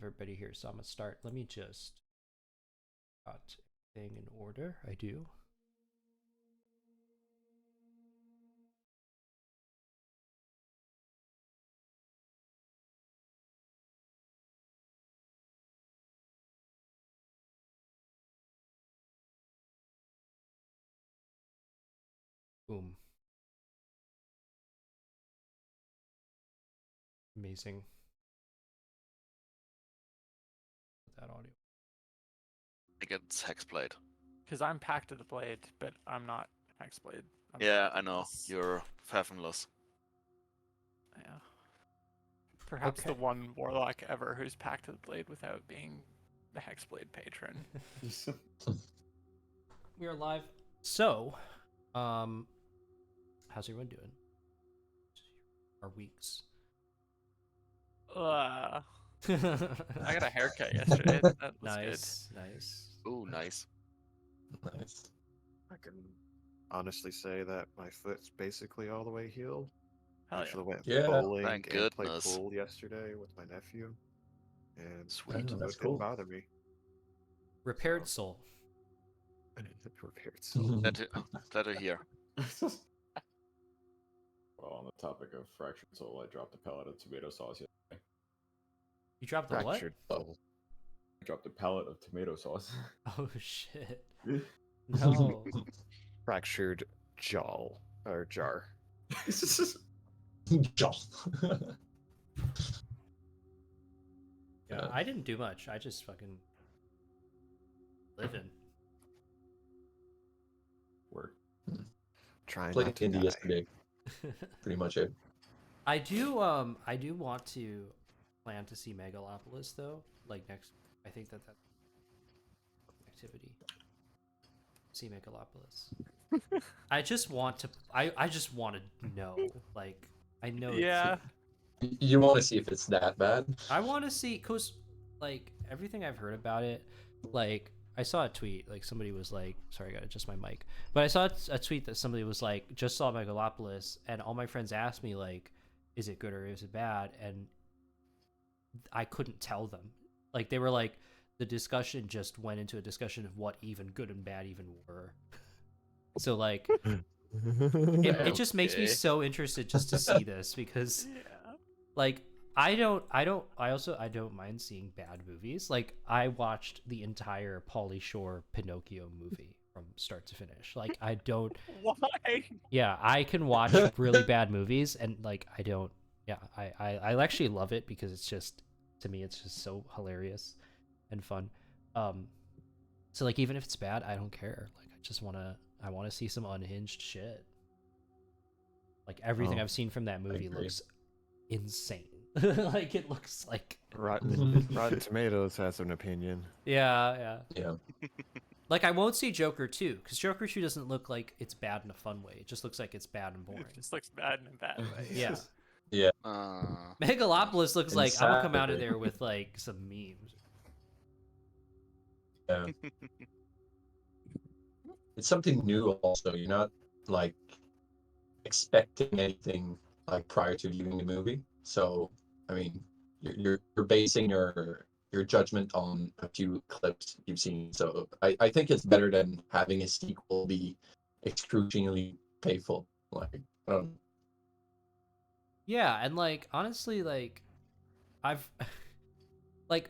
everybody here, so I'm gonna start. Let me just got everything in order. I do. Boom. Amazing. Put that audio. I think it's Hexblade. Because I'm Pact of the Blade, but I'm not Hexblade. Yeah, I know. You're fathomless. Yeah. Perhaps the Okay. one warlock ever who's Pact of the Blade without being the Hexblade patron. We are live. So, how's everyone doing? Our weeks. I got a haircut yesterday. That was Nice, nice. Ooh, nice. Nice. I can honestly say that my foot's basically all the way healed. Hell yeah. Actually went Yeah. bowling Thank and played goodness. pool yesterday with my nephew, and Sweet. the That's foot didn't cool. bother me. Repaired So- soul. Repaired soul. Glad to hear. Well, on the topic of fractured soul, I dropped a pellet of tomato sauce yesterday. You dropped the what? Fractured soul. I dropped a pellet of tomato sauce. Oh shit. No. Fractured jaw or jar. Jaw. Yeah, I didn't do much. I just fucking living. Work. Trying Played not to indie die. yesterday. Pretty much it. I do want to plan to see Megalopolis though. Like next, I think that's activity. See Megalopolis. I just want to. I just want to know. Like I know. Yeah. You want to see if it's that bad? I want to see, cause like everything I've heard about it, like I saw a tweet, like somebody was like, sorry, I gotta adjust my mic, but I saw a tweet that somebody was like, just saw Megalopolis, and all my friends asked me like, is it good or is it bad, and I couldn't tell them. Like they were like, the discussion just went into a discussion of what even good and bad even were. So like, it just makes me Okay. so interested just to see this because. Yeah. Like I don't mind seeing bad movies. Like I watched the entire Pauly Shore Pinocchio movie from start to finish. Like I don't Why? yeah, I can watch really bad movies and like I don't yeah, I actually love it because it's just to me it's just so hilarious and fun. So like even if it's bad, I don't care. Like I wanna see some unhinged shit. Like everything Oh, I've seen from that movie agree. looks insane. Like it looks like Rotten Tomatoes has an opinion. yeah. Yeah. Like I won't see Joker 2 because Joker 2 doesn't look like it's bad in a fun way. It just looks like it's bad and boring. It just looks bad in a bad way. Yeah. Uh, Megalopolis looks like I'm gonna come out of Insanity. there with like some memes. Yeah. It's something new also. You're not like expecting anything like prior to viewing the movie. So I mean, you're basing your judgment on a few clips you've seen. So I think it's better than having a sequel be excruciatingly painful. Like Yeah, and like honestly, like I've like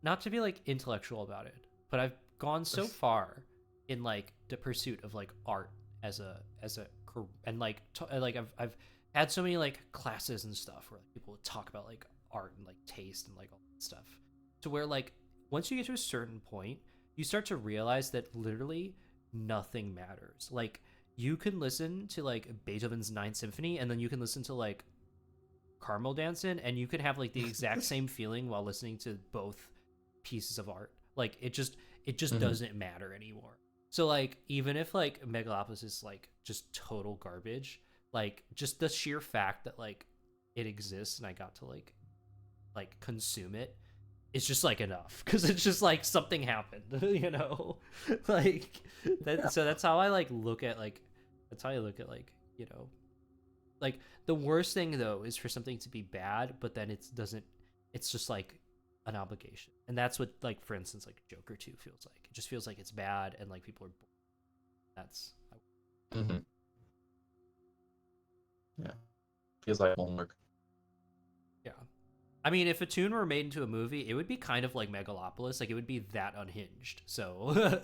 not to be like intellectual about it, but I've gone so far in like the pursuit of like art as a and like like I've had so many like classes and stuff where like, people would talk about like art and like taste and like all that stuff to where like once you get to a certain point you start to realize that literally nothing matters. Like you can listen to like Beethoven's Ninth Symphony and then you can listen to like Carmel Dancing and you can have like the exact same feeling while listening to both pieces of art. Like it just Mhm. doesn't matter anymore. So like even if like Megalopolis is like just total garbage, like just the sheer fact that like it exists and I got to like consume it is just like enough because it's just like something happened, you know. Like that. So that's how I like look at like that's how I look at like you know like the worst thing though is for something to be bad but then it it's just like an obligation. And that's what, like, for instance, like Joker 2 feels like. It just feels like it's bad and like people are bored. That's Mm-hmm. Yeah. Feels like homework. yeah. I mean, if a tune were made into a movie, it would be kind of like Megalopolis. Like, it would be that unhinged. So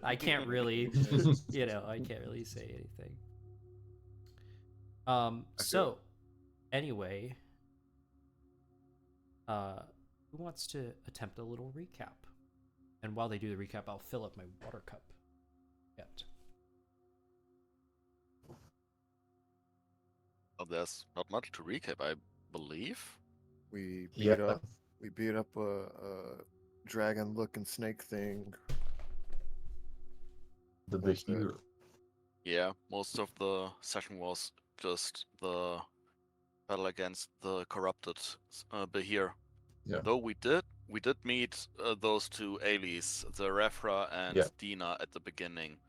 I can't really, I can't really say anything. So anyway, who wants to attempt a little recap? And while they do the recap, I'll fill up my water cup. Yet. Well, there's not much to recap, I believe. We beat Yeah. up. We beat up a dragon-looking snake thing. The That's it. Brachyura. Yeah, most of the session was just the battle against the corrupted Bahir. Yeah. Though we did meet those two Ailys, the Refra and Yeah. Dina, at the beginning.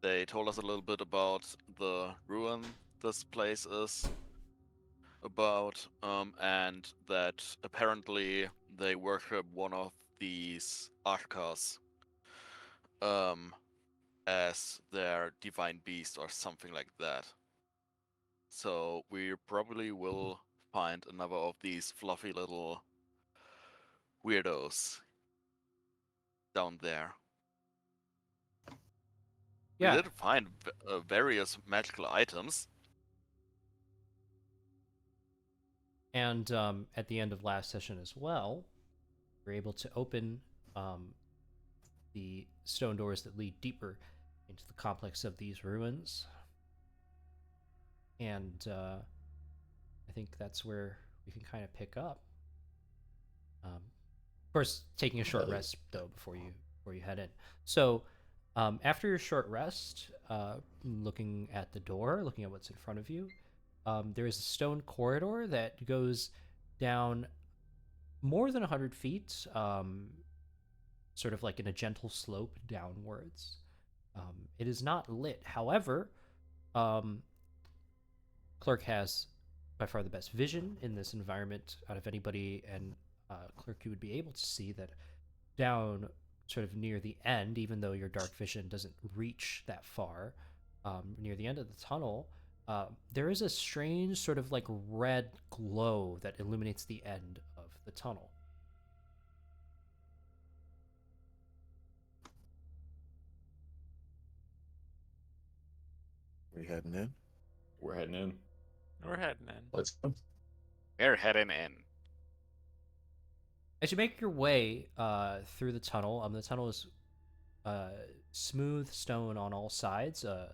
They told us a little bit about the ruin this place is about, and that apparently they worship one of these Ashkas as their divine beast or something like that. So we probably will find another of these fluffy little weirdos down there. Yeah. We did find various magical items. And at the end of last session as well, we're able to open the stone doors that lead deeper into the complex of these ruins. And I think that's where we can kind of pick up. Of course, taking a short rest though before you head in. So after your short rest, looking at the door, looking at what's in front of you, there is a stone corridor that goes down more than 100 feet, sort of like in a gentle slope downwards. It is not lit. However, Clerk has by far the best vision in this environment out of anybody, and Clerk, you would be able to see that down sort of near the end, even though your dark vision doesn't reach that far, near the end of the tunnel, there is a strange sort of like red glow that illuminates the end of the tunnel. We heading in? We're heading in. We're heading in. Let's go. We're heading in. As you make your way through the tunnel is smooth stone on all sides. The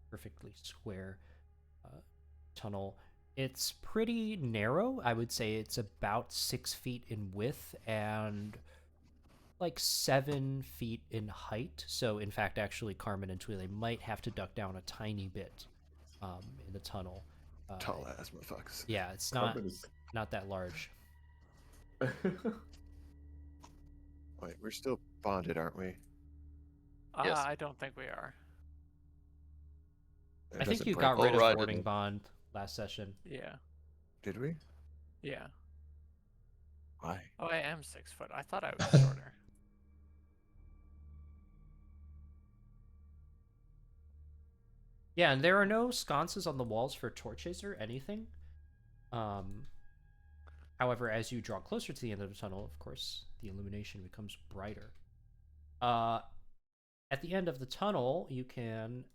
perfectly square tunnel. It's pretty narrow. I would say it's about 6 feet in width and like 7 feet in height. So, in fact, actually, Carmen and Twile might have to duck down a tiny bit in the tunnel. Tall ass motherfuckers. Yeah, it's Carmen is- not that large. Wait, we're still bonded, aren't we? Yes. I don't think we are. I think Doesn't you break got all rid of right, boarding didn't- bond last session. Yeah. Did we? Yeah. Why? Oh, I am 6 foot. I thought I was shorter. Yeah, and there are no sconces on the walls for torches or anything. However, as you draw closer to the end of the tunnel, of course, the illumination becomes brighter. At the end of the tunnel, you can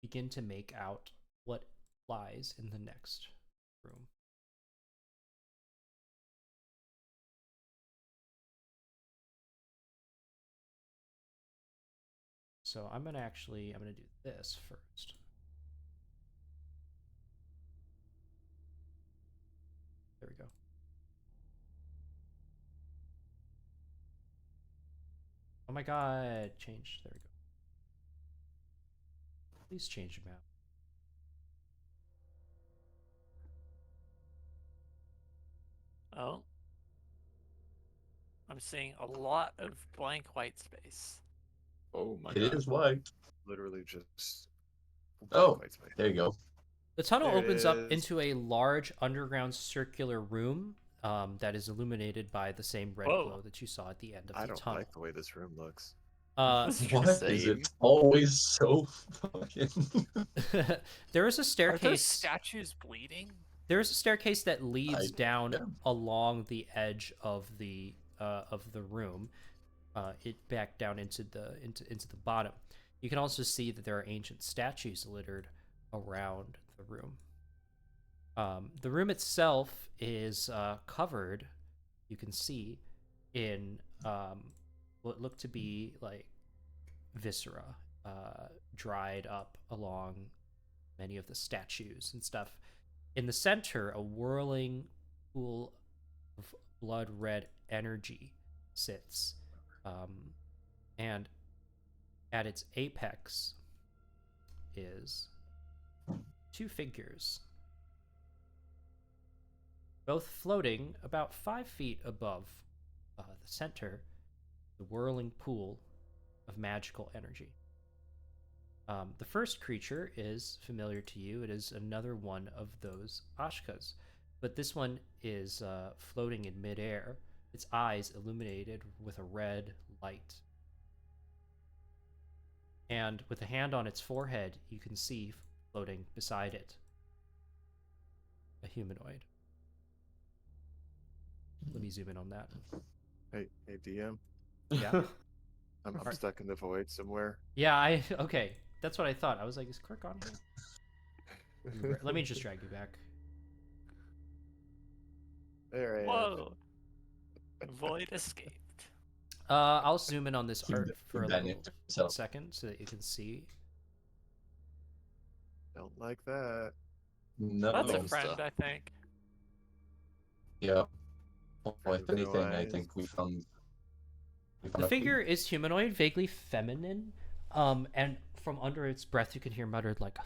begin to make out what lies in the next room. So I'm gonna do this first. There we go. Oh my god, change. There we go. Please change the map. Oh. I'm seeing a lot of blank white space. Oh my It god. is white. Literally just. Oh, white space. there you go. The tunnel There it opens up is. into a large underground circular room that is illuminated by the same red Whoa. glow that you saw at the end of I the don't tunnel. like the way this room looks. What is it always so fucking? There is a Are those staircase. statues bleeding? There is a staircase that leads down yeah. along the edge of the room, it back down into the bottom. You can also see that there are ancient statues littered around the room. The room itself is covered, you can see, in what look to be like viscera, dried up along many of the statues and stuff. In the center, a whirling pool of blood red energy sits. And at its apex is two figures, both floating about 5 feet above the center, the whirling pool of magical energy. The first creature is familiar to you. It is another one of those Ashkas, but this one is floating in midair, its eyes illuminated with a red light. And with a hand on its forehead, you can see floating beside it a humanoid. Let me zoom in on that. Hey DM. Yeah. I'm Alright. stuck in the void somewhere. Yeah, okay. That's what I thought. I was like, is Kirk on here? Let me just drag you back. There I am. Whoa. Void escaped. I'll zoom in on this He art for a little abandoned himself. second so that you can see. Don't like that. No. That's a Monster. friend, I think. Yeah. Well, Friend if with no anything, I eyes. think we found. The figure is humanoid, vaguely feminine, and from under its breath you can hear muttered like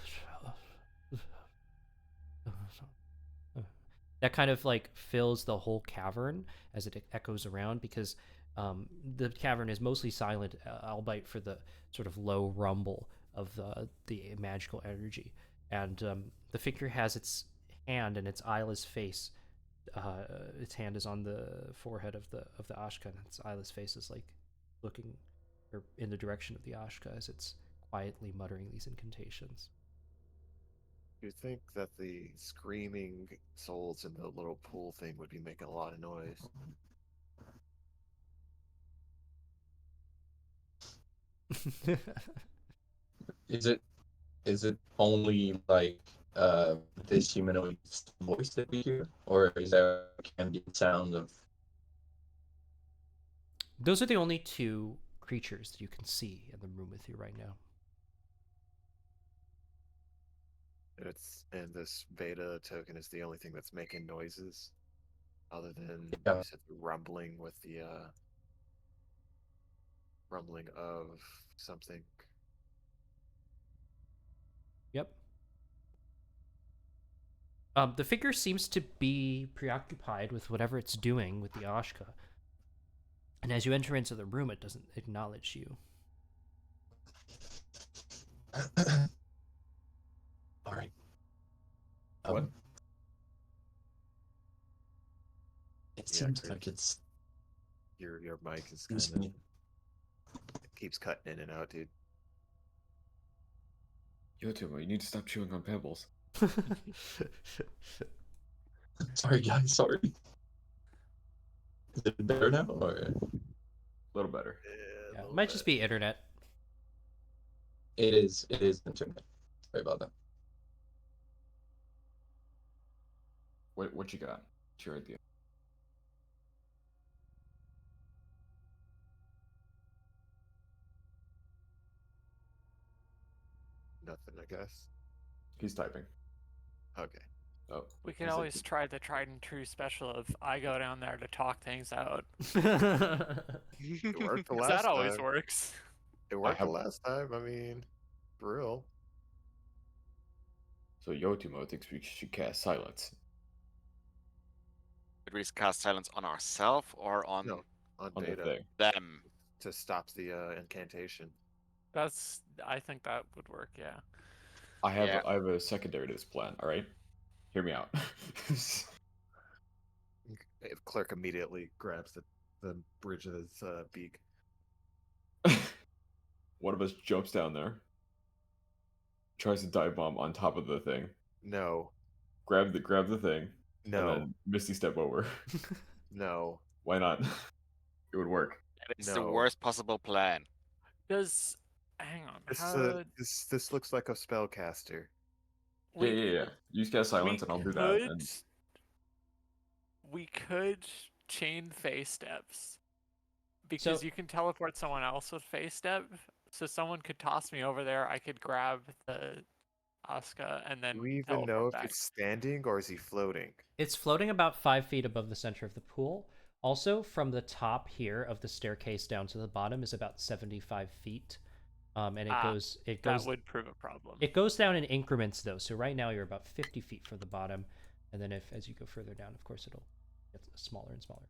that kind of like fills the whole cavern as it echoes around, because the cavern is mostly silent, albeit for the sort of low rumble of the magical energy. And the figure has its hand and its eyeless face. Its hand is on the forehead of the Ashka, and its eyeless face is like looking or in the direction of the Ashka as it's quietly muttering these incantations. You'd think that the screaming souls in the little pool thing would be making a lot of noise. Is it only like this humanoid voice that we hear, or is there ambient sound of? Those are the only two creatures that you can see in the room with you right now. And this beta token is the only thing that's making noises, other than Yeah. you said the rumbling with the rumbling of something. Yep. The figure seems to be preoccupied with whatever it's doing with the Ashka. And as you enter into the room, it doesn't acknowledge you. All right. What? It Yeah, seems Chris. like it's. Your mic is Excuse kind of me. it keeps cutting in and out, dude. Yotimo, you need to stop chewing on pebbles. Sorry, guys. Sorry. Is it better now, or? A little better. Yeah, it might just be internet. It is. It is internet. Sorry about that. What you got? What's your idea? Nothing, I guess. He's typing. Okay. Oh. We can is it- always try the tried and true special of I go down there to talk things out. It worked the 'Cause last that always time. works. It worked have- the last time. I mean, for real. So Yotimo thinks we should cast silence. Did we cast silence on ourselves or on No, on On the beta thing. them? to stop the incantation. I think that would work, yeah. I have Yeah. I have a secondary to this plan. All right, hear me out. Clerk immediately grabs the bridge of his beak. One of us jumps down there, tries to dive bomb on top of the thing, No, grab the thing, and no, then Misty step over. no, Why not? It would work. That is the no. worst possible plan. Does hang on? This looks like a spellcaster. Yeah. Use cast silence, and I'll do that. And We could chain phase steps because So- you can teleport someone else with phase step. So someone could toss me over there. I could grab the Asuka and then Do we even teleport know if back. it's standing or is he floating? It's floating about 5 feet above the center of the pool. Also, from the top here of the staircase down to the bottom is about 75 feet. And it goes That would prove a problem. It goes down in increments though. So right now you're about 50 feet from the bottom, and then as you go further down, of course it'll get smaller and smaller.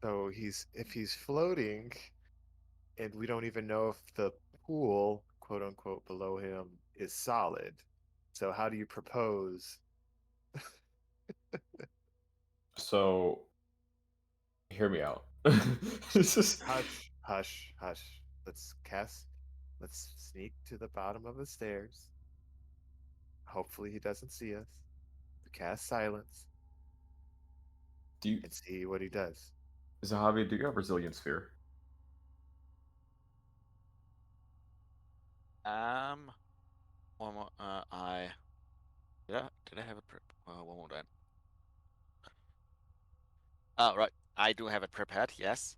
So if he's floating, and we don't even know if the pool, quote unquote, below him is solid. So how do you propose? so, hear me out. Hush, hush, hush. Let's sneak to the bottom of the stairs. Hopefully he doesn't see us. Cast silence Do you, and see what he does. Zahavi, do you have Resilient Sphere? One more. Did I have it? One more then. Oh, right. I do have it prepared. Yes.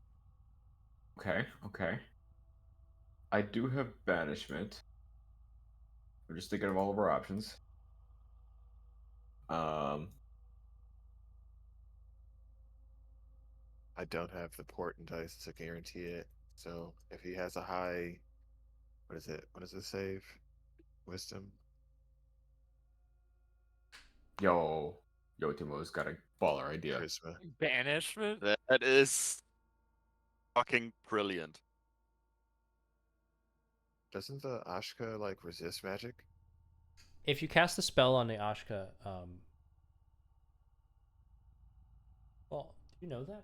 Okay. I do have Banishment. I'm just thinking of all of our options. I don't have the port and dice to guarantee it. So if he has a high, what is it? What does it save? Wisdom. Yotimo's got a baller idea. Charisma. Banishment? That is fucking brilliant. Doesn't the Ashka like resist magic? If you cast a spell on the Ashka, well, do you know that?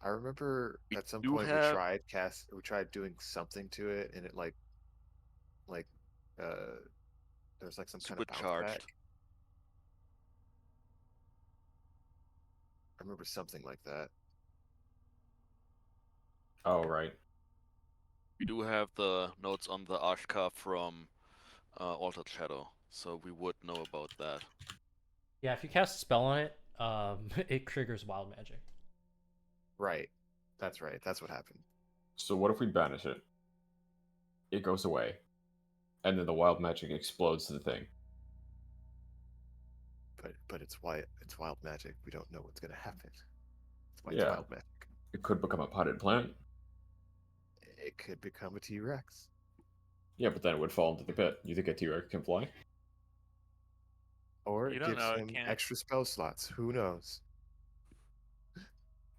I remember We at some do point have- we tried doing something to it, and it like there's like some kind of bounce Supercharged. back. I remember something like that. Oh, right. We do have the notes on the Ashka from Altered Shadow, so we would know about that. Yeah, if you cast a spell on it, it triggers wild magic. Right. That's right. That's what happened. So what if we banish it? It goes away. And then the wild magic explodes the thing. But it's wild magic. We don't know what's gonna happen. That's why Yeah. it's wild magic. It could become a potted plant. It could become a T-Rex. Yeah, but then it would fall into the pit. You think a T-Rex can fly? Or You it don't gives know, it him can't. extra spell slots. Who knows?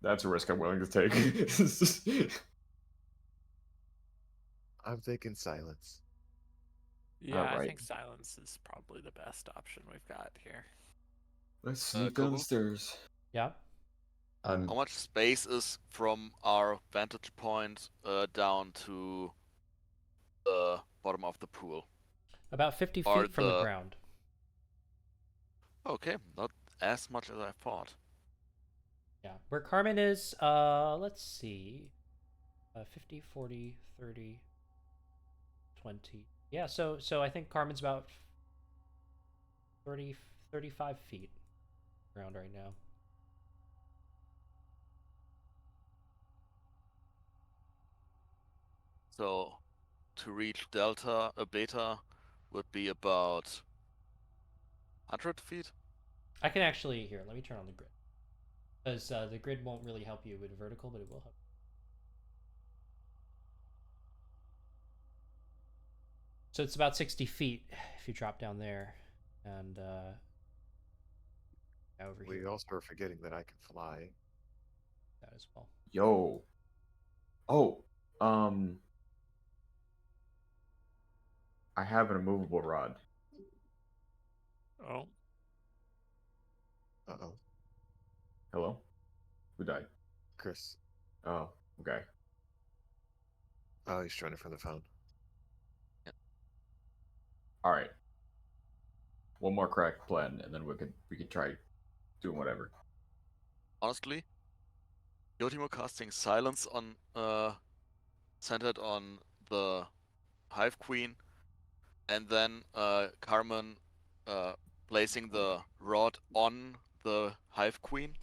That's a risk I'm willing to take. I'm thinking silence. Yeah, I Alright. think silence is probably the best option we've got here. Let's sneak Google? down the stairs. Yeah. How much space is from our vantage point down to the bottom of the pool? About 50 Are feet from the the- ground. Okay, not as much as I thought. Yeah. Where Carmen is, let's see. 50, 40, 30, 20. Yeah, so I think Carmen's about 30, 35 feet around right now. So to reach beta would be about 100 feet. I can actually, here, let me turn on the grid. Because the grid won't really help you with vertical, but it will help. So it's about 60 feet if you drop down there. And over We here, also are forgetting that I can fly. that as well. Yo. Oh. I have an immovable rod. Oh, Uh-oh. Hello? Who died? Chris. Oh, okay. Oh, he's joining from the phone. All right. One more crack plan, and then we could try doing whatever. Honestly, Yotimo casting silence on centered on the Hive Queen, and then Carmen placing the rod on the Hive Queen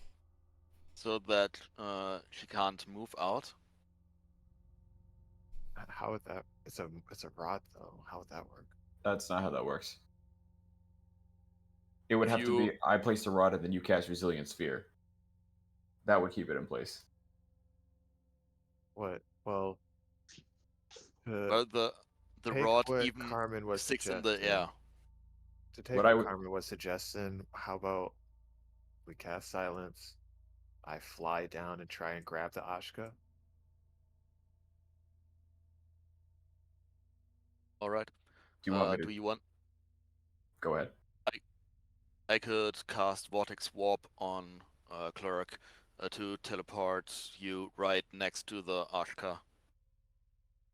so that she can't move out. How would that? It's a rod though. How would that work? That's not how that works. It would If have to you be I place the rod and then you cast Resilient Sphere. That would keep it in place. What? Well, to well the take rod what even Carmen was sticks in suggesting. the air. To take What I what would Carmen was suggesting, how about we cast silence? I fly down and try and grab the Ashka. All right. do you want me to Do you want? go ahead? I could cast Vortex Warp on Cleric to teleport you right next to the Ashka.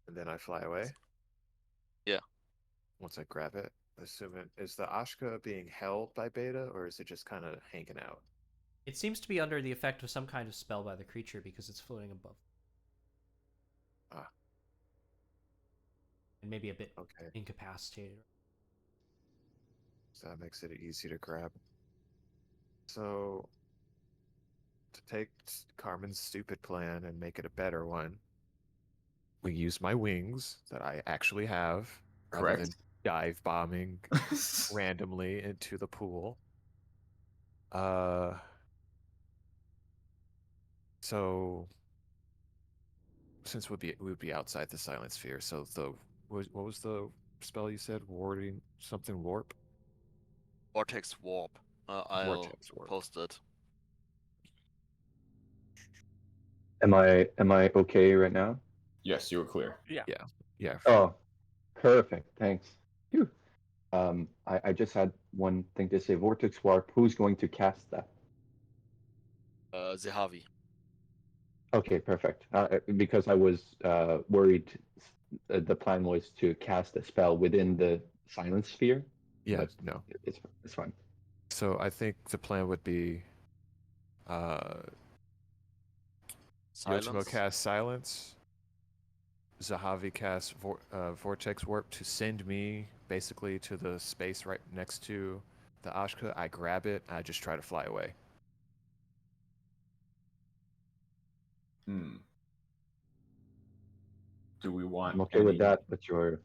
And then I fly away. Yeah. Once I grab it, assuming is the Ashka being held by Beta or is it just kind of hanging out? It seems to be under the effect of some kind of spell by the creature because it's floating above. Ah. And maybe a bit Okay. incapacitated. So that makes it easy to grab. So to take Carmen's stupid plan and make it a better one, we use my wings that I actually have rather than Correct. dive bombing randomly into the pool. So since we would be outside the silent sphere, so what was the spell you said? Warding something warp? Vortex Warp. I'll Vortex warp. post it. Am I okay right now? Yes, you were clear. Yeah. Yeah. Oh, perfect. Thanks. Phew. I just had one thing to say. Vortex Warp. Who's going to cast that? Zehavi. Okay, perfect. Because I was worried the plan was to cast a spell within the silence sphere. Yeah, But no. it's fine. So I think the plan would be Yotimo Silence. cast silence. Zahavi casts vortex warp to send me basically to the space right next to the Ashka. I grab it. I just try to fly away. Hmm. Do we want I'm okay with any? that, but you're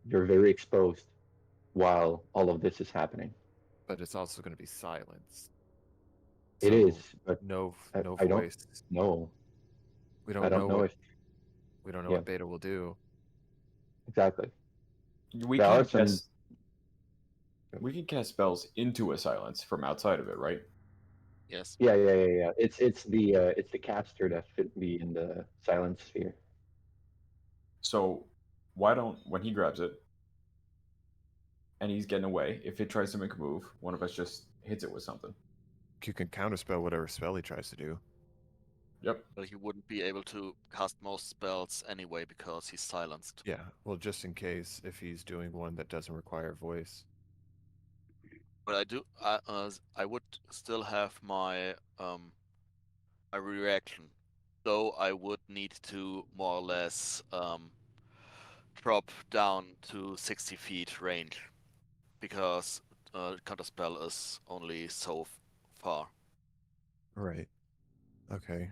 very exposed while all of this is happening. But it's also going to be silence. It So is, but no I don't voice. know. We I don't don't know know what if yeah, what Beta will do. exactly. We There are can some. cast. We can cast spells into a silence from outside of it, right? Yes. Yeah. It's the caster that should be in the silent sphere. So why don't when he grabs it and he's getting away, if it tries to make a move, one of us just hits it with something. You can counterspell whatever spell he tries to do. Yep. But he wouldn't be able to cast most spells anyway because he's silenced. Yeah, well, just in case if he's doing one that doesn't require voice. But I would still have my my reaction. Though I would need to more or less drop down to 60 feet range because counterspell is only so far. Right. Okay.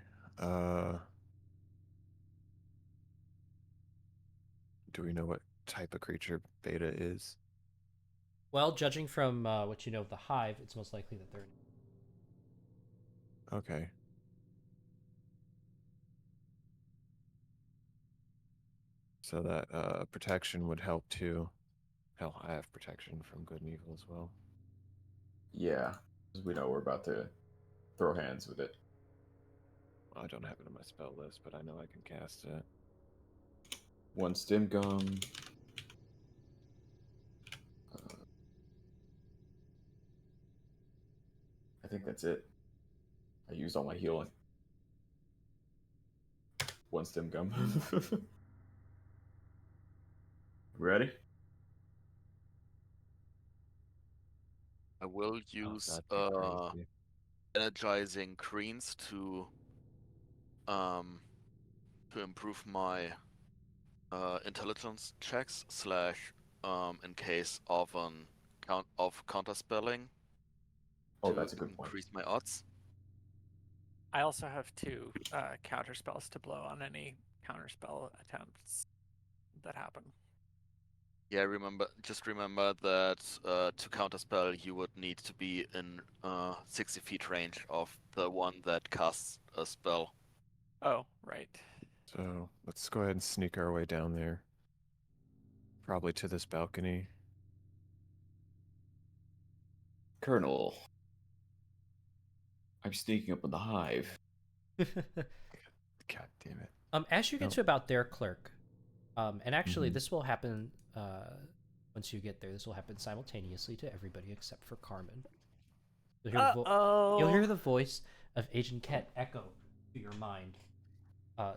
Do we know what type of creature Beta is? Well, judging from what you know of the hive, it's most likely that they're. Okay. So that protection would help too. Hell, I have protection from good and evil as well. Yeah, because we know we're about to throw hands with it. I don't have it on my spell list, but I know I can cast it. One stim gum. I think that's it. I used all my healing. One stem gum. Ready? I will Oh, use that'd be crazy. energizing greens um to improve my intelligence checks slash in case of an counter spelling Oh, to that's a good point. increase my odds. I also have 2 counter spells to blow on any counter spell attempts that happen. Yeah, just remember that to counterspell you would need to be in 60 feet range of the one that casts a spell. Oh, right. So let's go ahead and sneak our way down there. Probably to this balcony. Colonel, I'm sneaking up on the hive. God damn it. As you get No. to about there, clerk, and actually Mhm. this will happen once you get there. This will happen simultaneously to everybody except for Carmen. You'll hear, you'll hear the voice of Agent Ket echo to your mind,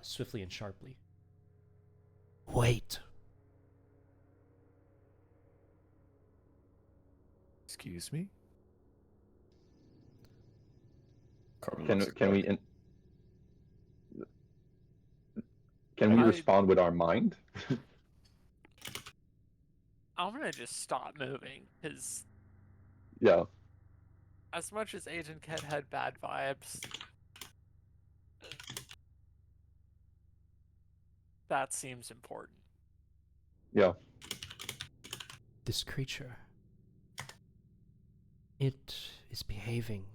swiftly and sharply. Wait. Excuse me? Carmen Can looks can we excited. can we I- respond with our mind? I'm gonna just stop moving because Yeah. as much as Agent Ket had bad vibes, that seems important. Yeah. This creature. It is behaving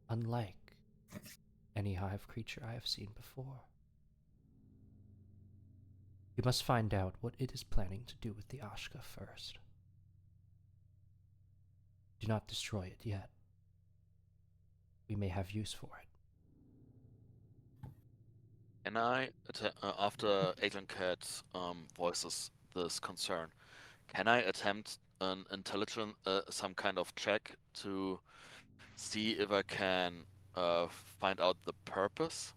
unlike any hive creature I have seen before. We must find out what it is planning to do with the Ashka first. Do not destroy it yet. We may have use for it. And after Agent Cat voices this concern, can I attempt an some kind of check to see if I can find out the purpose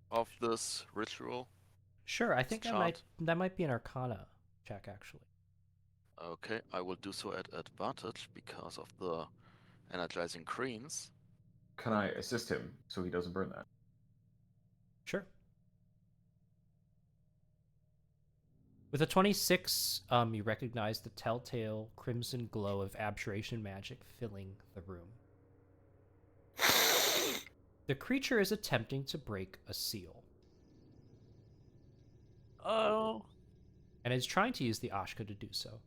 of this ritual? Sure, I think Chant? that might be an Arcana check actually. Okay, I will do so at advantage because of the energizing greens. Can I assist him so he doesn't burn that? Sure. With a 26, you recognize the telltale crimson glow of abjuration magic filling the room. The creature is attempting to break a seal, Oh, and is trying to use the Ashka to do so.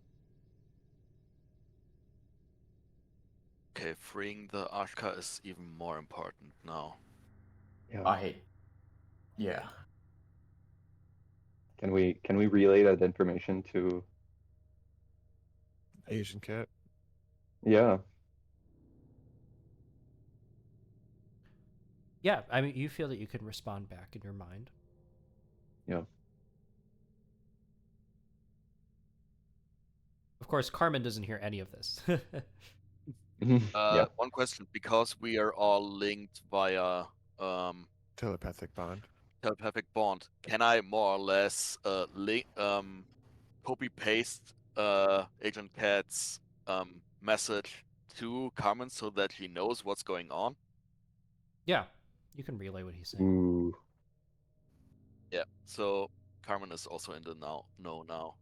Okay, freeing the Ashka is even more important now. Yeah. Yeah. Can we relay that information to? Asian cat? Yeah. Yeah, I mean, you feel that you can respond back in your mind. Yeah. Of course, Carmen doesn't hear any of this. Yeah. One question, because we are all linked via Telepathic bond. telepathic bond, can I more or less copy paste Agent Cat's message to Carmen so that she knows what's going on? Yeah, you can relay what he's saying. Ooh. Yeah. So Carmen is also in the know now.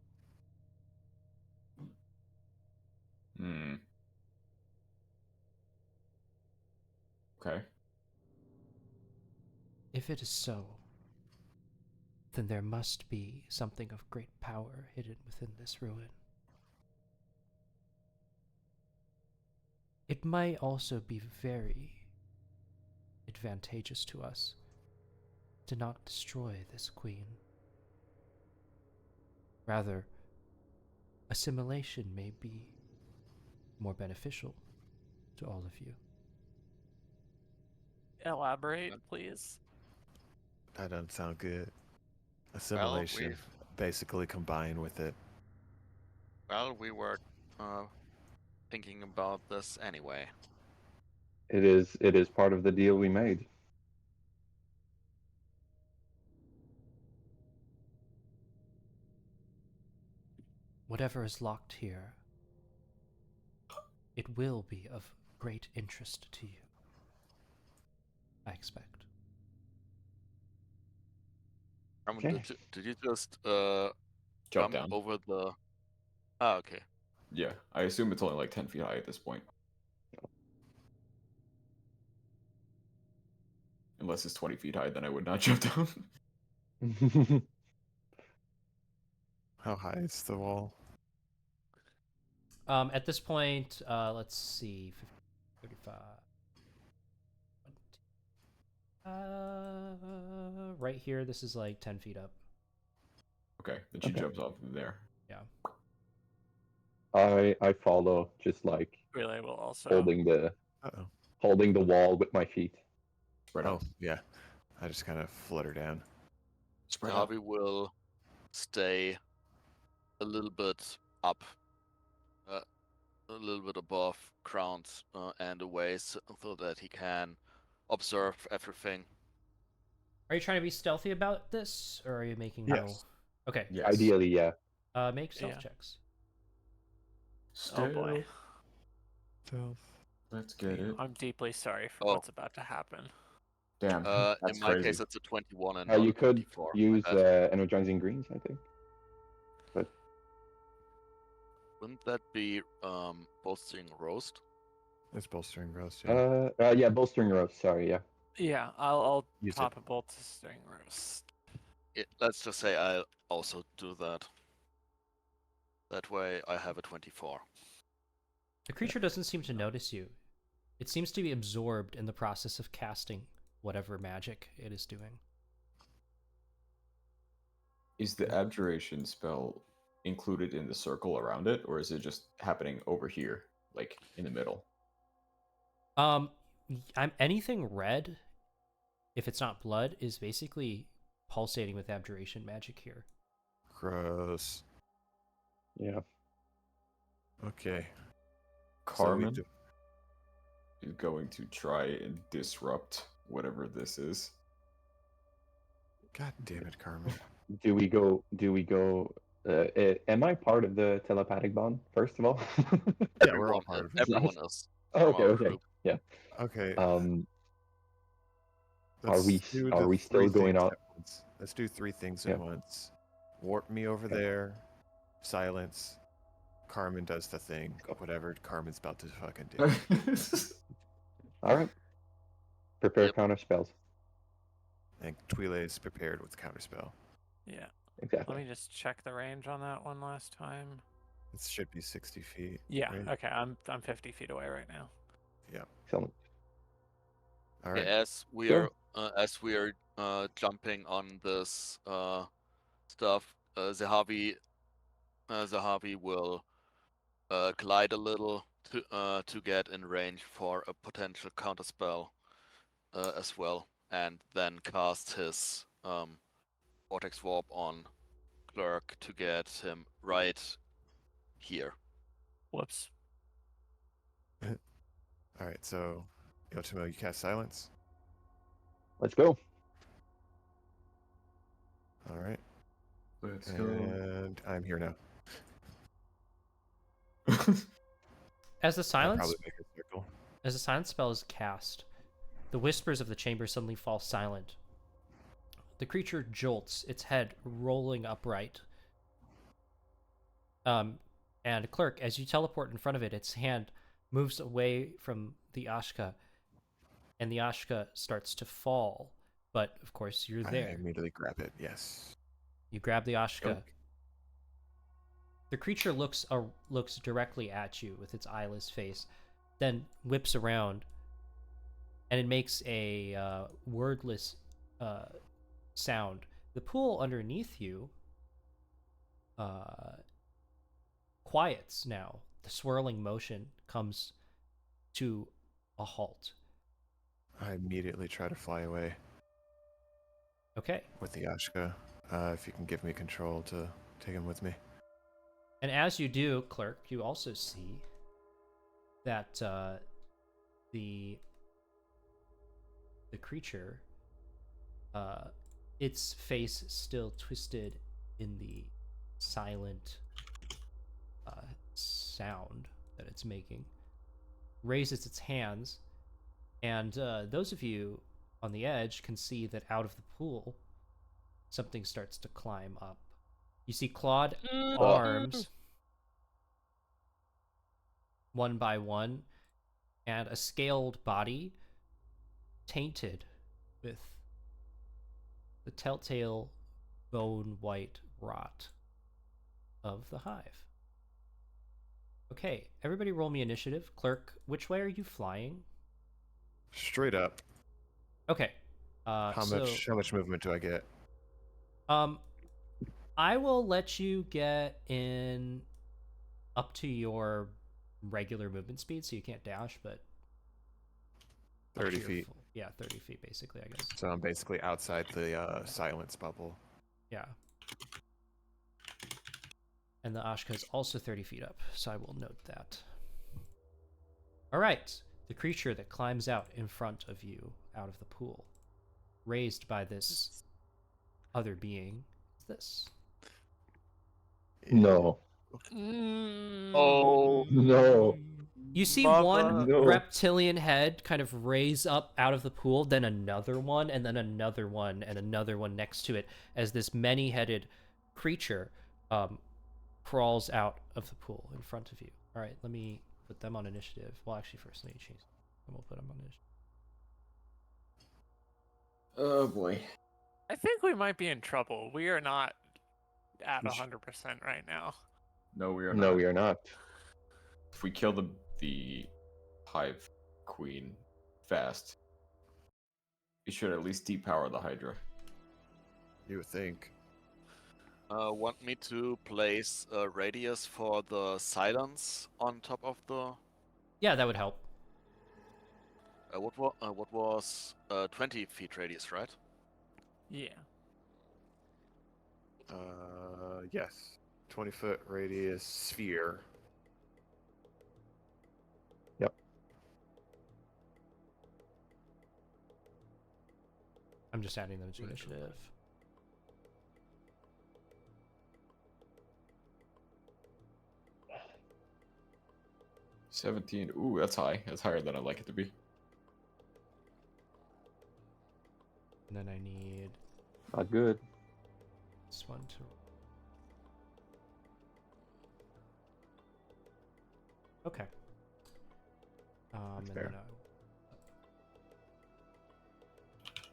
Hmm. Okay. If it is so, then there must be something of great power hidden within this ruin. It might also be very advantageous to us to not destroy this queen. Rather, assimilation may be more beneficial to all of you. elaborate, please. That doesn't sound good. Well, Assimilation. Basically combine with it. we were thinking about this anyway. It is part of the deal we made. Whatever is locked here, it will be of great interest to you, I expect. Okay. Did you just Jump jump down. over the? Ah, okay. Yeah, I assume it's only like 10 feet high at this point. Unless it's 20 feet high, then I would not jump down. How high is the wall? At this point, let's see, 50, 35. Right here, this is like 10 feet up. Okay, then she Okay. jumps off of there. Yeah. I follow, just like Relay will also. holding the Uh-oh. wall with my feet. Spread Oh, out. yeah. I just kind of flutter down. Spread out. Harvey will stay a little bit up, a little bit above ground and away, so that he can observe everything. Are you trying to be stealthy about this, or are you making Yes. no? Okay. Yes. Ideally, yeah. Make stealth Yeah. checks. Oh boy. Stealth. Let's get it. I'm deeply sorry for Oh. what's about to happen. Damn, that's In my crazy. case, it's a 21 and not You a could 24. use My bad. energizing greens, I think. But Wouldn't that be bolstering roast? It's bolstering roast, yeah. yeah, bolstering roast. Sorry, yeah. Yeah, I'll Use pop a bolt to sting roast. Let's just say I'll also do that. That way I have a 24. The creature doesn't seem to notice you. It seems to be absorbed in the process of casting whatever magic it is doing. Is the abjuration spell included in the circle around it, or is it just happening over here, like in the middle? I'm anything red, if it's not blood, is basically pulsating with abjuration magic here. Gross. Yeah. Okay. Carmen is going to try and disrupt whatever this is. God damn it, Carmen. Do we go? Am I part of the telepathic bond? First of all. Yeah, we're all part of it. Everyone is. Oh, from okay. our Okay. group. Yeah. Okay. Are let's we do are the we still three going things on? at once. Let's do three things Yeah. at once. Warp me over Okay. there. Silence. Carmen does the thing. Whatever Carmen's about to fucking do. All right. Prepare Yep. counter spells. And Twile is prepared with counterspell. Yeah. Exactly. Let me just check the range on that one last time. It should be 60 feet. Yeah. right? Okay. I'm 50 feet away right now. Excellent. All right. As we Sure. are jumping on this stuff, Zahavi will glide a little to get in range for a potential counterspell as well, and then cast his vortex warp on Clerk to get him right here. Whoops. All right. So, Yotimo, you cast silence. Let's go. All right. Let's go. And I'm here now. As the I'll silence probably make a circle. As the silence spell is cast, the whispers of the chamber suddenly fall silent. The creature jolts, its head rolling upright. And Clerk, as you teleport in front of it, its hand moves away from the Ashka, and the Ashka starts to fall. But of course, you're I there. immediately grab it. Yes. You grab the Ashka. Yoink. The creature looks directly at you with its eyeless face, then whips around, and it makes a wordless sound. The pool underneath you quiets now. The swirling motion comes to a halt. I immediately try to fly away Okay. with the Ashka. If you can give me control to take him with me. And as you do, Clerk, you also see that the creature, its face still twisted in the silent sound that it's making, raises its hands, and those of you on the edge can see that out of the pool, something starts to climb up. You see clawed arms, one by one, and a scaled body tainted with the telltale bone white rot of the hive. Okay, everybody roll me initiative. Clerk, which way are you flying? Straight up. Okay. How much movement do I get? I will let you get in up to your regular movement speed, so you can't dash, but 30 feet. Yeah, 30 feet basically, I guess. So I'm basically outside the silence bubble. Yeah. And the Ashka is also 30 feet up, so I will note that. All right, the creature that climbs out in front of you out of the pool, raised by this other being, is this. No. Oh, No. You see Mother. one No. reptilian head kind of raise up out of the pool, then another one, and then another one, and another one next to it, as this many-headed creature crawls out of the pool in front of you. All right, let me put them on initiative. Well, actually, first let me change, and we'll put them on initiative. Oh boy. I think we might be in trouble. We are not at We sh- 100% right now. No, we are No, not. we are not. If we kill the hive queen fast, it should at least depower the Hydra. You would think. Want me to place a radius for the silence on top of the? Yeah, that would help. What was 20 feet radius, right? Yeah. Yes. 20-foot radius sphere. Yep. I'm just adding them to initiative. $17. Ooh, that's high. That's higher than I'd like it to be. And then I need Not good. this one to. Okay. And fair. then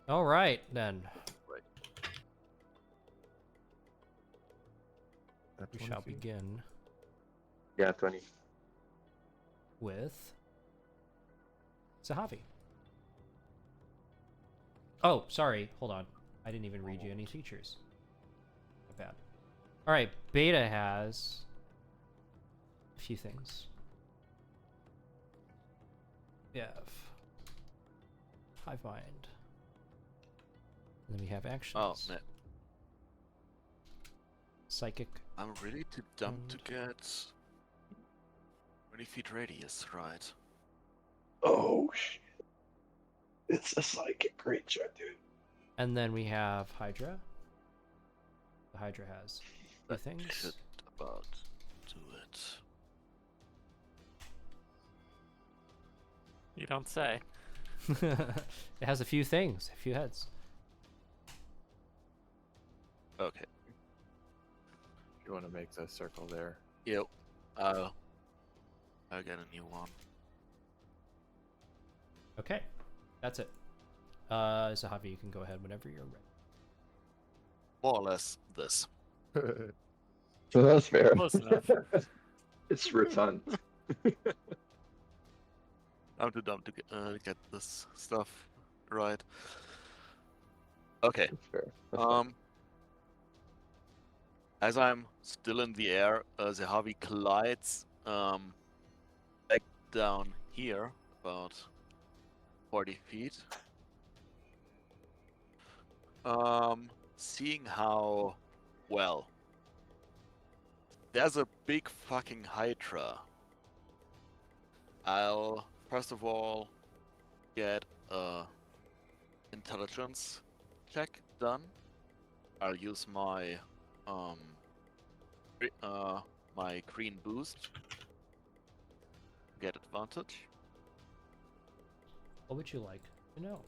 all right then. We shall begin Yeah, 20. with Zahavi. Oh, sorry. Hold on. I didn't even read you any features. My bad. All right. Beta has a few things. We have Hive Mind. And then we have actions. Oh man, Psychic. I'm really too dumb to And- get 20 feet radius, right? Oh, shit. It's a psychic creature, dude. And then we have Hydra. The Hydra has two That things. should about do it. You don't say. It has a few things, a few heads. Okay. You want to make the circle there. Yep. I'll get a new one. Okay, that's it. Zahavi, you can go ahead whenever you're ready. More or less this. So that's fair. Close enough. It's rotund. I'm too dumb to get this stuff right. Okay. That's fair. That's fair. As I'm still in the air, Zahavi collides back down here, about 40 feet. Seeing how, well, there's a big fucking Hydra. I'll first of all get an intelligence check done. I'll use my my green boost. Get advantage. What would you like to know?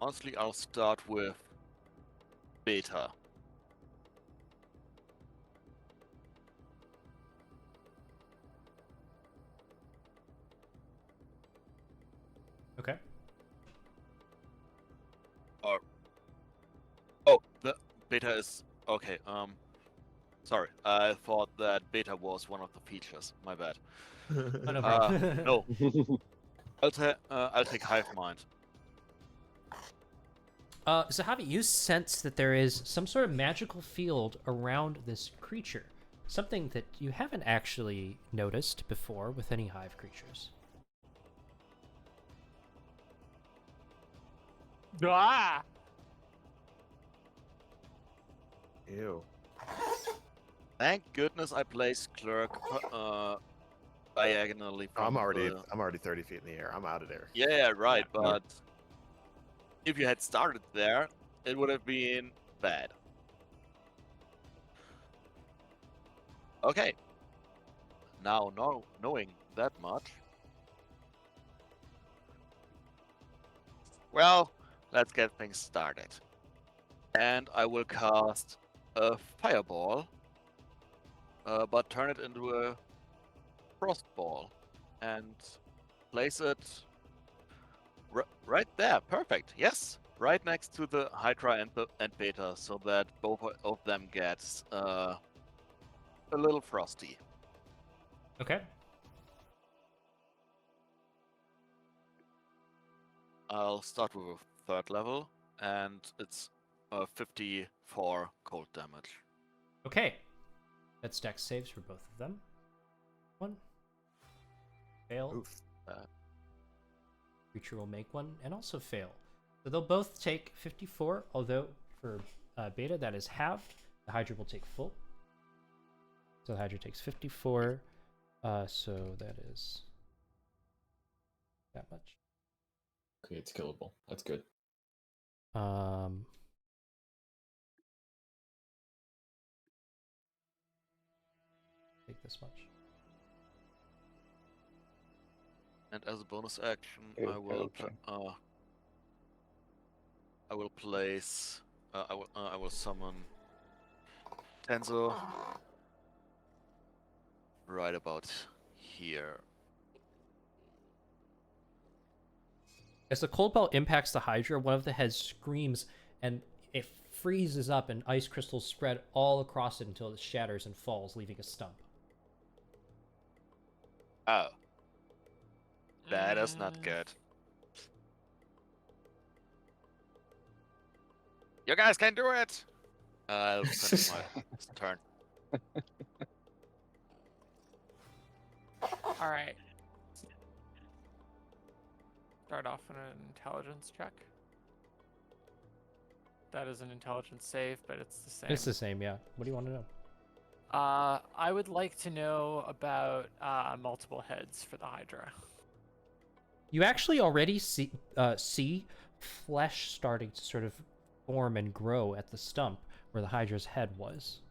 Honestly, I'll start with beta. Okay. Oh, the beta is okay. Sorry, I thought that beta was one of the features. My bad. Oh, no problem. No, I'll take Hive Mind. So Javi, you sense that there is some sort of magical field around this creature. Something that you haven't actually noticed before with any hive creatures. Ah! Ew. Thank goodness I placed Clerk diagonally from I'm already the... 30 feet in the air. I'm out of there. Yeah, right, Yeah. but if you had started there, it would have been bad. Okay. Now, knowing that much, well, let's get things started. And I will cast a fireball, but turn it into a frost ball and place it right there. Perfect. Yes, right next to the Hydra and Beta, so that both of them get a little frosty. Okay. I'll start with a third level, and it's 54 cold damage. Okay. That's dex saves for both of them. One. Fail. Oof. Creature will make one and also fail. So they'll both take 54, although for Beta that is halved. The Hydra will take full. So the Hydra takes 54. So that is that much. Okay, it's killable. That's good. Take this much. And as a bonus action, Okay, I will okay. I will place I will summon Tenzo right about here. As the cold ball impacts the Hydra, one of the heads screams and it freezes up and ice crystals spread all across it until it shatters and falls, leaving a stump. Oh. That is not good. You guys can do it! I'll finish my turn. All right. Start off on an intelligence check. That is an intelligence save, but it's the same. It's the same, yeah. What do you want to know? I would like to know about multiple heads for the Hydra. You actually already see flesh starting to sort of form and grow at the stump where the Hydra's head was.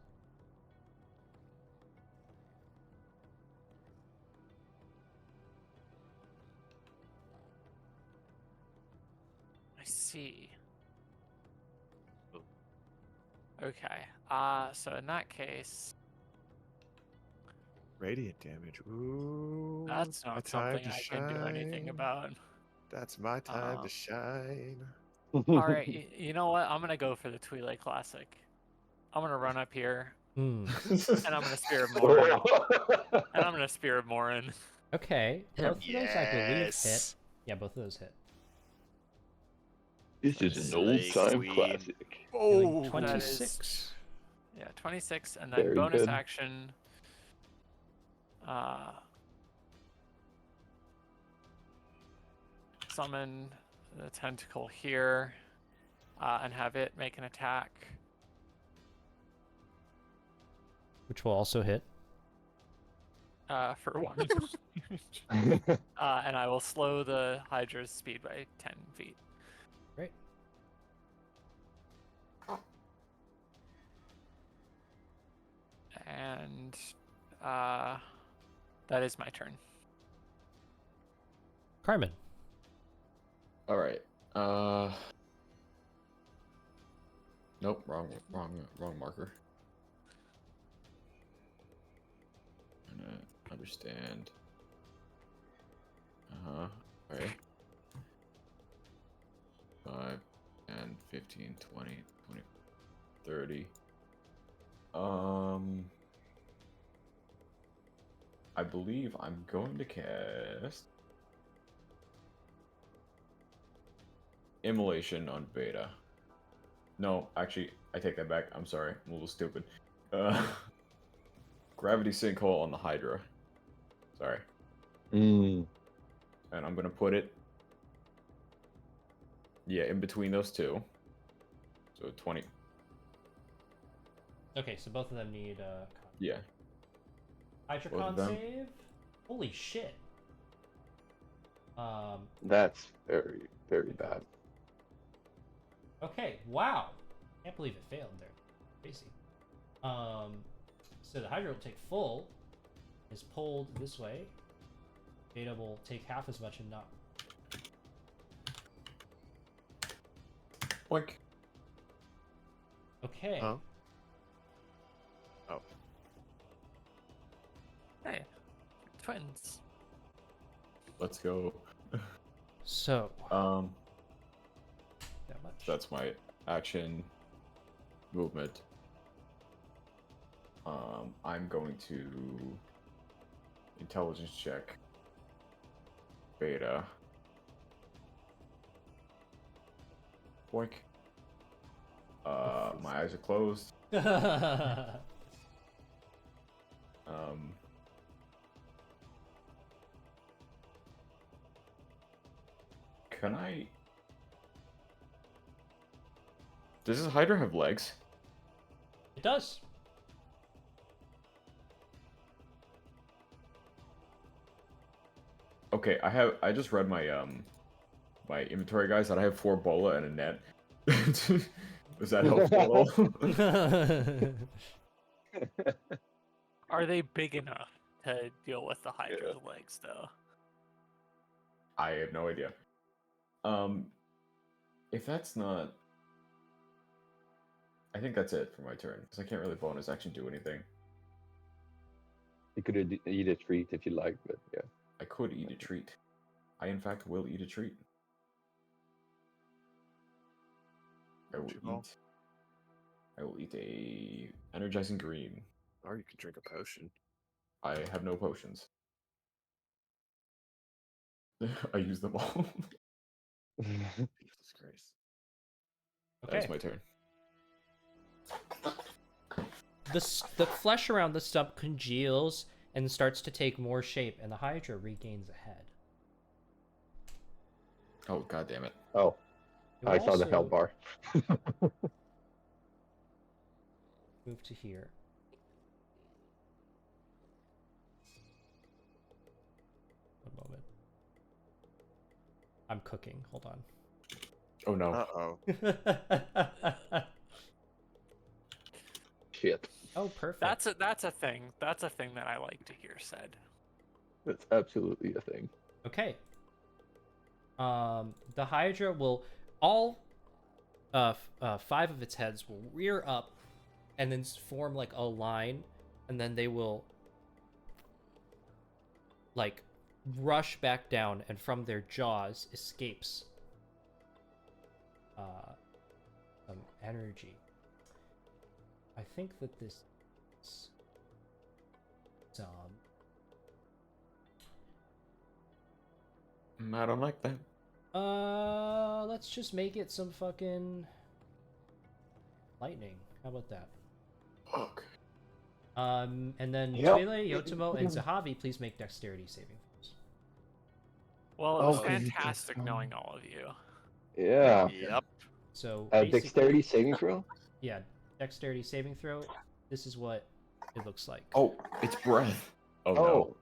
I see. Okay. So in that case, Radiant damage. Ooh. that's my not time something to I can do anything shine. about. That's my time to shine. All right. You know what? I'm gonna go for the Twi'lek Classic. I'm gonna run up here and I'm gonna Spear of Morin. And I'm gonna Spear of Morin. Okay, both of those I believe hit. Yes. Yeah, both of those hit. This is an Slay old-time Queen. classic. Dealing that 26. is- Yeah, 26, and then Very bonus good. action. Summon the tentacle here, and have it make an attack. Which will also hit. For one. And I will slow the Hydra's speed by 10 feet. Great. And that is my turn. Carmen. All right. Nope. Wrong marker. Understand. Okay. 5, 10, 15, 20, 30. I believe I'm going to cast Immolation on Beta. No, actually, I take that back. I'm sorry. I'm a little stupid. Gravity Sinkhole on the Hydra. Sorry. Mm. And I'm gonna put it, yeah, in between those two. So 20. Okay, so both of them need Yeah. Hydra both con of them. save. Holy shit. That's very, very bad. Okay, wow. Can't believe it failed there. Crazy. So the Hydra will take full, is pulled this way. Beta will take half as much and not. Boink. Okay. Huh? Oh. Hey, twins. Let's go. So that much. That's my action movement. I'm going to intelligence check Beta. Boink. My eyes are closed. Can I? Does this Hydra have legs? It does. Okay, I just read my my inventory, guys, and I have 4 bola and a net. Does that help at all? Are they big enough to deal with the Hydra's legs, though? I have no idea. If that's not, I think that's it for my turn because I can't really bonus action do anything. You could eat a treat if you like, but yeah. I could eat a treat. I in fact will eat a treat. I will eat a energizing green. Or you could drink a potion. I have no potions. I use them all. Jesus Christ. Okay. That's my turn. The flesh around the stump congeals and starts to take more shape, and the Hydra regains a head. Oh, god damn it. Oh, It I will saw the health also bar. move to here. One moment. I'm cooking. Hold on. Oh no. Uh-oh. Shit. Oh, perfect. That's a thing. That's a thing that I like to hear said. That's absolutely a thing. Okay. The Hydra will all 5 of its heads will rear up and then form like a line, and then they will like rush back down, and from their jaws escapes some energy. I think that this is I don't like that. let's just make it some fucking lightning. How about that? Fuck. And then Yep. Twile, Yotimo, and Zahavi, please make dexterity saving throws. Well, it was Okay. fantastic knowing all of you. Yeah. Yep. So Dexterity saving throw? yeah, dexterity saving throw. This is what it looks like. Oh, it's breath. Oh, no. Oh.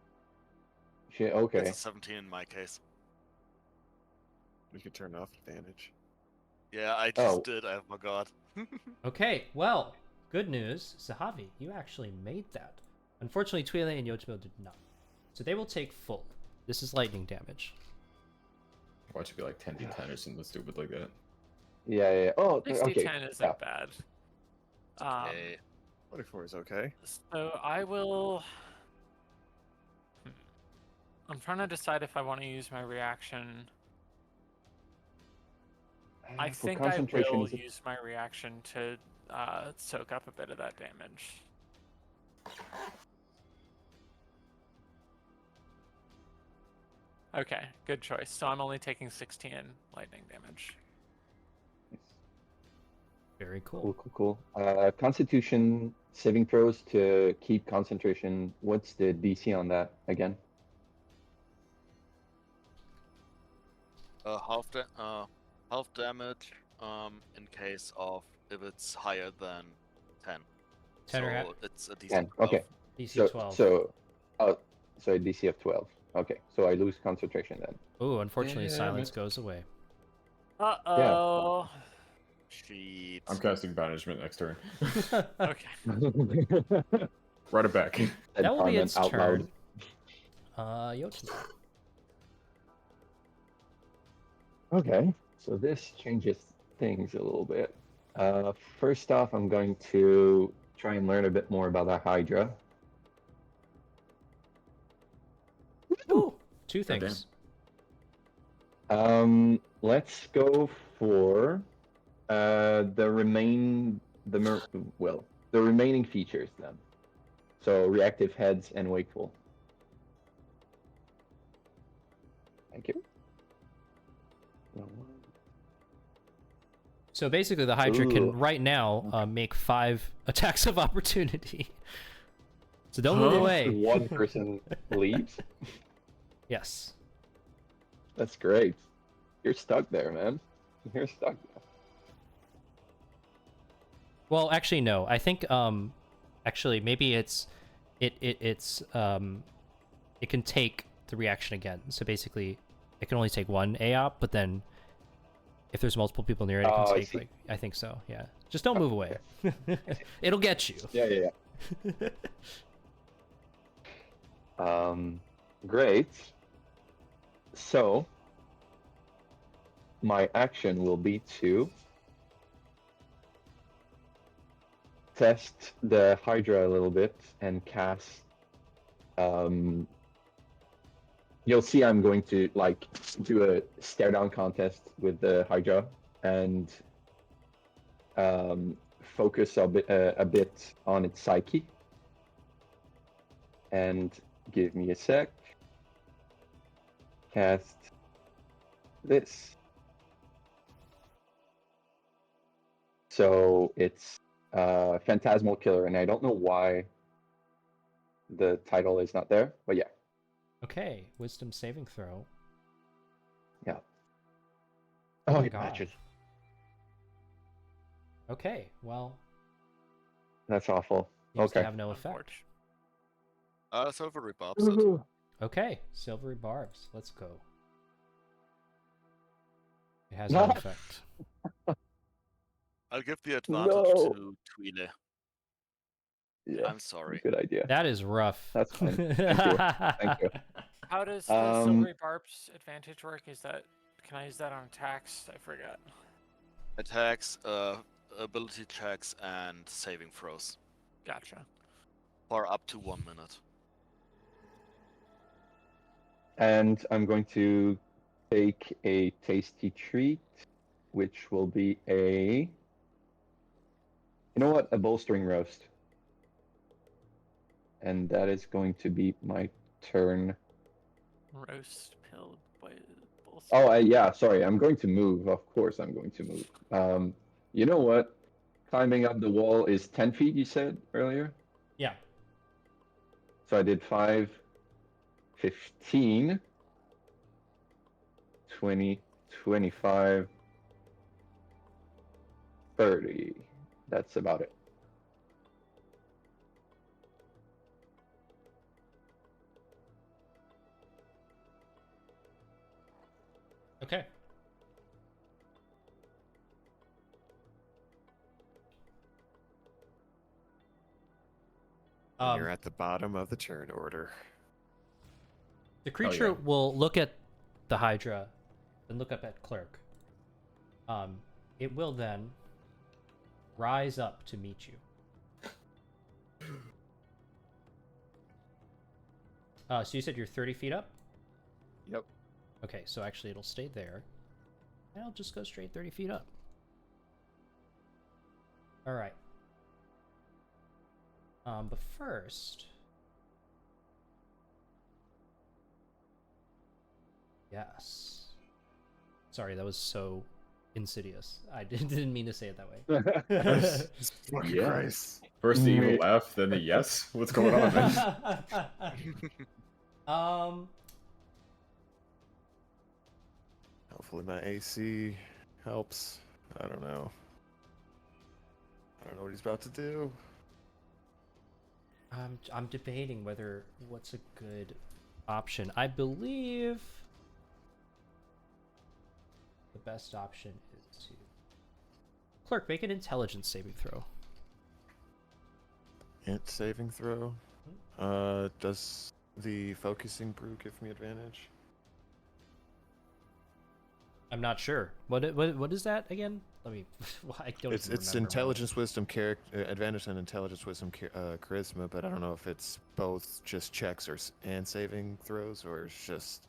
Shit, It's okay. a 17 in my case. We could turn off advantage. Yeah, I Oh. just did. I forgot. Okay, well, good news. Zahavi, you actually made that. Unfortunately, Twile and Yotimo did not. So they will take full. This is lightning damage. Watch it be like 10d10 or something stupid like that. Yeah. Oh, 60-10 okay. isn't Yeah. bad. Okay. 24 is okay. So I will. I'm trying to decide if I want to use my reaction. I For think I concentration, will is it... use my reaction to soak up a bit of that damage. Okay, good choice. So I'm only taking 16 lightning damage. Very cool. Cool. Constitution saving throws to keep concentration. What's the DC on that again? Half damage. In case of if it's higher than 10. 10 or so it's a DC 10. 12. Okay. DC 12. So a DC of 12. Okay, so I lose concentration then. Ooh, unfortunately, Damn silence it. goes away. Uh-oh. Cheat. I'm casting banishment next turn. Okay. Write it back. That will be Carmen its out turn. loud. Yotimo. Okay, so this changes things a little bit. First off, I'm going to try and learn a bit more about the Hydra. Ooh, two Goddamn. things. Let's go for the remaining features then. So reactive heads and wakeful. Thank you. So basically, the Hydra can Ooh. right now make 5 attacks of opportunity. So don't move away. One person leaves. Yes. That's great. You're stuck there, man. You're stuck there. Well, actually, no. I think actually maybe it can take the reaction again. So basically, it can only take one AOP, but then if there's multiple people near it, it can take like I think so. Yeah. Just don't move away. It'll get you. Yeah. Great. So my action will be to test the Hydra a little bit and cast. You'll see I'm going to like do a stare down contest with the Hydra and focus a bit on its psyche. And give me a sec. Cast this. So it's Phantasmal Killer, and I don't know why the title is not there, but yeah. Okay, wisdom saving throw. Yeah. Oh my it god. matches. Okay, well, That's awful. seems to Okay. have no effect. Silvery Bob's it. Okay, silvery barbs. Let's go. It has no effect. I'll give the advantage No. to Twile. Yeah. I'm sorry. Good idea. That is rough. That's fine. Thank you. How does the silvery barbs advantage work? Can I use that on attacks? I forgot. Attacks, ability checks, and saving throws. Gotcha. For up to 1 minute. And I'm going to take a tasty treat, which will be a bolstering roast. And that is going to be my turn. Roast pilled by Oh, yeah, sorry. I'm going to move. Of course I'm going to move. You know what? Climbing up the wall is 10 feet, you said earlier? Yeah. So I did 5, 15, 20, 25, 30. That's about it. Okay. And you're at the bottom of the turn order. The creature will look at the Hydra, and look up at Clerk. It will then rise up to meet you. So you said you're 30 feet up? Yep. Okay, so actually it'll stay there. And I'll just go straight 30 feet up. Alright. But first... Yes. Sorry, that was so insidious. I didn't mean to say it that way. Fucking Yeah. Christ. First the evil laugh, then the yes. What's going on, man? Hopefully my AC helps. I don't know. I don't know what he's about to do. I'm debating what's a good option. I believe the best option is to Clerk, make an intelligence saving throw. Int saving throw. Does the focusing brew give me advantage? I'm not sure. What is that again? Let me. I don't. It's even remember intelligence, wisdom, advantage on intelligence, wisdom, charisma, but I don't know if it's both just checks and saving throws, or it's just.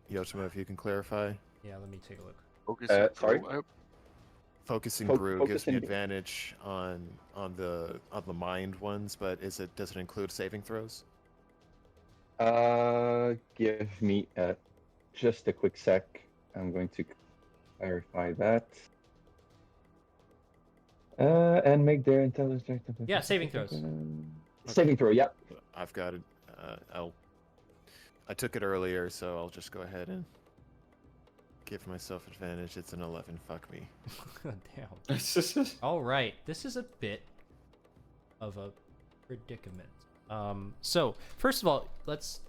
Yotimo, if you can clarify. Yeah, let me take a look. Focusing sorry? brew. Focusing brew gives me focusing- advantage on the mind ones, but does it include saving throws? Give me just a quick sec. I'm going to clarify that. And make their intelligence. Yeah, saving throws. Saving throw. Yep. I've got it. I took it earlier, so I'll just go ahead and give myself advantage. It's an 11. Fuck me. Damn. All right, this is a bit of a predicament. So first of all, let's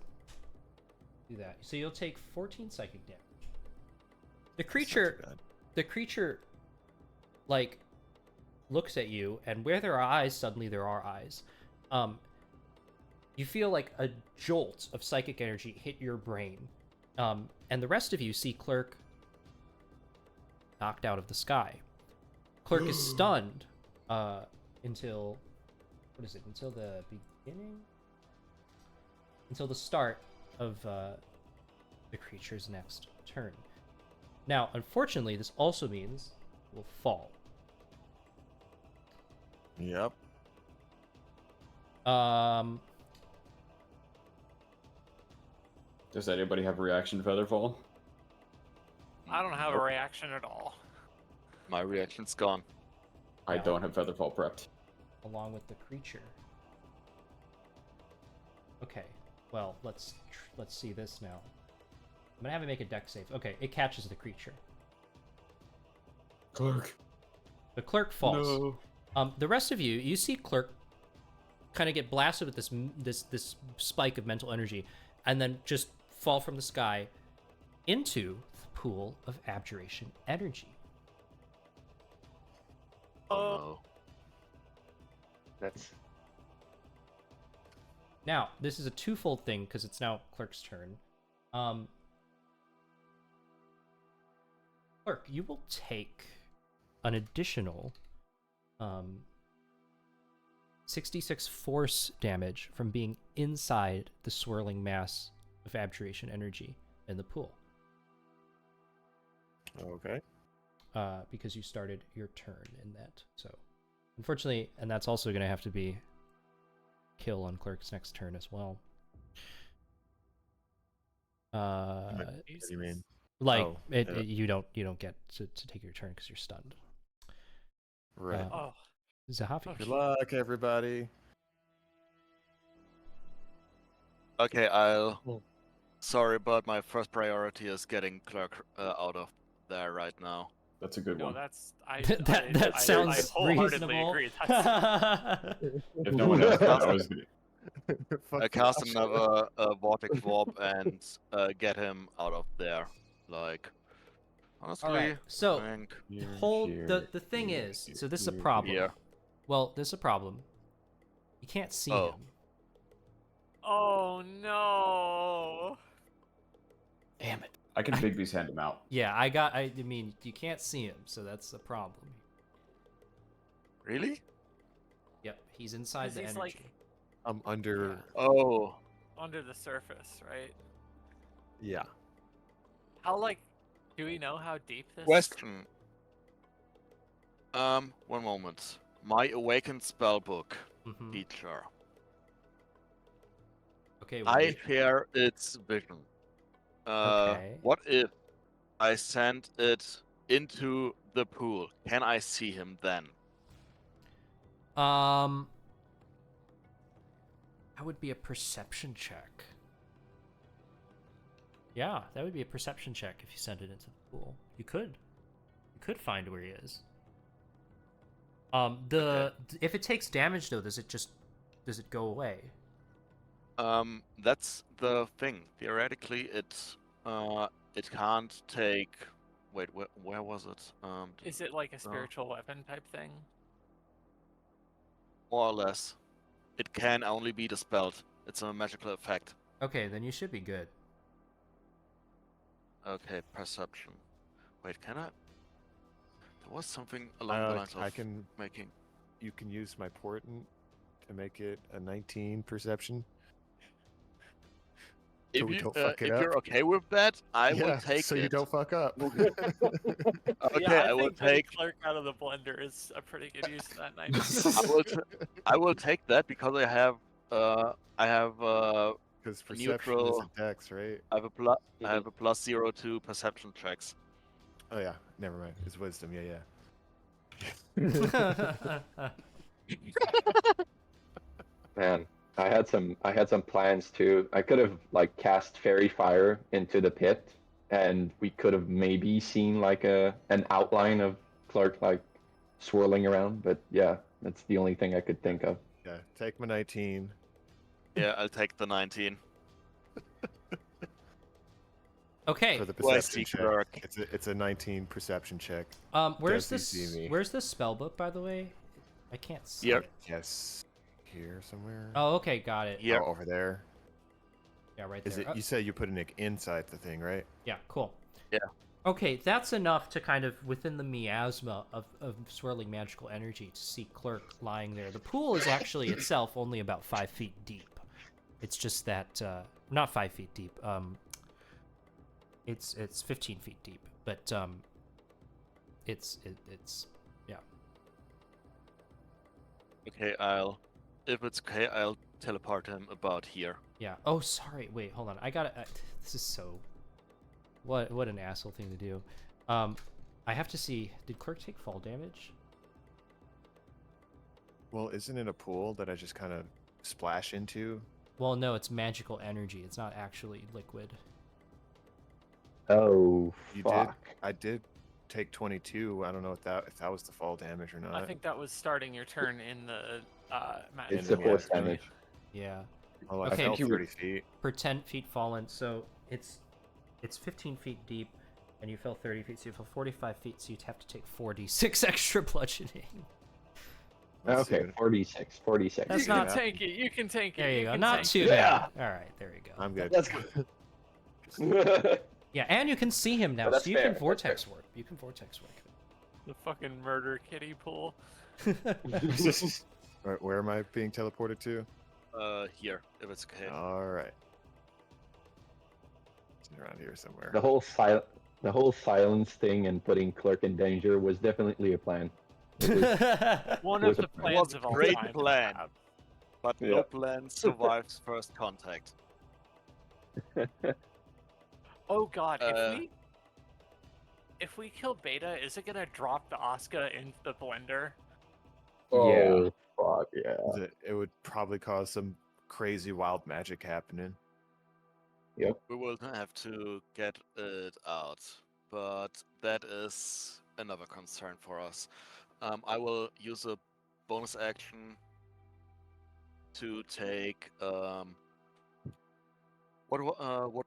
do that. So you'll take 14 psychic damage. The creature, like, looks at you, and where there are eyes, suddenly there are eyes. You feel like a jolt of psychic energy hit your brain, and the rest of you see Clerk knocked out of the sky. Clerk is stunned until what is it? Until the beginning? Until the start of the creature's next turn. Now, unfortunately, this also means it will fall. Yep. Does anybody have reaction Featherfall? I don't have a reaction at all. My reaction's gone. I Yeah. don't have Featherfall prepped. Along with the creature. Okay, well, let's see this now. I'm gonna have it make a dex save. Okay, it catches the creature. Clerk. The Clerk falls. No. The rest of you see Clerk kind of get blasted with this spike of mental energy, and then just fall from the sky into the pool of abjuration energy. Oh no. That's Now, this is a twofold thing because it's now Clerk's turn. Clerk, you will take an additional 66 force damage from being inside the swirling mass of abjuration energy in the pool. Okay. Because you started your turn in that. So, unfortunately, and that's also going to have to be kill on Clerk's next turn as well. What do you mean? Like Oh, you don't get to take your turn because you're stunned. Right. Oh, Zahavi. Good luck, everybody. Okay, sorry, but my first priority is getting Clerk out of there right now. That's a good no, one. that's That I sounds wholeheartedly reasonable. agree. That's, If no one else did, I was Fuck I cast Josh. another Vortex Warp and get him out of there. Like, honestly, All right. So I think the thing is, so this is a problem. here. Well, there's a problem. You can't see Oh. him. Oh no! Damn it. I can Big B's hand him out. Yeah, I mean, you can't see him, so that's a problem. Really? Yep, he's inside 'Cause the he's, energy. like- I'm under. Oh. Under the surface, right? Yeah. How do we know how deep this? Question. One moment. My Awakened Spellbook Mhm. feature. Okay, I wait. share its vision. Okay. What if I send it into the pool? Can I see him then? That would be a perception check. Yeah, that would be a perception check if you send it into the pool. You could find where he is. If it takes damage though, does it go away? That's the thing. Theoretically, it can't take. Wait, where was it? Is it like a spiritual weapon type thing? More or less. It can only be dispelled. It's a magical effect. Okay, then you should be good. Okay, perception. Wait, can I? There was something along the lines of I can. making. You can use my portent to make it a 19 perception. So If we you, don't fuck it if up. you're okay with that, I will take so it. you don't fuck up. Okay, Yeah, I will think getting take. Clerk out of the blender is a pretty good use of that 90. I will take that because I have Because perception neutral- is a dex, right? I have a +0 to perception checks. Oh yeah, never mind. It's wisdom. Yeah. Man, I had some plans too. I could have like cast fairy fire into the pit, and we could have maybe seen like an outline of Clark like swirling around. But yeah, that's the only thing I could think of. Yeah. Take my 19. Yeah, I'll take the 19. Okay. For the Well, I perception see check. Clark. It's a 19 perception check. Where's Does he see me? Where's the spell book, by the way? I can't see. Yep. it. Yes. Here somewhere. Oh, okay, got it. Here. Oh, over there. Yeah, right Is there. it? You said you put it inside the thing, right? Yeah, cool. Yeah. Okay, that's enough to kind of, within the miasma of swirling magical energy, to see Clerk lying there. The pool is actually itself only about 5 feet deep. It's just that, not 5 feet deep. It's 15 feet deep, but it's yeah. Okay, if it's okay, I'll teleport him about here. Yeah. Oh, sorry. Wait, hold on. I gotta. This is so. What an asshole thing to do. I have to see. Did Clerk take fall damage? Well, isn't it a pool that I just kind of splash into? Well, no. It's magical energy. It's not actually liquid. Oh, You fuck. did. I did take 22. I don't know if that was the fall damage or not. I think that was starting your turn in the magic. It's the Yeah, force it's really- damage. Yeah. Oh, I Okay. fell 30 feet. Per 10 feet fallen, so it's 15 feet deep, and you fell 30 feet, so you fell 45 feet, so you'd have to take 4d6 extra bludgeoning. Let's see Okay, what- 46. That's You not. can take it. You can take it. There you go. can Not take too it. bad. All right, there you go. I'm good. That's good. Yeah, and you can see him now, Oh, that's so you fair, can that's vortex work. You can vortex work. The fucking murder kitty pool. Where am I being teleported to? Here, if it's okay. All right. It's around here somewhere. the whole silence thing and putting Clerk in danger was definitely a plan. One Was of a the plan. plans of all Great time. plan, but no Yeah. plan survives first contact. Oh god, Uh, if we kill Beta, is it gonna drop the Asuka into the blender? Oh, fuck, yeah. It would probably cause some crazy wild magic happening. We will have to get it out, but that is another concern for us. I will use a bonus action to take what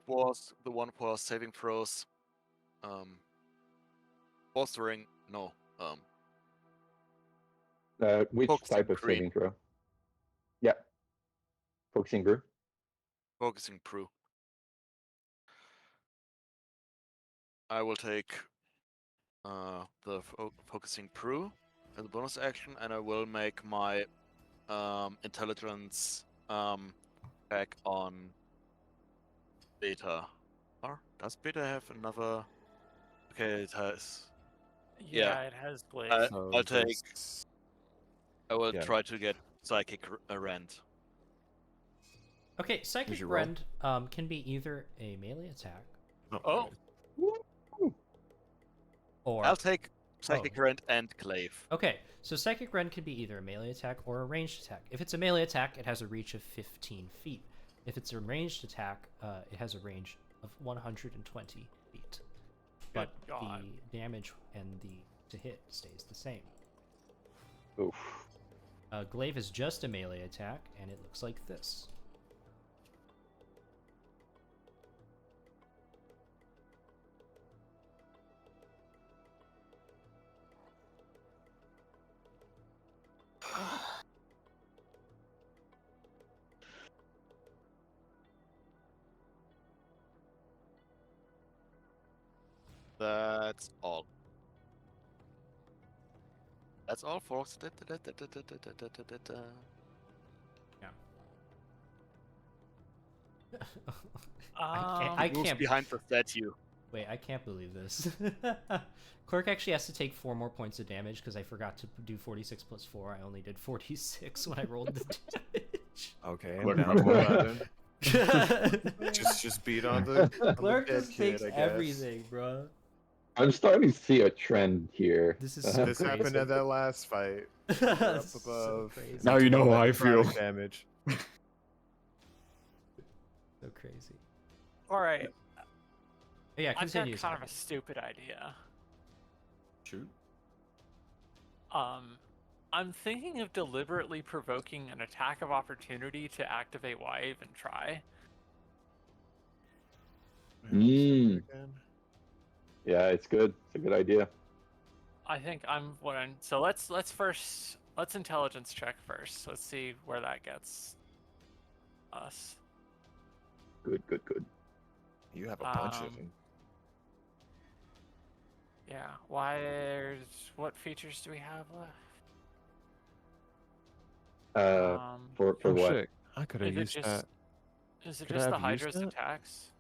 was the one for saving throws? Bolstering? No. Which Focusing type of creep. saving throw? Yeah. Focusing brew. Focusing brew. I will take the focusing brew as a bonus action, and I will make my intelligence check on Beta. Or does Beta have another? Okay, it has. Yeah, it has Glaive. I'll take. this- I will Yeah. try to get psychic rend. Okay, Psychic your roll? Rend can be either a melee attack Oh. or... I'll take psychic rend and glaive. Okay, so Psychic Rend can be either a melee attack or a ranged attack. If it's a melee attack, it has a reach of 15 feet. If it's a ranged attack, it has a range of 120 feet. But God. the damage and the to hit stays the same. Oof. Glaive is just a melee attack, and it looks like this. That's all. That's all, folks. I Moves can't. behind the statue. Wait, I can't believe this. Clerk actually has to take 4 more points of damage because I forgot to do 46 plus 4. I only did 46 when I rolled the damage. Okay, Look, I'm down to my 11. Just beat on the Clerk dead just kid, takes I guess. everything, bro. I'm starting to see a trend here. This is so This crazy. happened at that last fight. We're up This is so above. crazy. Now you know All how that I feel. necrotic Damage. So crazy. All right. Yeah, I've got continue. kind of a stupid idea. Shoot. I'm thinking of deliberately provoking an attack of opportunity to activate Why Even Try. Mm. Yeah, it's good. It's a good idea. I think so let's intelligence check first. Let's see where that gets us. Good. You have a bunch of them. Yeah. What features do we have left? For Oh what? shit! I could have Is it used just that. is it Could I just the have used Hydra's that? attacks?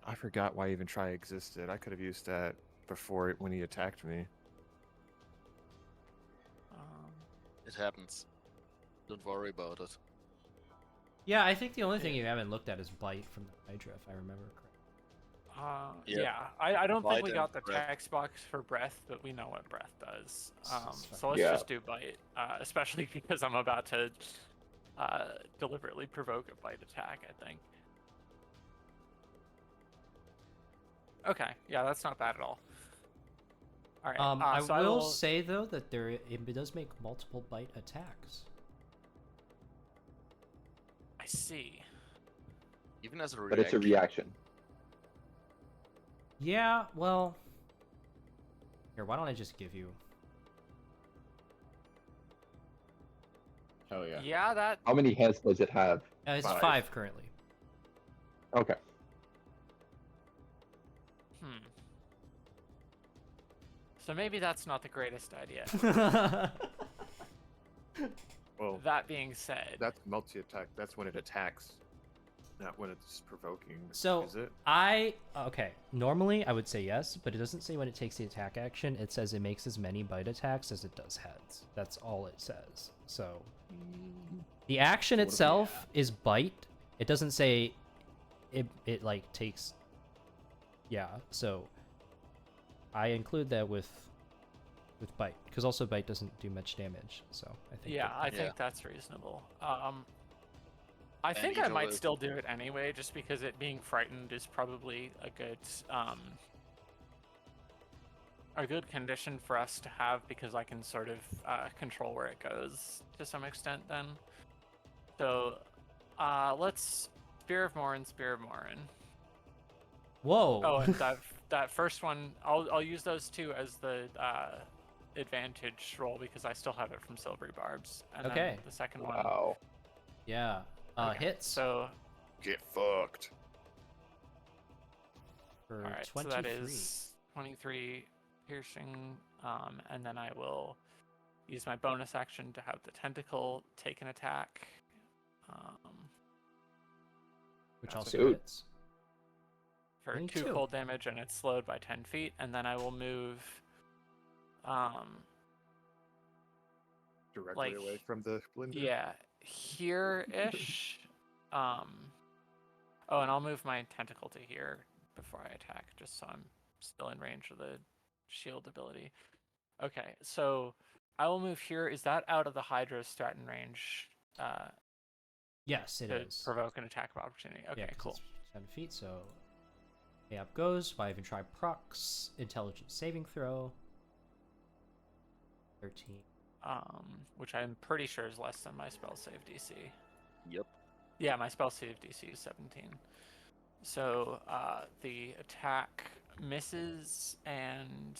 I forgot why even try existed. I could have used that before when he attacked me. It happens. Don't worry about it. Yeah, I think the only thing you haven't looked at is Bite from the Hydra, if I remember correctly. Yeah. I don't think we Bite got and the breath. text box for breath, but we know what breath does. This is So let's Yeah. just do bite, especially because I'm about to deliberately provoke a bite attack, I think. Okay, yeah, that's not bad at all. All right. I so will say though that it does make multiple bite attacks. I see. Even as a But it's a reaction. Yeah, well, here, why don't I just give you? Hell yeah. Yeah, that. How many heads does it have? It's 5. 5 currently. Okay. So maybe that's not the greatest idea. Well, That being said, that's multi-attack. That's when it attacks, not when it's provoking. So is it? okay. Normally I would say yes, but it doesn't say when it takes the attack action. It says it makes as many bite attacks as it does heads. That's all it says. So the action itself is bite. It doesn't say it like takes. Yeah. So I include that with bite because also bite doesn't do much damage. So I think. yeah, I Yeah. think that's reasonable. I And think each I might other- still do it anyway, just because it being frightened is probably a a good condition for us to have because I can sort of control where it goes to some extent then. So let's Spear of Morin, Spear of Morin. Whoa. Oh, and that first one, I'll use those two as the advantage roll because I still have it from Silvery Barbs. And Okay. then the second one. Wow. Yeah. Okay, Hits. So Get fucked. For all right, 23. so that is 23 piercing, and then I will use my bonus action to have the tentacle take an attack. Which That's also good. hits. For 22. 2 cold damage, and it's slowed by 10 feet, and then I will move Directly like, away from the blender. yeah, here-ish. Oh, and I'll move my tentacle to here before I attack, just so I'm still in range of the shield ability. Okay, so I will move here. Is that out of the Hydra's Stratton range Yes, it to is. provoke an attack of opportunity? Okay, Yeah, 'cause cool. it's 10 feet, so. Okay, up goes. Why even try procs? Intelligence saving throw. 13. Which I'm pretty sure is less than my spell save DC. Yep. Yeah, my spell save DC is 17. So the attack misses, and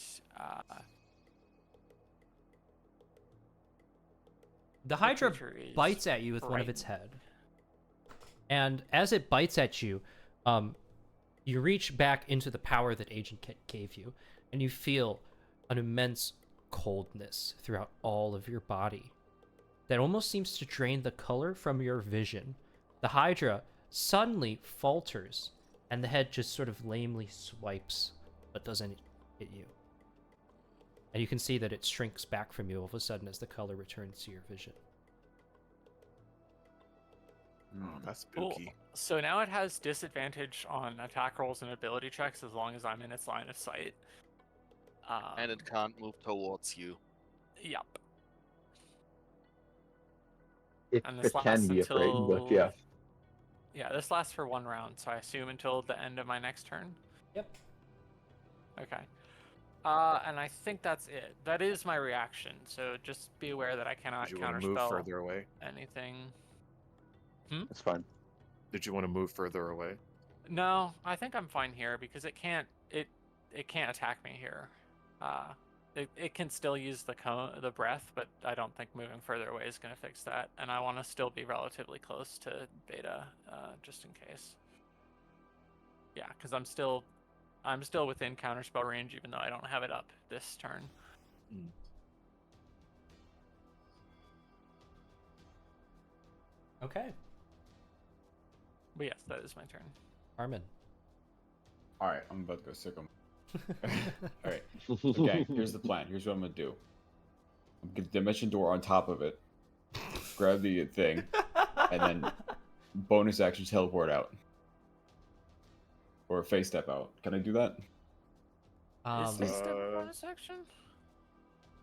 The Hydra creature is bites at you with one of its frightened. head. And as it bites at you, you reach back into the power that Agent Kit gave you, and you feel an immense coldness throughout all of your body that almost seems to drain the color from your vision. The Hydra suddenly falters, and the head just sort of lamely swipes, but doesn't hit you. And you can see that it shrinks back from you all of a sudden as the color returns to your vision. Oh, that's Cool. spooky. So now it has disadvantage on attack rolls and ability checks as long as I'm in its line of sight. And it can't move towards you. Yep. It, And this it can be lasts afraid, but yeah. Yeah, this lasts for 1 round, so I assume until the end of my next turn. Yep. Okay. And I think that's it. That is my reaction, so just be aware that I cannot Did you want to move counterspell further away? anything. It's fine. Did you want to move further away? No, I think I'm fine here because it can't attack me here. It can still use the breath, but I don't think moving further away is going to fix that. And I want to still be relatively close to Beta, just in case. Yeah, because I'm still within counterspell range, even though I don't have it up this turn. Okay. But yes, that is my turn. Armin. All right, I'm about to go sick him. All right, okay. Here's the plan. Here's what I'm gonna do. I'm gonna get the dimension door on top of it, grab the thing, and then bonus action teleport out, or face step out. Can I do that? Is this the Uh, bonus action?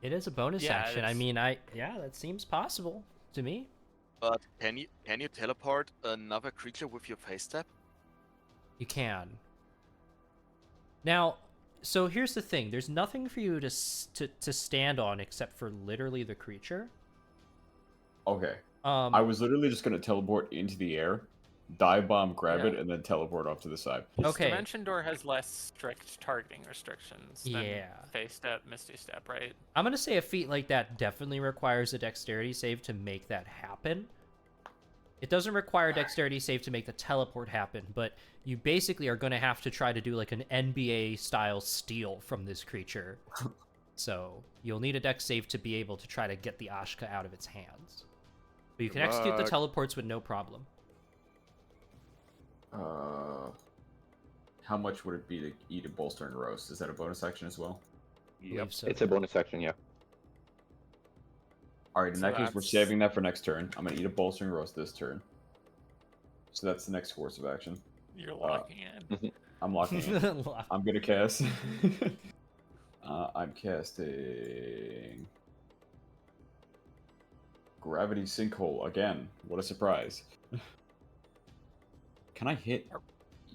It is a bonus Yeah, action. I it's- mean, yeah, that seems possible to me. But can you teleport another creature with your face step? You can. Now, so here's the thing. There's nothing for you to stand on except for literally the creature. Okay. Um, I was literally just gonna teleport into the air, dive bomb, grab Yeah. it, and then teleport off to the side. This Okay. Dimension Door has less strict targeting restrictions than Yeah. Face Step, Misty Step, right? I'm gonna say a feat like that definitely requires a dexterity save to make that happen. It doesn't require a dexterity save to make the teleport happen, but you basically are gonna have to try to do like an NBA style steal from this creature. So you'll need a dex save to be able to try to get the Ashka out of its hands. But you can Good execute the luck. teleports with no problem. How much would it be to eat a bolster and roast? Is that a bonus action as well? I believe so, It's a yeah. bonus action, yeah. All right, in So that case, we're that's- saving that for next turn. I'm gonna eat a bolster and roast this turn. So that's the next course of action. You're locking in. I'm locking in. I'm gonna cast. I'm casting Gravity Sinkhole again. What a surprise! Can I hit? Are-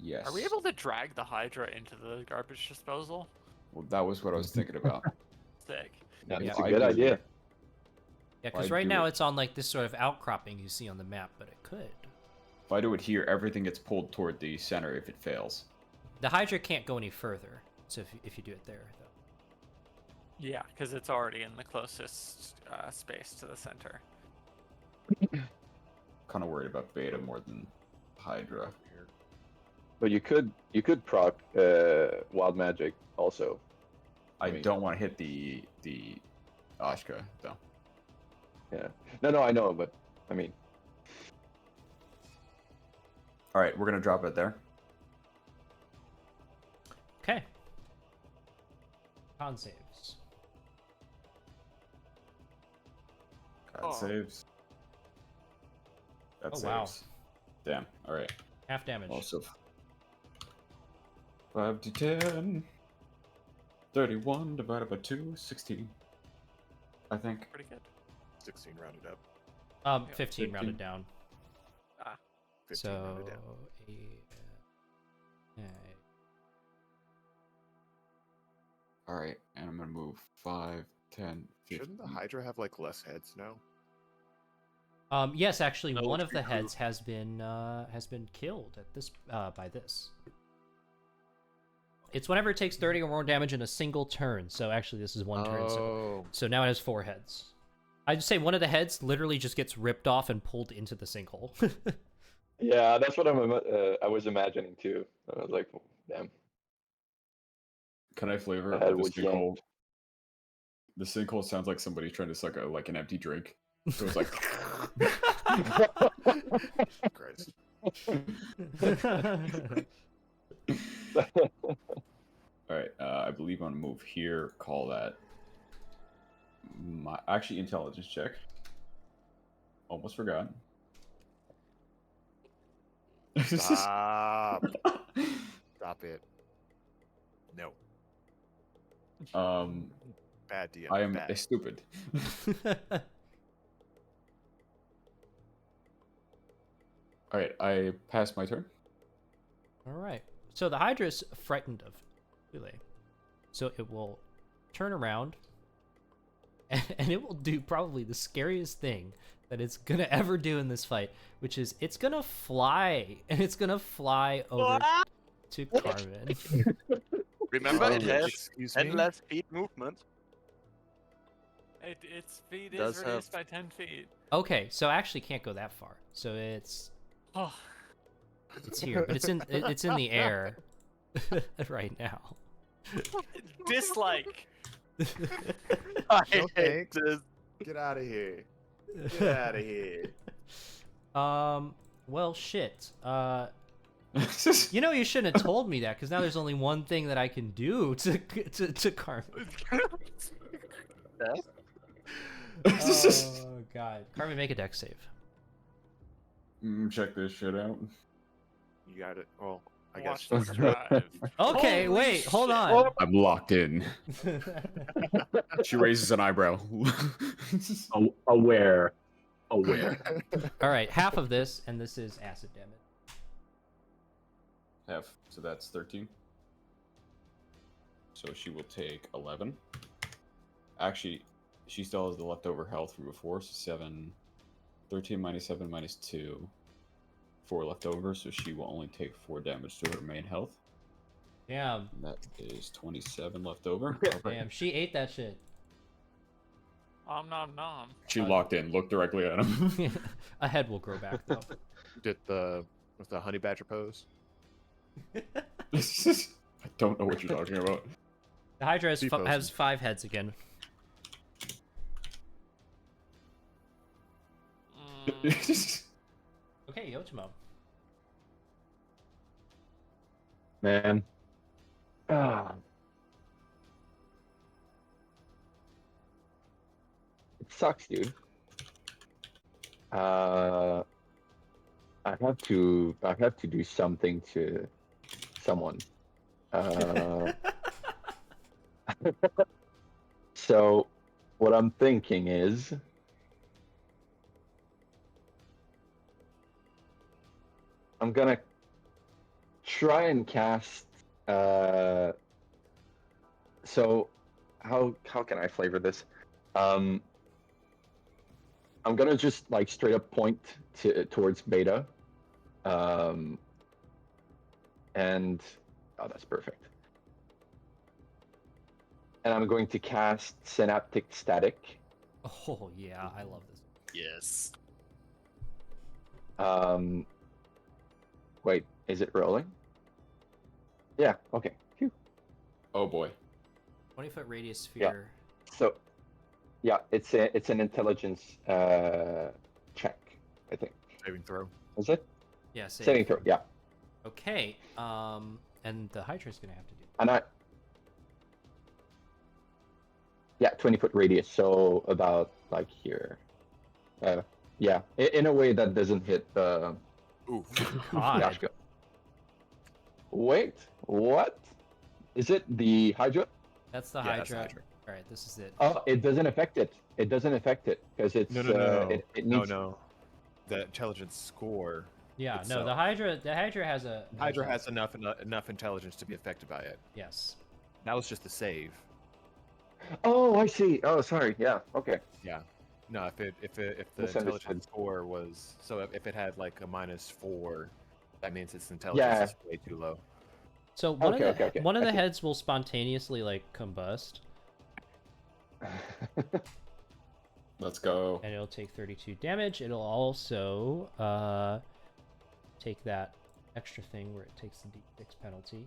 Yes. Are we able to drag the Hydra into the garbage disposal? Well, that was what I was thinking about. Sick. That's If a I good do- idea. Yeah, because Why right do now it? it's on like this sort of outcropping you see on the map, but it could. If I do it here, everything gets pulled toward the center if it fails. The Hydra can't go any further, so if you do it there, though. Yeah, because it's already in the closest space to the center. Kind of worried about Beta more than Hydra. But you could proc wild magic also. I mean- don't want to hit the Ashka though. Yeah. No, I know, but I mean, All right, we're gonna drop it there. Okay. Con saves. That Oh. saves. That Oh, saves. wow. Damn. All right. Half damage. Also, 5d10. 31 divided by 2, 16. I think. Pretty good. 16 rounded up. 15 15. rounded down. 15 rounded So, down. All right, and I'm gonna move 5, 10, 15. Shouldn't the Hydra have like less heads now? yes, actually, No, one of the true. heads has been killed at this by this. It's whenever it takes 30 or more damage in a single turn. So actually, this is one turn. So now it has 4 heads. I'd just say one of the heads literally just gets ripped off and pulled into the sinkhole. yeah, that's what I was imagining too. I was like, damn. Can I flavor That it with was the sinkhole? The sinkhole sounds like somebody trying to suck an empty drink. So it's like. Christ. All right, I believe I'm gonna move here. Call that my actually intelligence check. Almost forgot. Stop. Stop it. No. Bad DM. I am bad. stupid. All right, I passed my turn. All right. So the Hydra is frightened of Wile. So it will turn around and it will do probably the scariest thing that it's going to ever do in this fight, which is it's going to fly and it's going to fly over to Carmen. Remember, it has Excuse me? 10 less feet movement. Its speed Does is have- reduced by 10 feet. Okay, so I actually can't go that far. So it's Oh, here, but it's in the air right now. dislike. I No hate thanks. this. Get out of here. Get out of here. Well, shit. You know, you shouldn't have told me that, because now there's only one thing that I can do to Carmen. Oh god, Carmen, make a dex save. Check this shit out. You got it. Well, I Watch guess. this drive. Okay, Holy wait, hold shit. on. I'm locked in. She raises an eyebrow. Aware. All right, half of this, and this is acid damage. Half, so that's 13. So she will take 11. Actually, she still has the leftover health from before, so 7. 13 minus 7 minus 2. 4 left over, so she will only take 4 damage to her main health. Damn, And that is 27 left over. damn, she ate that shit. Om nom nom. She locked in, looked directly at him. A head will grow back, though. Did with the honey badger pose? I don't know what you're talking about. The Hydra has, T-pose. has 5 heads again. Okay, Yotimo. Man. It sucks, dude. I have to do something to someone. So what I'm thinking is I'm gonna try and cast So, how can I flavor this? I'm gonna just like straight up point towards Beta, and oh, that's perfect. And I'm going to cast Synaptic Static. Oh yeah, I love this. Yes. Wait, is it rolling? Yeah. Okay. Phew. Oh boy. 20-foot radius Yeah. sphere. So, yeah, it's an intelligence check, I think. Saving throw. Is it? Yeah, Saving throw. Yeah. Okay. And the Hydra's gonna have to do. And yeah, 20-foot radius, so about like here. Yeah, in a way that doesn't hit Ooh. God. Yashka. Wait, what? Is it the Hydra? That's the Yeah, Hydra. that's the Hydra. All right, this is it. Oh, it doesn't affect it. It doesn't affect it because it's No. it needs... No. The intelligence score. Yeah, no, itself. the Hydra has a Hydra has enough intelligence to be affected by it. yes. That was just the save. Oh, I see. Oh, sorry. Yeah. Okay. Yeah. No, if the Misunderstood. intelligence score was if it had like a -4, that means its intelligence is way too low. So one Okay, of the okay. one of I the see. heads will spontaneously like combust, Let's go. and it'll take 32 damage. It'll also take that extra thing where it takes the D6 penalty.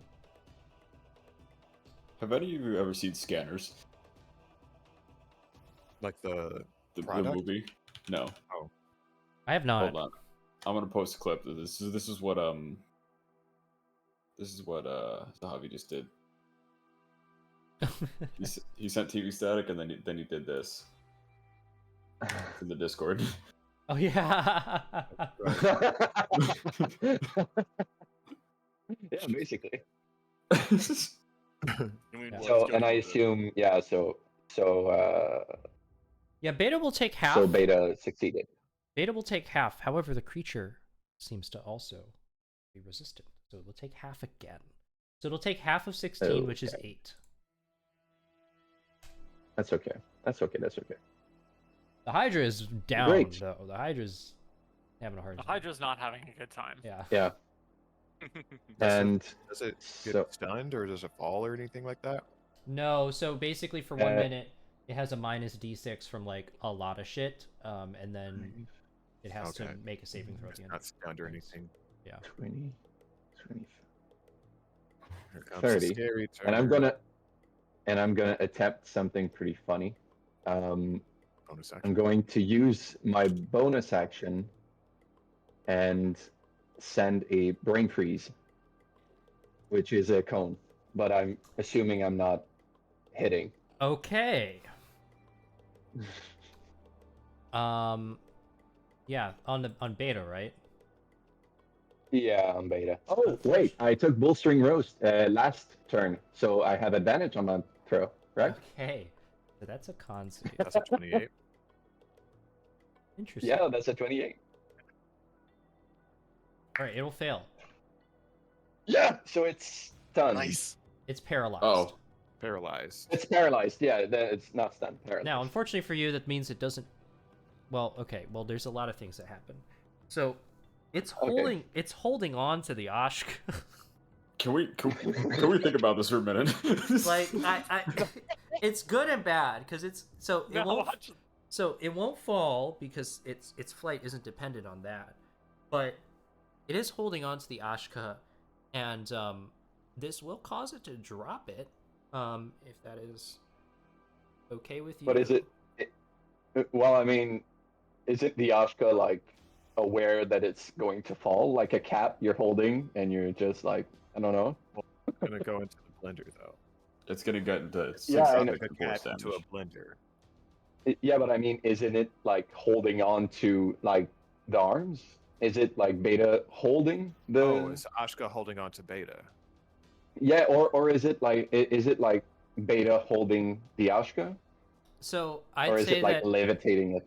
Have any of you ever seen Scanners? Like the The product? movie? No. I have not. Hold on. I'm gonna post a clip. This is what Zahavi just did. He sent TV static and then he did this in the Discord. Oh yeah. Yeah, basically. I mean, Yeah. what's So, going and I on? assume, yeah. So Yeah, Beta will take half. so Beta succeeded. Beta will take half. However, the creature seems to also be resistant, so it will take half again. So it'll take half of 16, which is Okay. 8. That's okay. That's okay. That's okay. The Hydra is down Great. though. The Hydra's having a hard The time. Hydra's not having a good time. Yeah. Yeah. And Does it get so stunned or does it fall or anything like that? No, so basically for 1 Uh, minute, it has a minus D6 from like a lot of shit, and then it has to Okay. make a saving throw at It's the end. not stunned or anything. 20, 20, Here comes 30. the scary turn. and I'm gonna attempt something pretty funny. Bonus I'm action. going to use my bonus action and send a brain freeze, which is a cone, but I'm assuming I'm not hitting. Okay. Yeah, on Beta, right? Yeah, I'm Beta. Oh, wait, I took Bullstring Roast last turn, so I have advantage on my throw, right? Okay. So that's a con save. That's a 28. Interesting. Yeah, that's a 28. All right, it'll fail. Yeah, so it's stunned. Nice. It's paralyzed. Oh. Paralyzed. It's paralyzed. Yeah, it's not stunned. Paralyzed. Now, unfortunately for you, that means it doesn't. Well, okay. Well, there's a lot of things that happen. So, it's holding on to the Ashk. Can we think about this for a minute? Like I it's good and bad because it won't fall because its flight isn't dependent on that, but it is holding on to the Ashka, and this will cause it to drop it, if that is okay with you. But is it? Well, I mean, is it the Ashka like aware that it's going to fall, like a cat you're holding, and you're just like, I don't know. It's gonna go into the blender though. It's gonna get into Yeah, I know. Like a cat into a blender. Yeah, but I mean, isn't it like holding on to like the arms? Is it like Beta holding the? Oh, is Ashka holding on to Beta? Yeah, or is it like Beta holding the Ashka, So or I'd is say it like that. levitating it?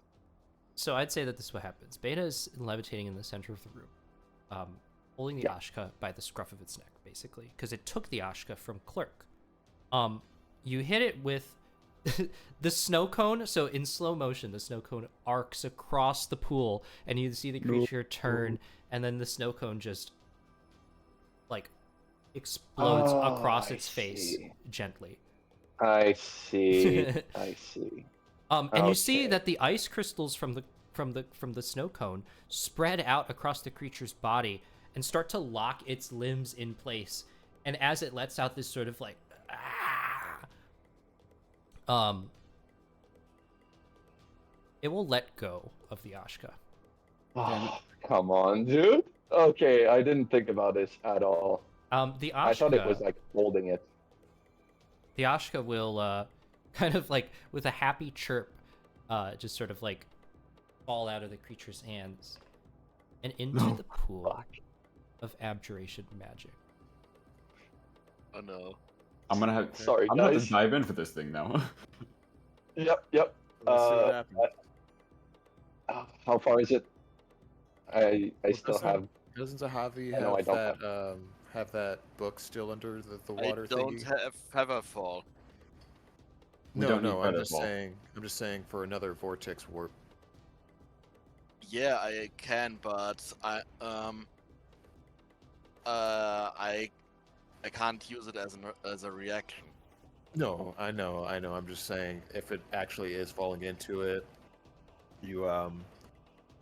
So I'd say that this is what happens. Beta is levitating in the center of the room, holding the Yeah. Ashka by the scruff of its neck, basically, because it took the Ashka from Clerk. You hit it with the snow cone. So in slow motion, the snow cone arcs across the pool, and you see the creature turn, and then the snow cone just like explodes across I its face see. gently. I see. I see. And you see Okay. that the ice crystals from the snow cone spread out across the creature's body and start to lock its limbs in place. And as it lets out this sort of like, it will let go of the Ashka. Oh, come on, dude. Okay, I didn't think about this at all. The I thought it was Ashka, like holding it. the Ashka will kind of like with a happy chirp, just sort of like fall out of the creature's hands and into the pool Fuck. of abjuration magic. Oh no. I'm gonna have. Sorry, I'm gonna have guys. to dive in for this thing now. Yep. Let's see what happens. How far is it? I still have. Doesn't Zahavi I know I have don't have that book still under the I water don't thingy? have Featherfall. We No, don't need no. I'm just Featherball. saying. I'm just saying for another vortex warp. Yeah, I can, but I can't use it as a reaction. No, I know. I'm just saying if it actually is falling into it, you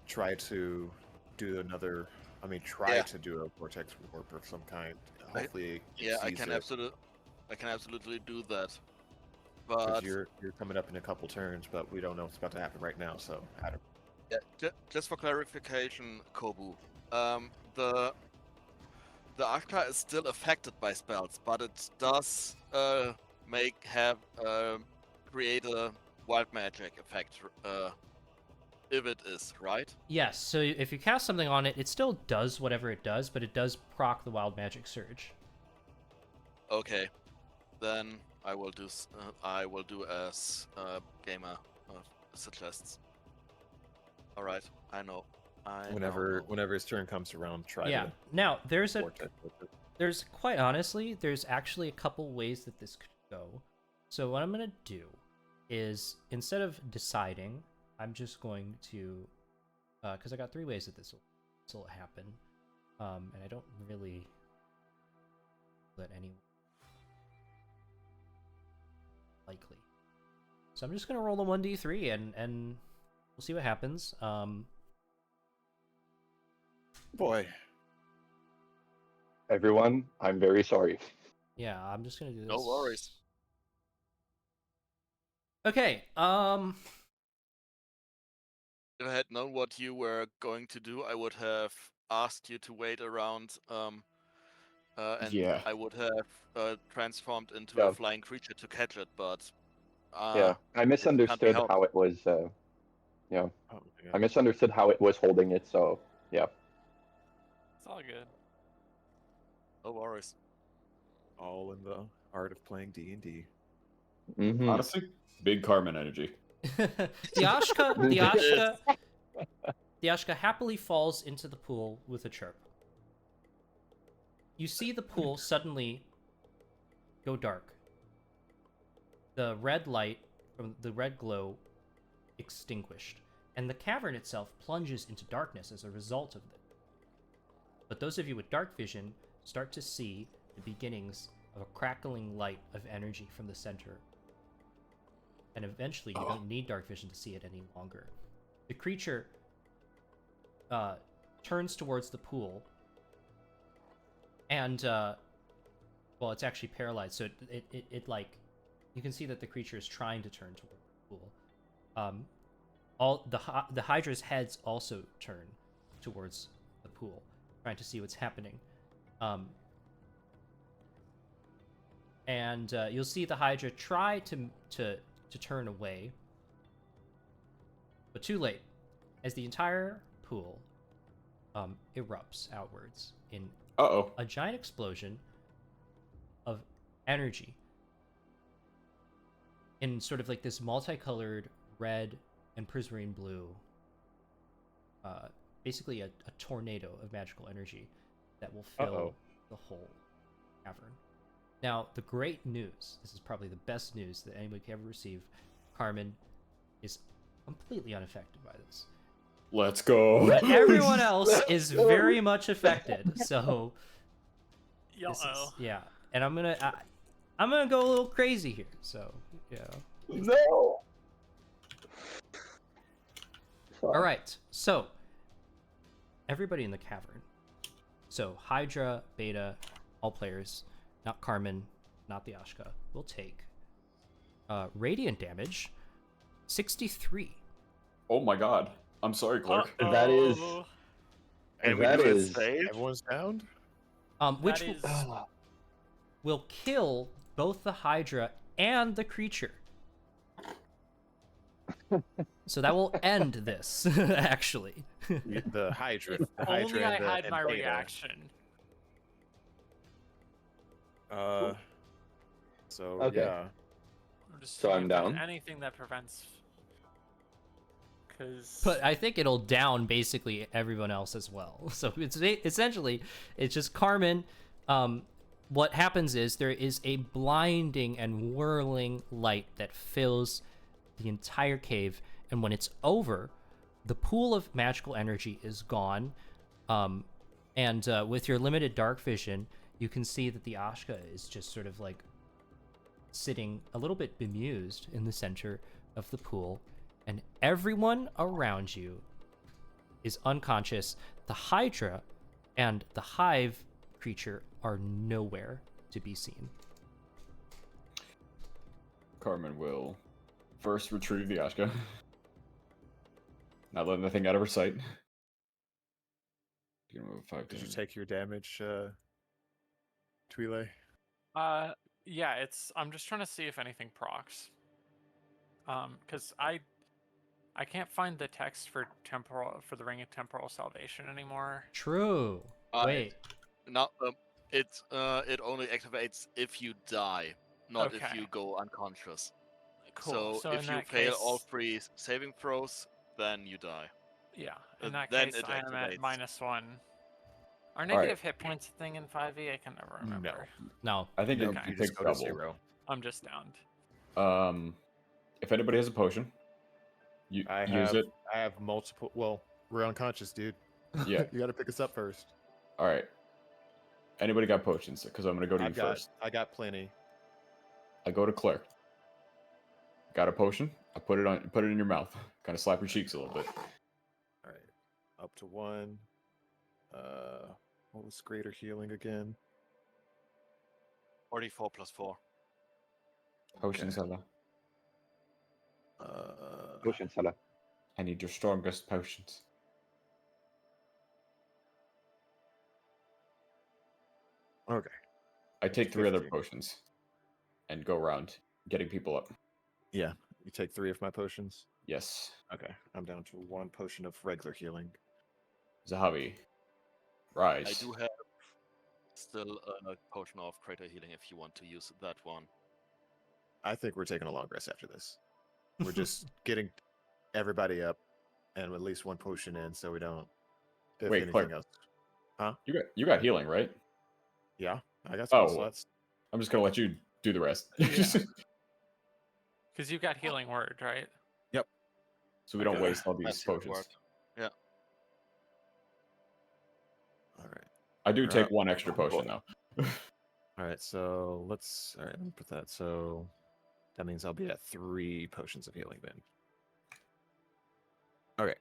try to do another. I mean, try Yeah. to do a vortex warp of some kind. I- Hopefully, it Yeah, I sees can it, absolutely do that. 'cause But you're coming up in a couple turns, but we don't know what's about to happen right now. So I don't. yeah, just for clarification, Kobu, the Ashka is still affected by spells, but it does create a wild magic effect if it is, right? Yes, so if you cast something on it, it still does whatever it does, but it does proc the wild magic surge. Okay, then I will do as gamer suggests. All right, I know. I Whenever know. his turn comes around, try Yeah. to Now, there's vortex warp it. quite honestly, there's actually a couple ways that this could go. So what I'm gonna do is instead of deciding, I'm just going to, because I got 3 ways that this will happen, and I don't really let anyone likely. So I'm just gonna roll a 1d3 and we'll see what happens. Boy, Everyone, I'm very sorry. Yeah, I'm just gonna do this. No worries. Okay. If I had known what you were going to do, I would have asked you to wait around, and Yeah. I would have transformed into Yeah. a flying creature to catch it. But Yeah, I misunderstood helped. how it was. Yeah, oh my I God. misunderstood how it was holding it. So yeah. It's all good. No worries. All in the art of playing D&D. Mm-hmm. Honestly, big Carmen energy. the Ashka happily falls into the pool with a chirp. You see the pool suddenly go dark. The red light from the red glow extinguished, and the cavern itself plunges into darkness as a result of it. But those of you with dark vision start to see the beginnings of a crackling light of energy from the center. And eventually you don't need dark vision to see it any longer. The creature turns towards the pool, and well, it's actually paralyzed, so it like, you can see that the creature is trying to turn toward the pool. All the Hydra's heads also turn towards the pool, trying to see what's happening. And you'll see the Hydra try to turn away, but too late, as the entire pool erupts outwards in Uh-oh. a giant explosion of energy in sort of like this multicolored red and prismarine blue, basically a tornado of magical energy that will fill Uh-oh. the whole cavern. Now, the great news, this is probably the best news that anybody could ever receive. Carmen is completely unaffected by this. Let's go. But everyone else is very much affected. So, this is, yeah. And I'm gonna go a little crazy here. So, yeah. No. All right. So, everybody in the cavern. So, Hydra, Beta, all players, not Carmen, not the Ashka, will take radiant damage, 63. Oh my god. I'm sorry, Clark. That is. And That we do is- it safe. Everyone's downed. Which That is- will kill both the Hydra and the creature. So that will end this, actually. The Hydra. The Only Hydra I and the, hide and my Beta. reaction. So Okay. yeah. I'm just So seeing I'm if there's down? Anything that prevents. Because. But I think it'll down basically everyone else as well. So it's essentially, it's just Carmen. What happens is there is a blinding and whirling light that fills the entire cave, and when it's over, the pool of magical energy is gone. And with your limited dark vision, you can see that the Ashka is just sort of like sitting a little bit bemused in the center of the pool, and everyone around you is unconscious. The Hydra and the Hive creature are nowhere to be seen. Carmen will first retrieve the Ashka. Not letting the thing out of her sight. You're gonna move 5 Did you 10. take your damage, Twile? Yeah, I'm just trying to see if anything procs. Because I can't find the text for the Ring of Temporal Salvation anymore. True. Wait. Not it only activates if you die, not if Okay. you go unconscious. Cool. So in if you that fail case, all 3 saving throws, then you die. yeah, in that then case, it I am at activates. -1. Are negative hit points a thing in 5e? I can never remember. No. I think Nope, it you takes just go to double. 0. I'm just downed. If anybody has a potion, you I use have it. I have multiple. Well, we're unconscious, dude. Yeah. You got to pick us up first. All right. Anybody got potions? Because I'm gonna go to you first. I got plenty. I go to Claire. Got a potion? I put it in your mouth. Kind of slap your cheeks a little bit. All right, up to 1. What was greater healing again? 44 plus 4. Potion Okay. Zella. Potion Salah. I need your strongest potions. Okay. I take 3 other 50. potions and go around getting people up. Yeah, you take 3 of my potions. Yes. Okay, I'm down to 1 potion of regular healing. Zahavi. Rise. I do have still a potion of greater healing if you want to use that one. I think we're taking a long rest after this. We're just getting everybody up and at least 1 potion in, so we don't. If Wait, anything Clark. else. You got healing, right? Yeah, I got spell Oh. slots. I'm just gonna let you do the rest. Yeah. Because you've got healing word, right? So we don't Okay. waste all these That's your potions. word. All right. I do You're take up. 1 extra potion though. All right, so let's. All right, let me put that. So that means I'll be at 3 potions of healing then. Okay.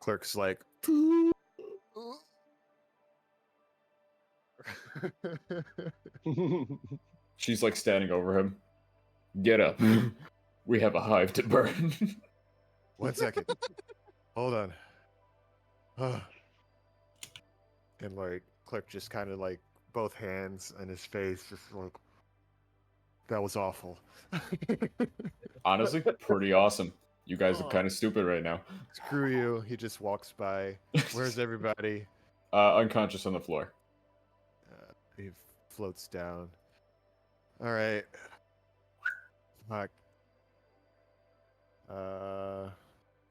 Clerk's like. She's like standing over him. Get up. We have a hive to burn. 1 second. Hold on. And like Clerk just kind of like both hands and his face just like that was awful. Honestly, pretty awesome. You guys are kind of stupid right now. Screw you. He just walks by. Where's everybody? Unconscious on the floor. He floats down. All right. Fuck.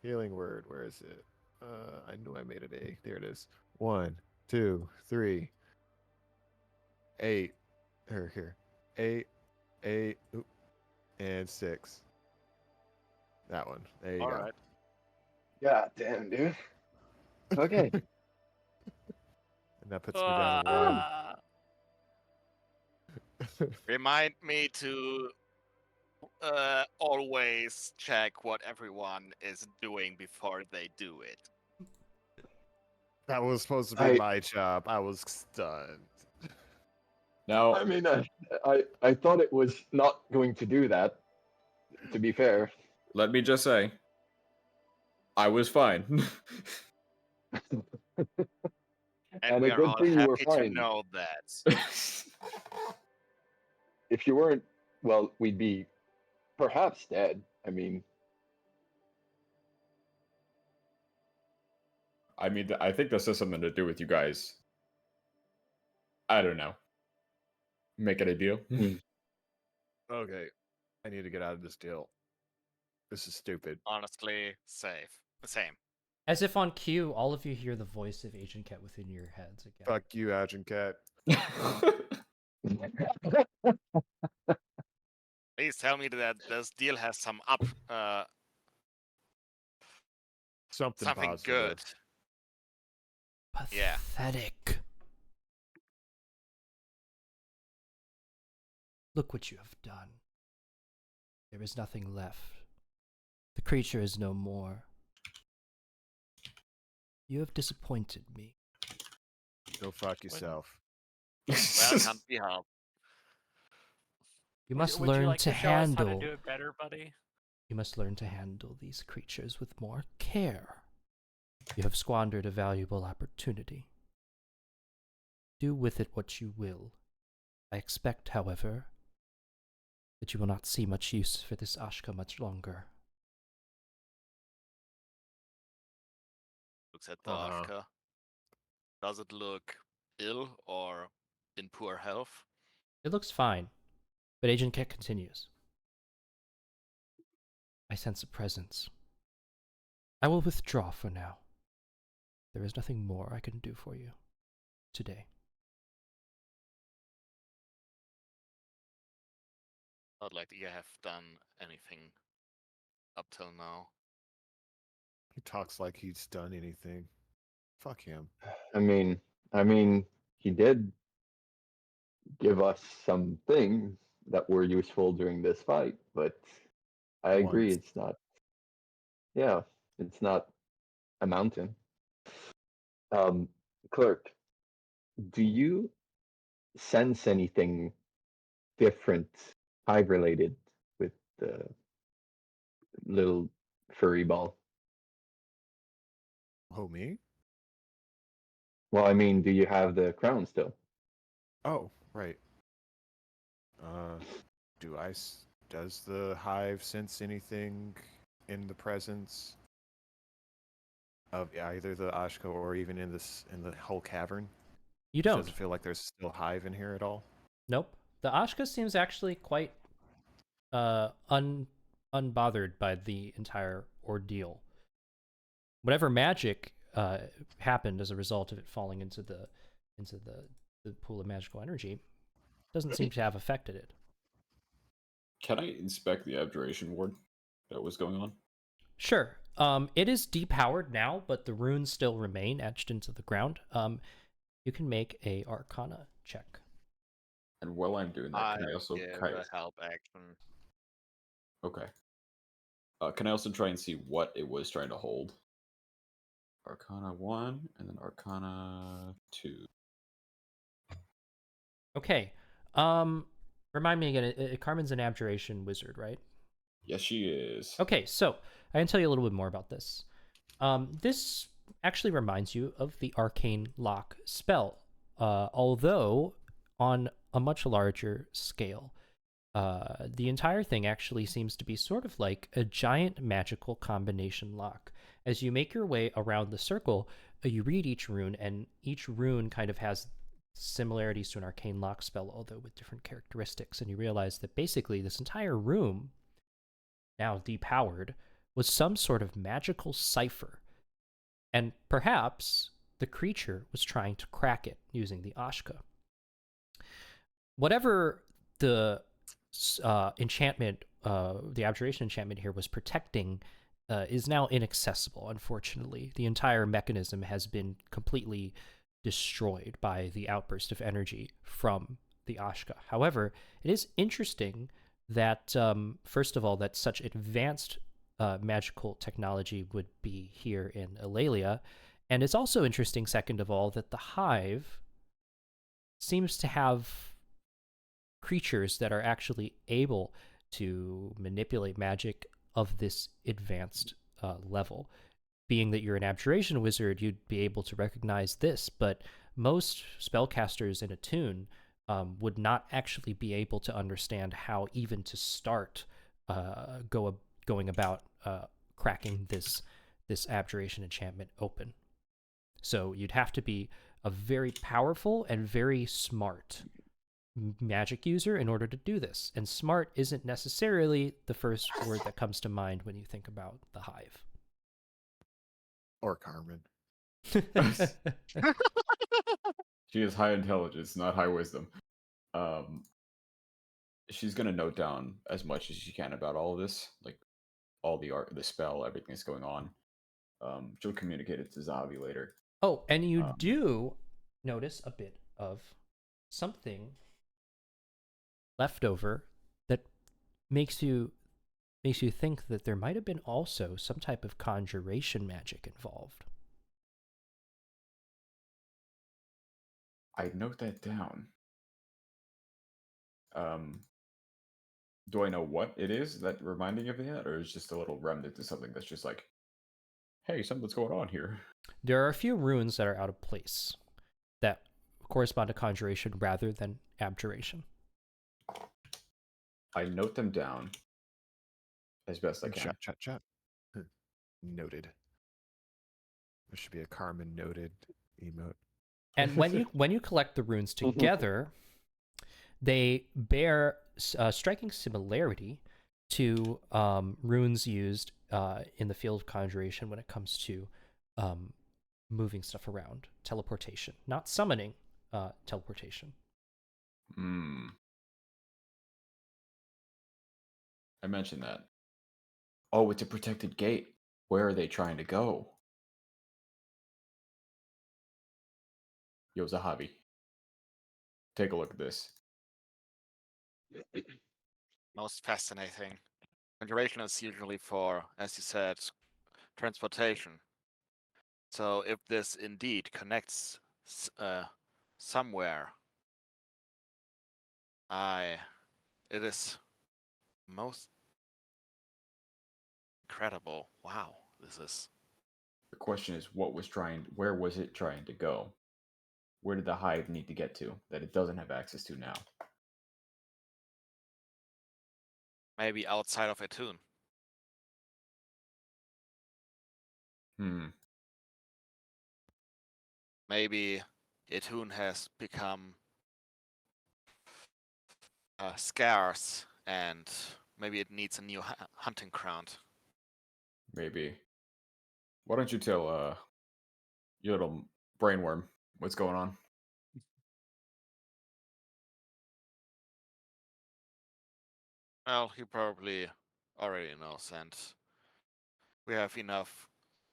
Healing word. Where is it? I knew I made it a. There it is. 1, 2, 3, 8, Here. 8, 8, oop, and 6. That one. There you All go. right. God damn, dude. Okay. And that puts me down 1. Remind me to always check what everyone is doing before they do it. That was supposed to be I- my job. I was stunned. Now, I mean, I thought it was not going to do that, to be fair. let me just say, I was fine. And And we a are good all thing you were happy to fine. know that. If you weren't, well, we'd be perhaps dead. I mean, I mean, I think this has something to do with you guys. I don't know. Make it a deal. Okay. I need to get out of this deal. This is stupid. Honestly, same. As if on cue, all of you hear the voice of Agent Cat within your heads again. Fuck you, Agent Cat. Please tell me that this deal has some Something something positive. good. Yeah. Pathetic. Look what you have done. There is nothing left. The creature is no more. You have disappointed me. Go fuck yourself. Well, can't be helped. You must Would you learn like to show us how to handle. do it better, buddy? You must learn to handle these creatures with more care. You have squandered a valuable opportunity. Do with it what you will. I expect, however, that you will not see much use for this Ashka much longer. Looks at the Uh-huh. Ashka. Does it look ill or in poor health? It looks fine, but Agent Ket continues. I sense a presence. I will withdraw for now. There is nothing more I can do for you today. Not like you have done anything up till now. He talks like he's done anything. Fuck him. I mean, he did give us some things that were useful during this fight, but I agree, Once. it's not. Yeah, it's not a mountain. Clerk, do you sense anything different, hive related, with the little furry ball? Oh, me? Well, I mean, do you have the crown still? Oh, right. Does the hive sense anything in the presence of either the Ashka or even in the whole cavern? You Does don't. it feel like there's still hive in here at all? Nope. The Ashka seems actually quite unbothered by the entire ordeal. Whatever magic happened as a result of it falling into the pool of magical energy doesn't seem to have affected it. Can I inspect the abjuration ward that was going on? Sure. It is depowered now, but the runes still remain etched into the ground. You can make a Arcana check. And while I'm doing that, can I also give kind a help action. Okay. Can I also try and see what it was trying to hold? Arcana 1 and then Arcana 2. Okay. Remind me again. Carmen's an abjuration wizard, right? Yes, she is. Okay, so I can tell you a little bit more about this. This actually reminds you of the Arcane Lock spell, although on a much larger scale. The entire thing actually seems to be sort of like a giant magical combination lock. As you make your way around the circle, you read each rune, and each rune kind of has similarities to an arcane lock spell, although with different characteristics. And you realize that basically this entire room, now depowered, was some sort of magical cipher. And perhaps the creature was trying to crack it using the Ashka. whatever the enchantment, the abjuration enchantment here was protecting, is now inaccessible. Unfortunately, the entire mechanism has been completely destroyed by the outburst of energy from the Ashka. However, it is interesting that, first of all, that such advanced magical technology would be here in Eulalia, and it's also interesting, second of all, that the Hive seems to have creatures that are actually able to manipulate magic of this advanced level. Being that you're an abjuration wizard, you'd be able to recognize this, but most spellcasters in Attune would not actually be able to understand how even to start going about cracking this abjuration enchantment open. So you'd have to be a very powerful and very smart magic user in order to do this. And smart isn't necessarily the first word that comes to mind when you think about the Hive. Or Carmen. She has high intelligence, not high wisdom. She's gonna note down as much as she can about all of this, like all the art, the spell, everything that's going on. She'll communicate it to Zavi later. Oh, and you do notice a bit of something left over that makes you think that there might have been also some type of conjuration magic involved. I note that down. Do I know what it is that reminding of that, or is just a little remnant to something that's just like, hey, something's going on here? There are a few runes that are out of place that correspond to conjuration rather than abjuration. I note them down as best I can. Chat. Noted. There should be a Carmen noted emote. And when you collect the runes together, they bear a striking similarity to runes used in the field of conjuration when it comes to moving stuff around, teleportation, not summoning, teleportation. I mentioned that. Oh, it's a protected gate. Where are they trying to go? Yo, Zahavi, take a look at this. Most fascinating. Conjuration is usually for, as you said, transportation. So if this indeed connects somewhere, it is most incredible. Wow, this is. The question is, where was it trying to go? Where did the Hive need to get to that it doesn't have access to now? Maybe outside of Attune. Maybe Attune has become scarce, and maybe it needs a new hunting ground. Maybe. Why don't you tell your little brainworm what's going on? Well, he probably already knows, and we have enough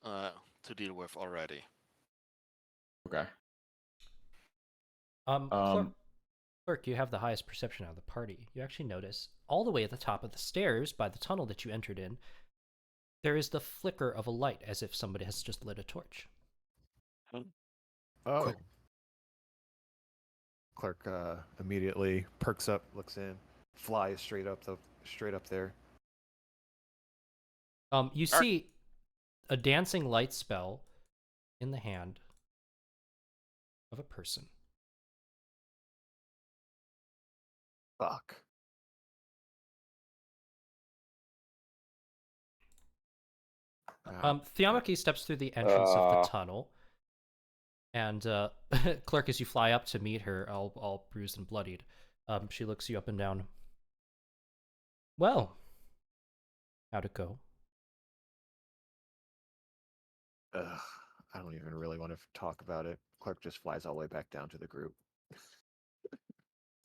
to deal with already. Okay. Clerk, you have the highest perception out of the party. You actually notice all the way at the top of the stairs by the tunnel that you entered in, there is the flicker of a light as if somebody has just lit a torch. Oh. Clerk immediately perks up, looks in, flies straight up there. You see a dancing light spell in the hand of a person. Fuck. Theomaki steps through the entrance of the tunnel, and Clerk, as you fly up to meet her, all bruised and bloodied, she looks you up and down. Well, how'd it go? I don't even really want to talk about it. Clerk just flies all the way back down to the group.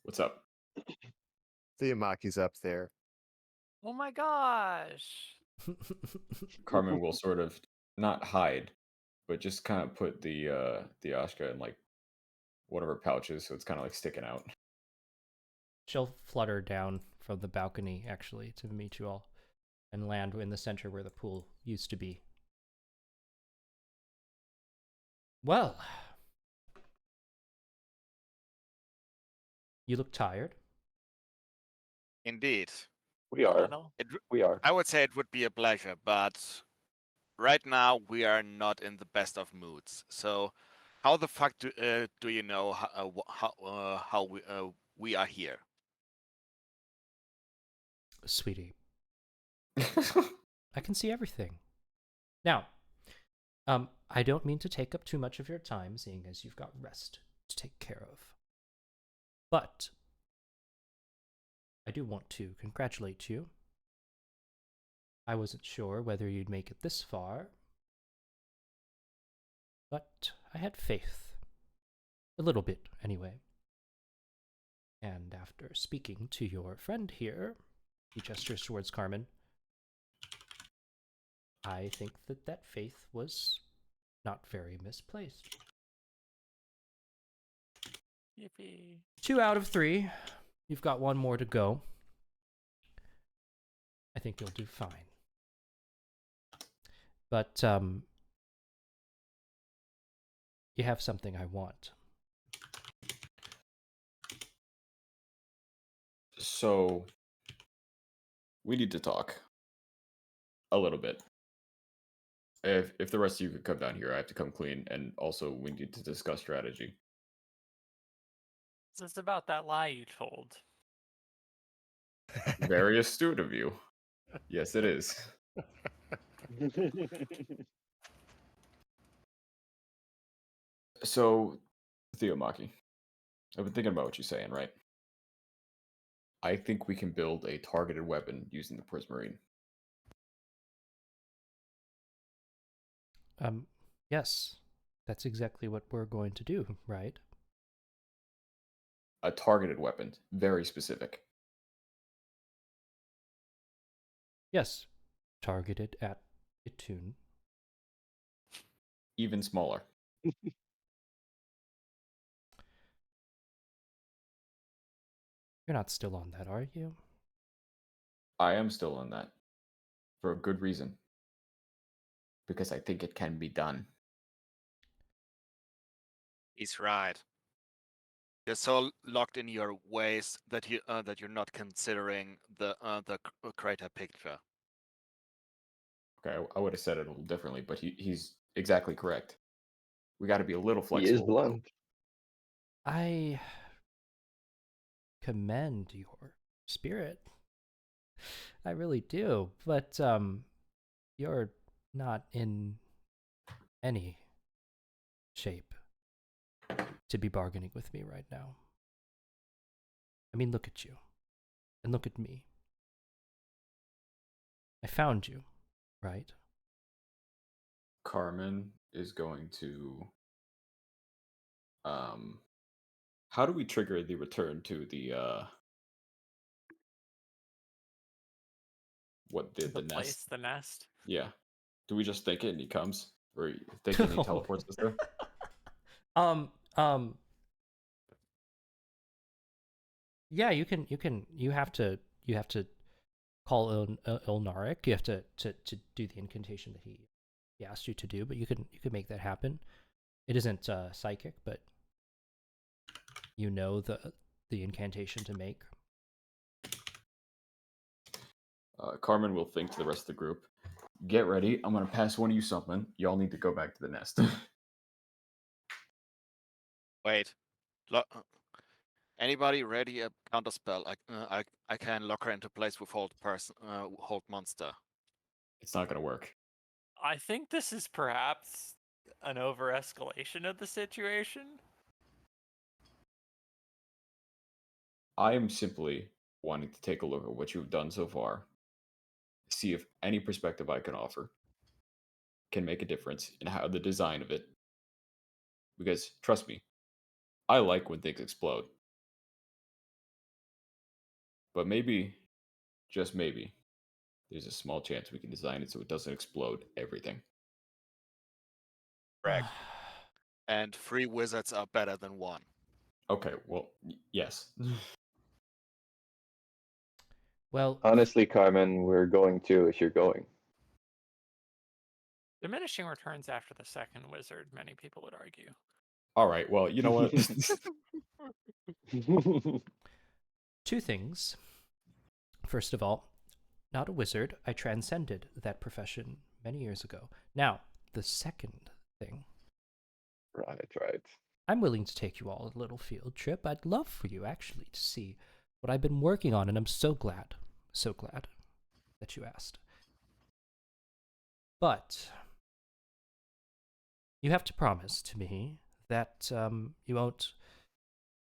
What's up? Theomaki's up there. Oh my gosh. Carmen will sort of not hide, but just kind of put the Ashka in like one of her pouches, so it's kind of like sticking out. She'll flutter down from the balcony, actually, to meet you all, and land in the center where the pool used to be. Well, you look tired. Indeed. We are. Little. We are. I would say it would be a pleasure, but right now we are not in the best of moods. So, how the fuck do you know how we are here? Sweetie, I can see everything. Now, I don't mean to take up too much of your time, seeing as you've got rest to take care of. But I do want to congratulate you. I wasn't sure whether you'd make it this far, but I had faith. A little bit, anyway. And after speaking to your friend here, he gestures towards Carmen, I think that that faith was not very misplaced. Yippee. 2 out of 3. You've got 1 more to go. I think you'll do fine. But, you have something I want. So we need to talk a little bit. If the rest of you could come down here, I have to come clean, and also we need to discuss strategy. Is this about that lie you told? Very astute of you. Yes, it is. So, Theomaki, I've been thinking about what you're saying, right? I think we can build a targeted weapon using the Prismarine. Yes. That's exactly what we're going to do, right? A targeted weapon, very specific. Yes. Targeted at Itune. Even smaller. You're not still on that, are you? I am still on that. For a good reason. Because I think it can be done. He's right. You're so locked in your ways that you're not considering the greater picture. Okay, I would have said it a little differently, but he's exactly correct. We got to be a little He flexible. is blunt. I commend your spirit. I really do, but you're not in any shape to be bargaining with me right now. I mean, look at you. And look at me. I found you, right? Carmen is going to how do we trigger the return to the the The nest? place, the nest. Yeah. Do we just think it and he comes? Or think it and he teleports us there? Yeah, you have to call Ilnaric. You have to do the incantation that he asked you to do, but you could make that happen. It isn't psychic, but you know the incantation to make. Carmen will think to the rest of the group. Get ready. I'm going to pass one of you something. Y'all need to go back to the nest. Wait. Anybody ready a counterspell? I can lock her into place with hold monster. It's not going to work. I think this is perhaps an over-escalation of the situation. I am simply wanting to take a look at what you've done so far, see if any perspective I can offer can make a difference in how the design of it. Because, trust me, I like when things explode. But maybe, just maybe, there's a small chance we can design it so it doesn't explode everything. Correct. And 3 wizards are better than 1. Okay, well, yes. Well, Honestly, Carmen, we're going to if you're going. Diminishing returns after the second wizard, many people would argue. All right, well, you know what? two things. First of all, not a wizard. I transcended that profession many years ago. Now, the second thing. Right. I'm willing to take you all on a little field trip. I'd love for you, actually, to see what I've been working on, and I'm so glad that you asked. But you have to promise to me that you won't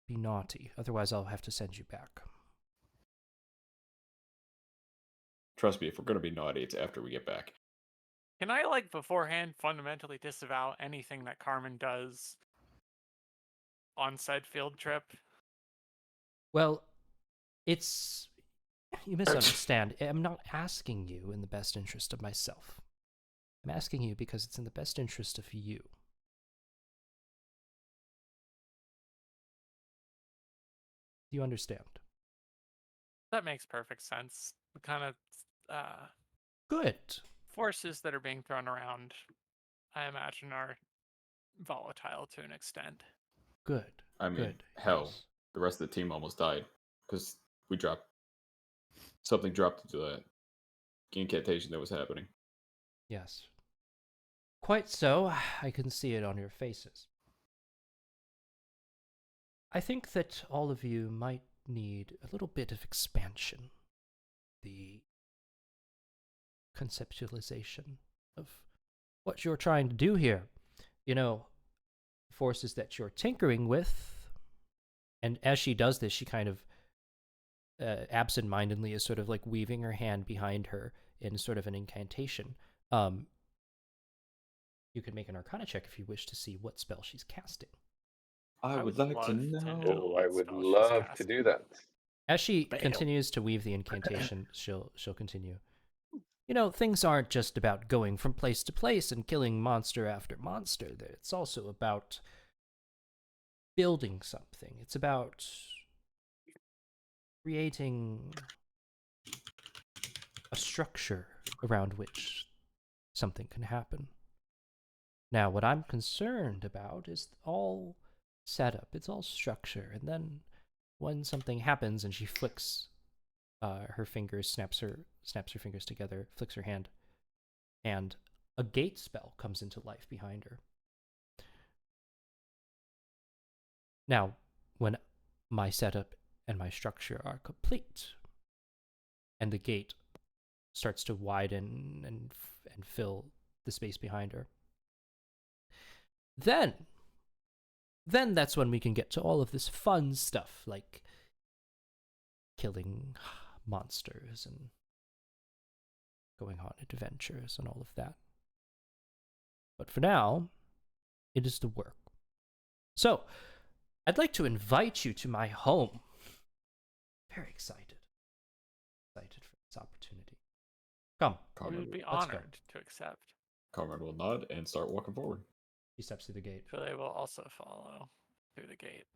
be naughty. Otherwise, I'll have to send you back. Trust me, if we're going to be naughty, it's after we get back. Can I, like, beforehand fundamentally disavow anything that Carmen does on said field trip? Well, it's... You misunderstand. I'm not asking you in the best interest of myself. I'm asking you because it's in the best interest of you. Do you understand? That makes perfect sense. The kind of Good. forces that are being thrown around, I imagine, are volatile to an extent. Good. I mean, Good. hell, Yes. the rest of the team almost died because we dropped something dropped into that incantation that was happening. Yes. Quite so. I can see it on your faces. I think that all of you might need a little bit of expansion. The conceptualization of what you're trying to do here. You know, forces that you're tinkering with. And as she does this, she kind of absent-mindedly is sort of like weaving her hand behind her in sort of an incantation. You could make an Arcana check if you wish to see what spell she's casting. I would would like love to to know. know. Oh, I would spell she's love to casting. do that. As she Bail. continues to weave the incantation, she'll continue. You know, things aren't just about going from place to place and killing monster after monster. It's also about building something. It's about creating a structure around which something can happen. Now, what I'm concerned about is all setup. It's all structure. And then when something happens and she flicks her fingers, snaps her fingers together, flicks her hand, and a gate spell comes into life behind her. Now, when my setup and my structure are complete, and the gate starts to widen and fill the space behind her, then that's when we can get to all of this fun stuff, like killing monsters and going on adventures and all of that. But for now, it is the work. So, I'd like to invite you to my home. Very excited for this opportunity. Come. We Carmen, would be Let's go. honored to accept. Carmen will nod and start walking forward. He steps through the gate. Philly will also follow through the gate.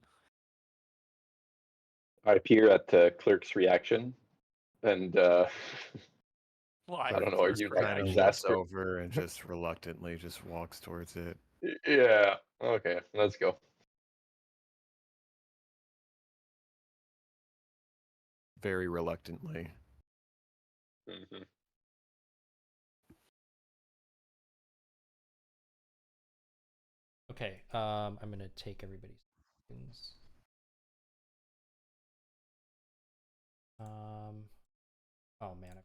I peer at the clerk's reaction, and Well, I don't know, are you like Kind of looks exasperate? over and just reluctantly just walks towards it. Yeah. Okay, let's go. Very reluctantly. Mhm. Okay, I'm gonna take everybody's things. Oh man,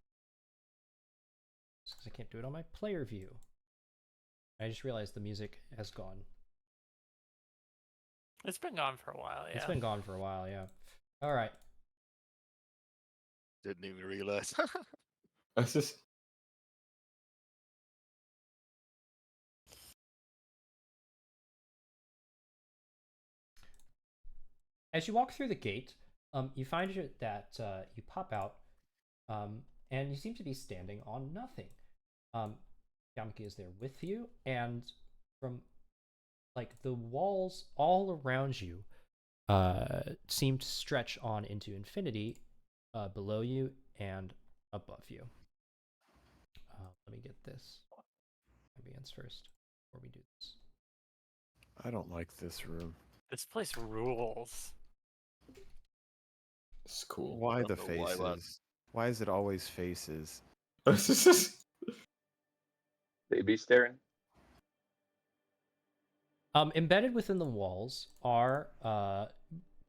because I can't do it on my player view. I just realized the music has gone. It's been gone for a while, yeah. It's been gone for a while, yeah. All right. Didn't even realize. That's just As you walk through the gate, You find that you pop out, and you seem to be standing on nothing. Yamaki is there with you, and from like the walls all around you seem to stretch on into infinity, below you and above you. Let me get this ambience first before we do this. I don't like this room. This place rules. It's cool. Why don't the know why, but- faces? Why is it always faces? They be staring. Embedded within the walls are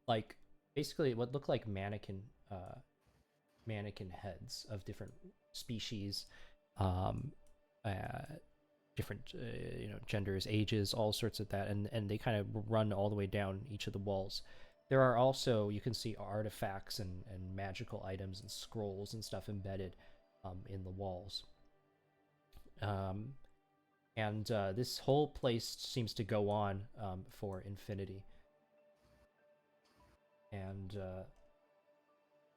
like basically what look like mannequin heads of different species, different genders, ages, all sorts of that, and they kind of run all the way down each of the walls. There are also, you can see artifacts and magical items and scrolls and stuff embedded in the walls. And this whole place seems to go on for infinity. And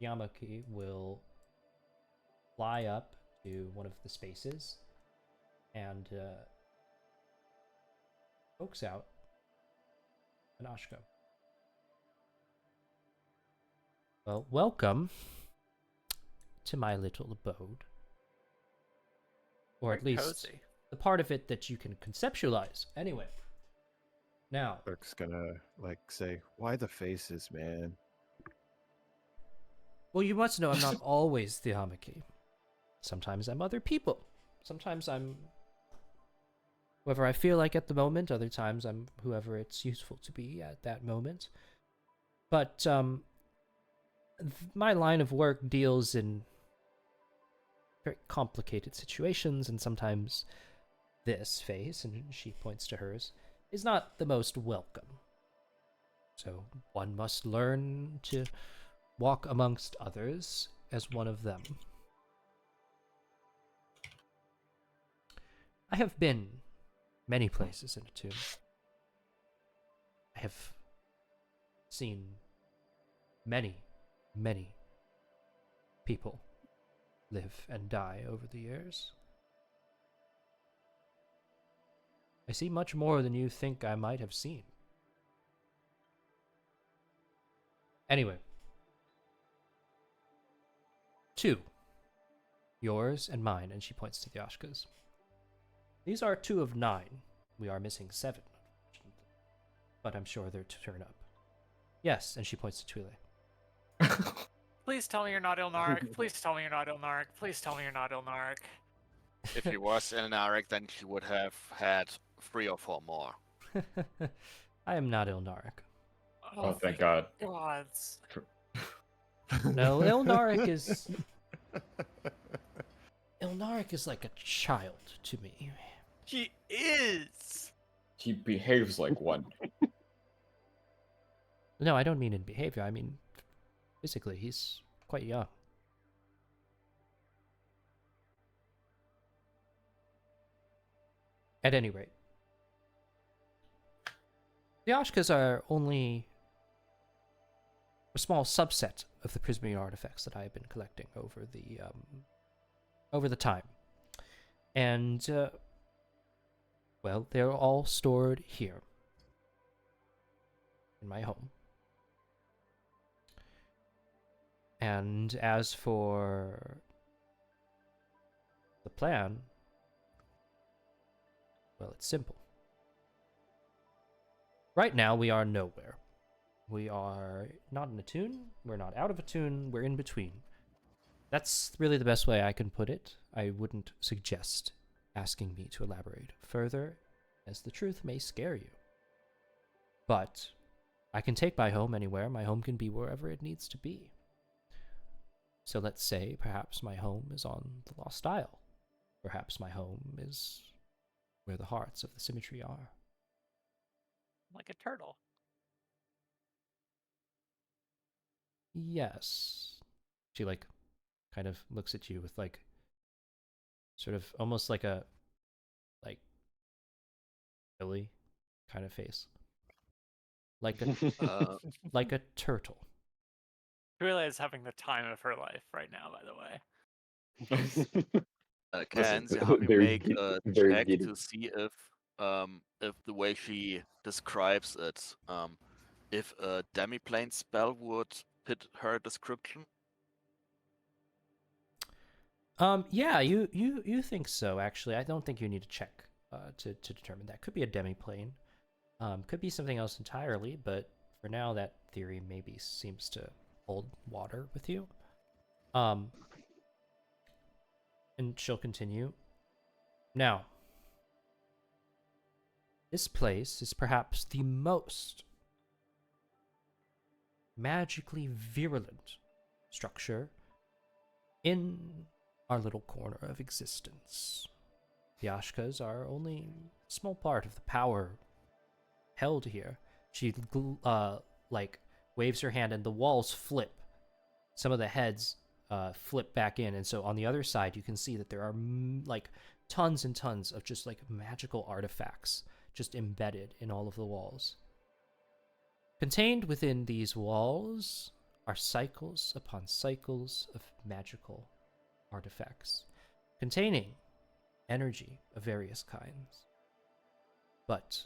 Yamaki will fly up to one of the spaces and pokes out an Ashko. Well, welcome to my little abode. Or at Very least cozy. the part of it that you can conceptualize. Anyway, now, Clerk's gonna like say, "Why the faces, man?" well, you must know I'm not always the Hamaki. Sometimes I'm other people. Sometimes I'm whoever I feel like at the moment. Other times I'm whoever it's useful to be at that moment. But my line of work deals in very complicated situations, and sometimes this face, and she points to hers, is not the most welcome. So one must learn to walk amongst others as one of them. I have been many places in a tomb. I have seen many, many people live and die over the years. I see much more than you think I might have seen. Anyway. 2. Yours and mine, and she points to the Ashkas. These are 2 of 9. We are missing 7, unfortunately. But I'm sure they're to turn up. Yes, and she points to Twile. Please tell me you're not Ilnaric. Please tell me you're not Ilnaric. Please tell me you're not Ilnaric. If he was Elnaric, then he would have had 3 or 4 more. I am not Ilnaric. Oh, thank God. Gods. No, Ilnaric is... Ilnaric is like a child to me. He is. He behaves like one. No, I don't mean in behavior. I mean physically. He's quite young. At any rate, the Ashkas are only a small subset of the Prismarine artifacts that I have been collecting over the time, and well, they're all stored here in my home. And as for the plan, well, it's simple. Right now, we are nowhere. We are not in a tune, we're not out of a tune, we're in between. That's really the best way I can put it. I wouldn't suggest asking me to elaborate further, as the truth may scare you. But I can take my home anywhere. My home can be wherever it needs to be. So let's say perhaps my home is on the Lost Isle. Perhaps my home is where the hearts of the symmetry are. Like a turtle. Yes. She kind of looks at you with sort of almost like a Billy kind of face. Like a like a turtle. Brachyura is having the time of her life right now, by the way. Can Listen, Zihami very make a very check giddy. to see if the way she describes it, if a demiplane spell would fit her description? Yeah, you think so, actually. I don't think you need to check to determine that. Could be a demiplane. Could be something else entirely, but for now, that theory maybe seems to hold water with you. And she'll continue. Now, this place is perhaps the most magically virulent structure in our little corner of existence. The Ashkas are only a small part of the power held here. She like waves her hand and the walls flip. Some of the heads flip back in, and so on the other side you can see that there are like tons and tons of just like magical artifacts just embedded in all of the walls. Contained within these walls are cycles upon cycles of magical artifacts containing energy of various kinds. But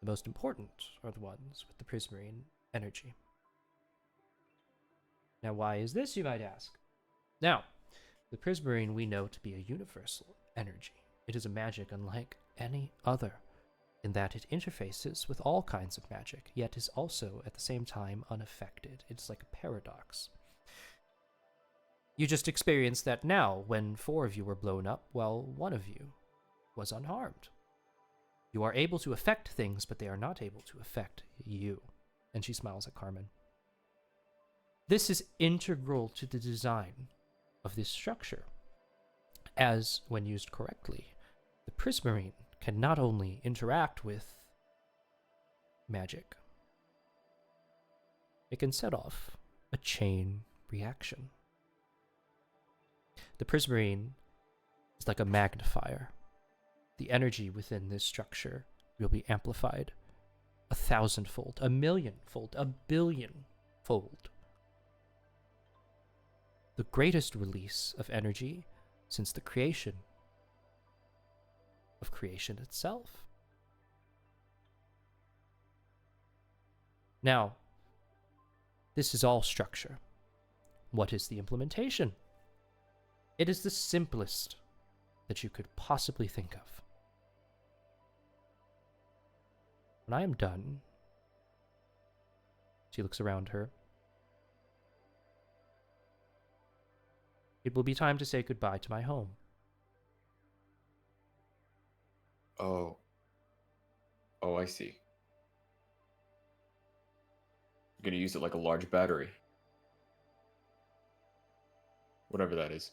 the most important are the ones with the prismarine energy. Now, why is this, you might ask? Now, the prismarine we know to be a universal energy. It is a magic unlike any other, in that it interfaces with all kinds of magic, yet is also at the same time unaffected. It's like a paradox. You just experienced that now when 4 of you were blown up while 1 of you was unharmed. You are able to affect things, but they are not able to affect you. And she smiles at Carmen. This is integral to the design of this structure, as, when used correctly, the prismarine can not only interact with magic, it can set off a chain reaction. The prismarine is like a magnifier. The energy within this structure will be amplified 1,000-fold, 1,000,000-fold, 1,000,000,000-fold. The greatest release of energy since the creation of creation itself. Now, this is all structure. What is the implementation? It is the simplest that you could possibly think of. When I am done, she looks around her. It will be time to say goodbye to my home. Oh. Oh, I see. I'm gonna use it like a large battery. Whatever that is.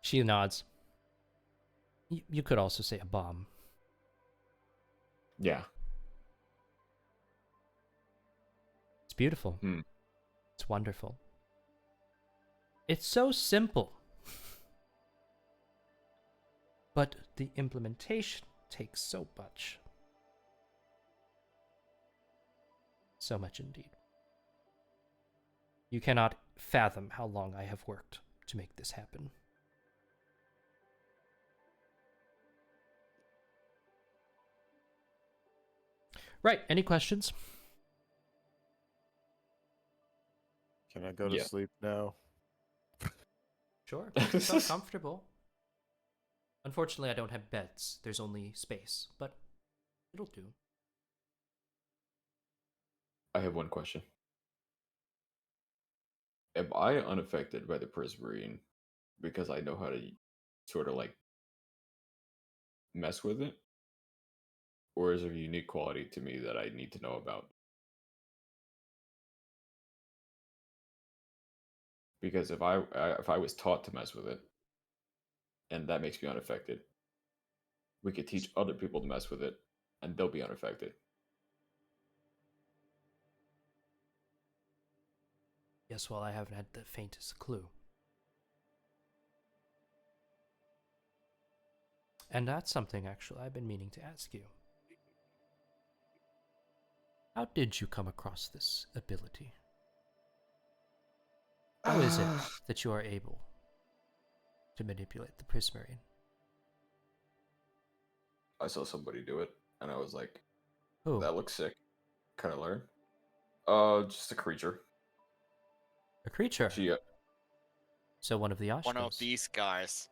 She nods. You could also say a bomb. Yeah. It's beautiful. Hmm. It's wonderful. It's so simple. But the implementation takes so much. So much indeed. You cannot fathom how long I have worked to make this happen. Right, any questions? Can I go to Yeah. sleep now? Sure, make yourself comfortable. Unfortunately, I don't have beds. There's only space, but it'll do. I have one question. Am I unaffected by the prismarine because I know how to sort of like mess with it? Or is there a unique quality to me that I need to know about? Because if I was taught to mess with it, and that makes me unaffected, we could teach other people to mess with it, and they'll be unaffected. Yes, well, I haven't had the faintest clue. And that's something, actually, I've been meaning to ask you. How did you come across this ability? How is it that you are able to manipulate the Prismarine? I saw somebody do it, and I was like, Who? that looks sick. Kind of learn. Just a creature. A creature. She, So one of the Ashkas. One of these guys.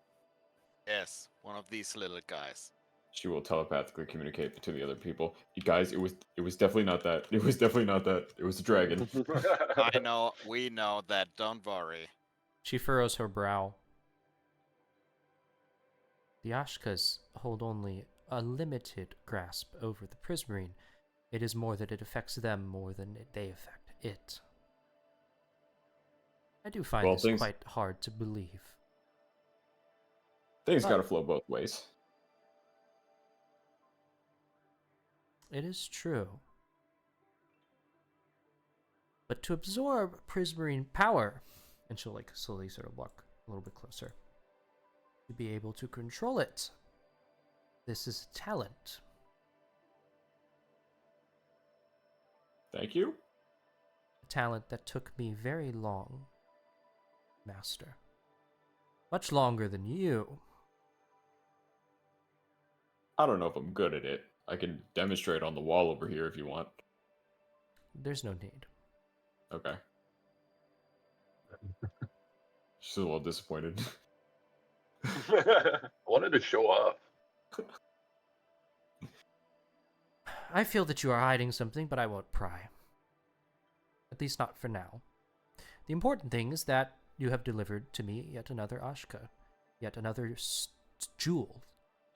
Yes, one of these little guys. she will telepathically communicate to the other people. You guys, it was definitely not that. It was definitely not that. It was a dragon. I know, we know that, don't worry. She furrows her brow. The Ashkas hold only a limited grasp over the Prismarine. It is more that it affects them more than they affect it. I do find this quite hard to believe. Things gotta flow both ways. It is true. But to absorb Prismarine power, and she'll like slowly sort of walk a little bit closer, to be able to control it, this is a talent. Thank you. A talent that took me very long, Master. Much longer than you. I don't know if I'm good at it. I can demonstrate on the wall over here if you want. There's no need. Okay. She's a little disappointed. Wanted to show off. I feel that you are hiding something, but I won't pry. At least not for now. The important thing is that you have delivered to me yet another Ashka, yet another jewel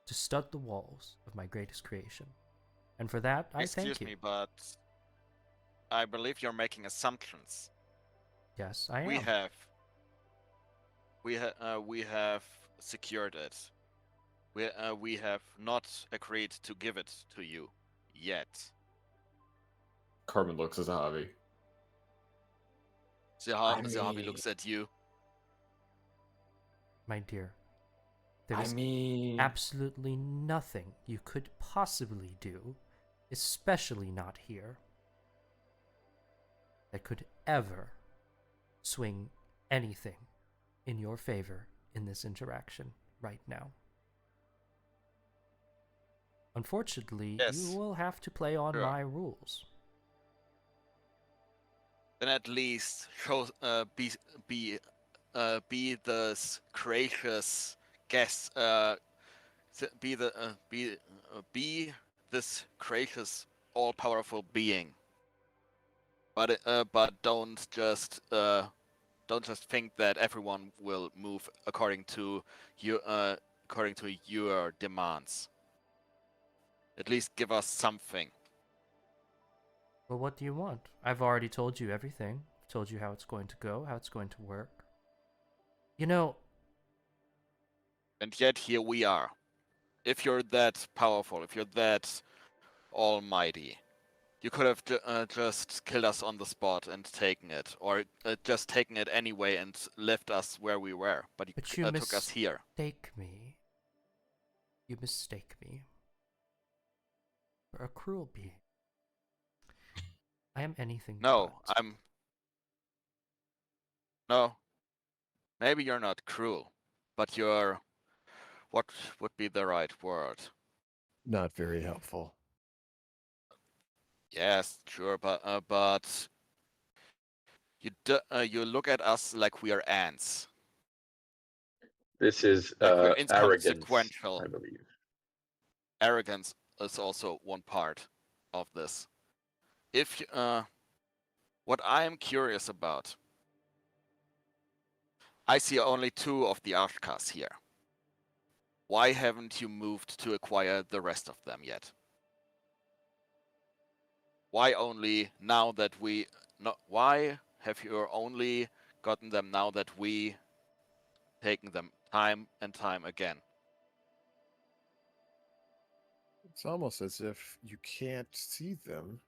to stud the walls of my greatest creation. And for that, I thank you. Excuse me, but I believe you're making assumptions. Yes, I am. We have secured it. We have not agreed to give it to you yet. Carmen looks as a hobby. Zahavi looks at you. My dear, there is absolutely nothing you could possibly do, especially not here, that could ever swing anything in your favor in this interaction right now. Unfortunately, Yes. you will have to play on Sure. my rules. Then at least show be this gracious guest. Be this gracious, all-powerful being. But don't just think that everyone will move according to your demands. At least give us something. Well, what do you want? I've already told you everything. I've told you how it's going to go, how it's going to work. You know, And yet here we are. If you're that powerful, if you're that almighty, you could have just killed us on the spot and taken it, or just taken it anyway and left us where we were. But you, but you took us here. mistake me. You mistake me for a cruel being. I am anything No, but. No. Maybe you're not cruel, but you're. What would be the right word? Not very helpful. Yes, sure, but you look at us like we are ants. This is Like we're arrogance, inconsequential. I believe. Arrogance is also one part of this. If what I am curious about, I see only 2 of the Ashkas here. Why haven't you moved to acquire the rest of them yet? Why only now that we? Why have you only gotten them now that we taken them time and time again? It's almost as if you can't see them.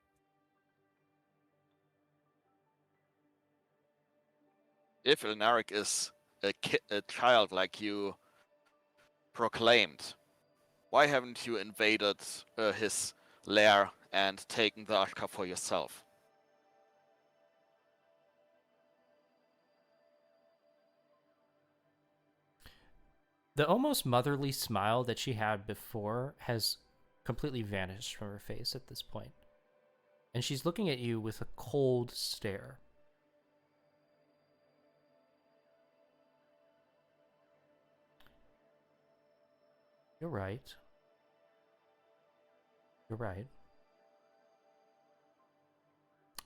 If Elnaric is a child like you proclaimed, why haven't you invaded his lair and taken the Ashka for yourself. The almost motherly smile that she had before has completely vanished from her face at this point. And she's looking at you with a cold stare. You're right. You're right.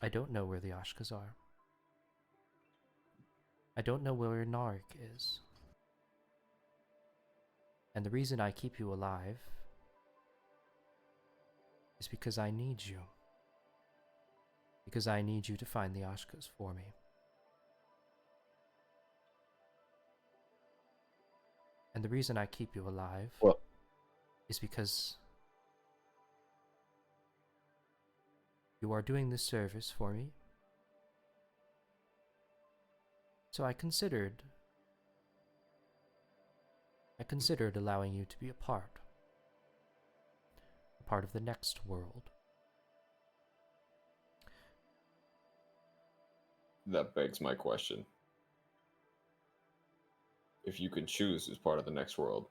I don't know where the Ashkas are. I don't know where Narg is. And the reason I keep you alive is because I need you. Because I need you to find the Ashkas for me. And the reason I keep you alive is because you are doing this service for me. So I considered allowing you to be a part of the next world. That begs my question. If you can choose as part of the next world,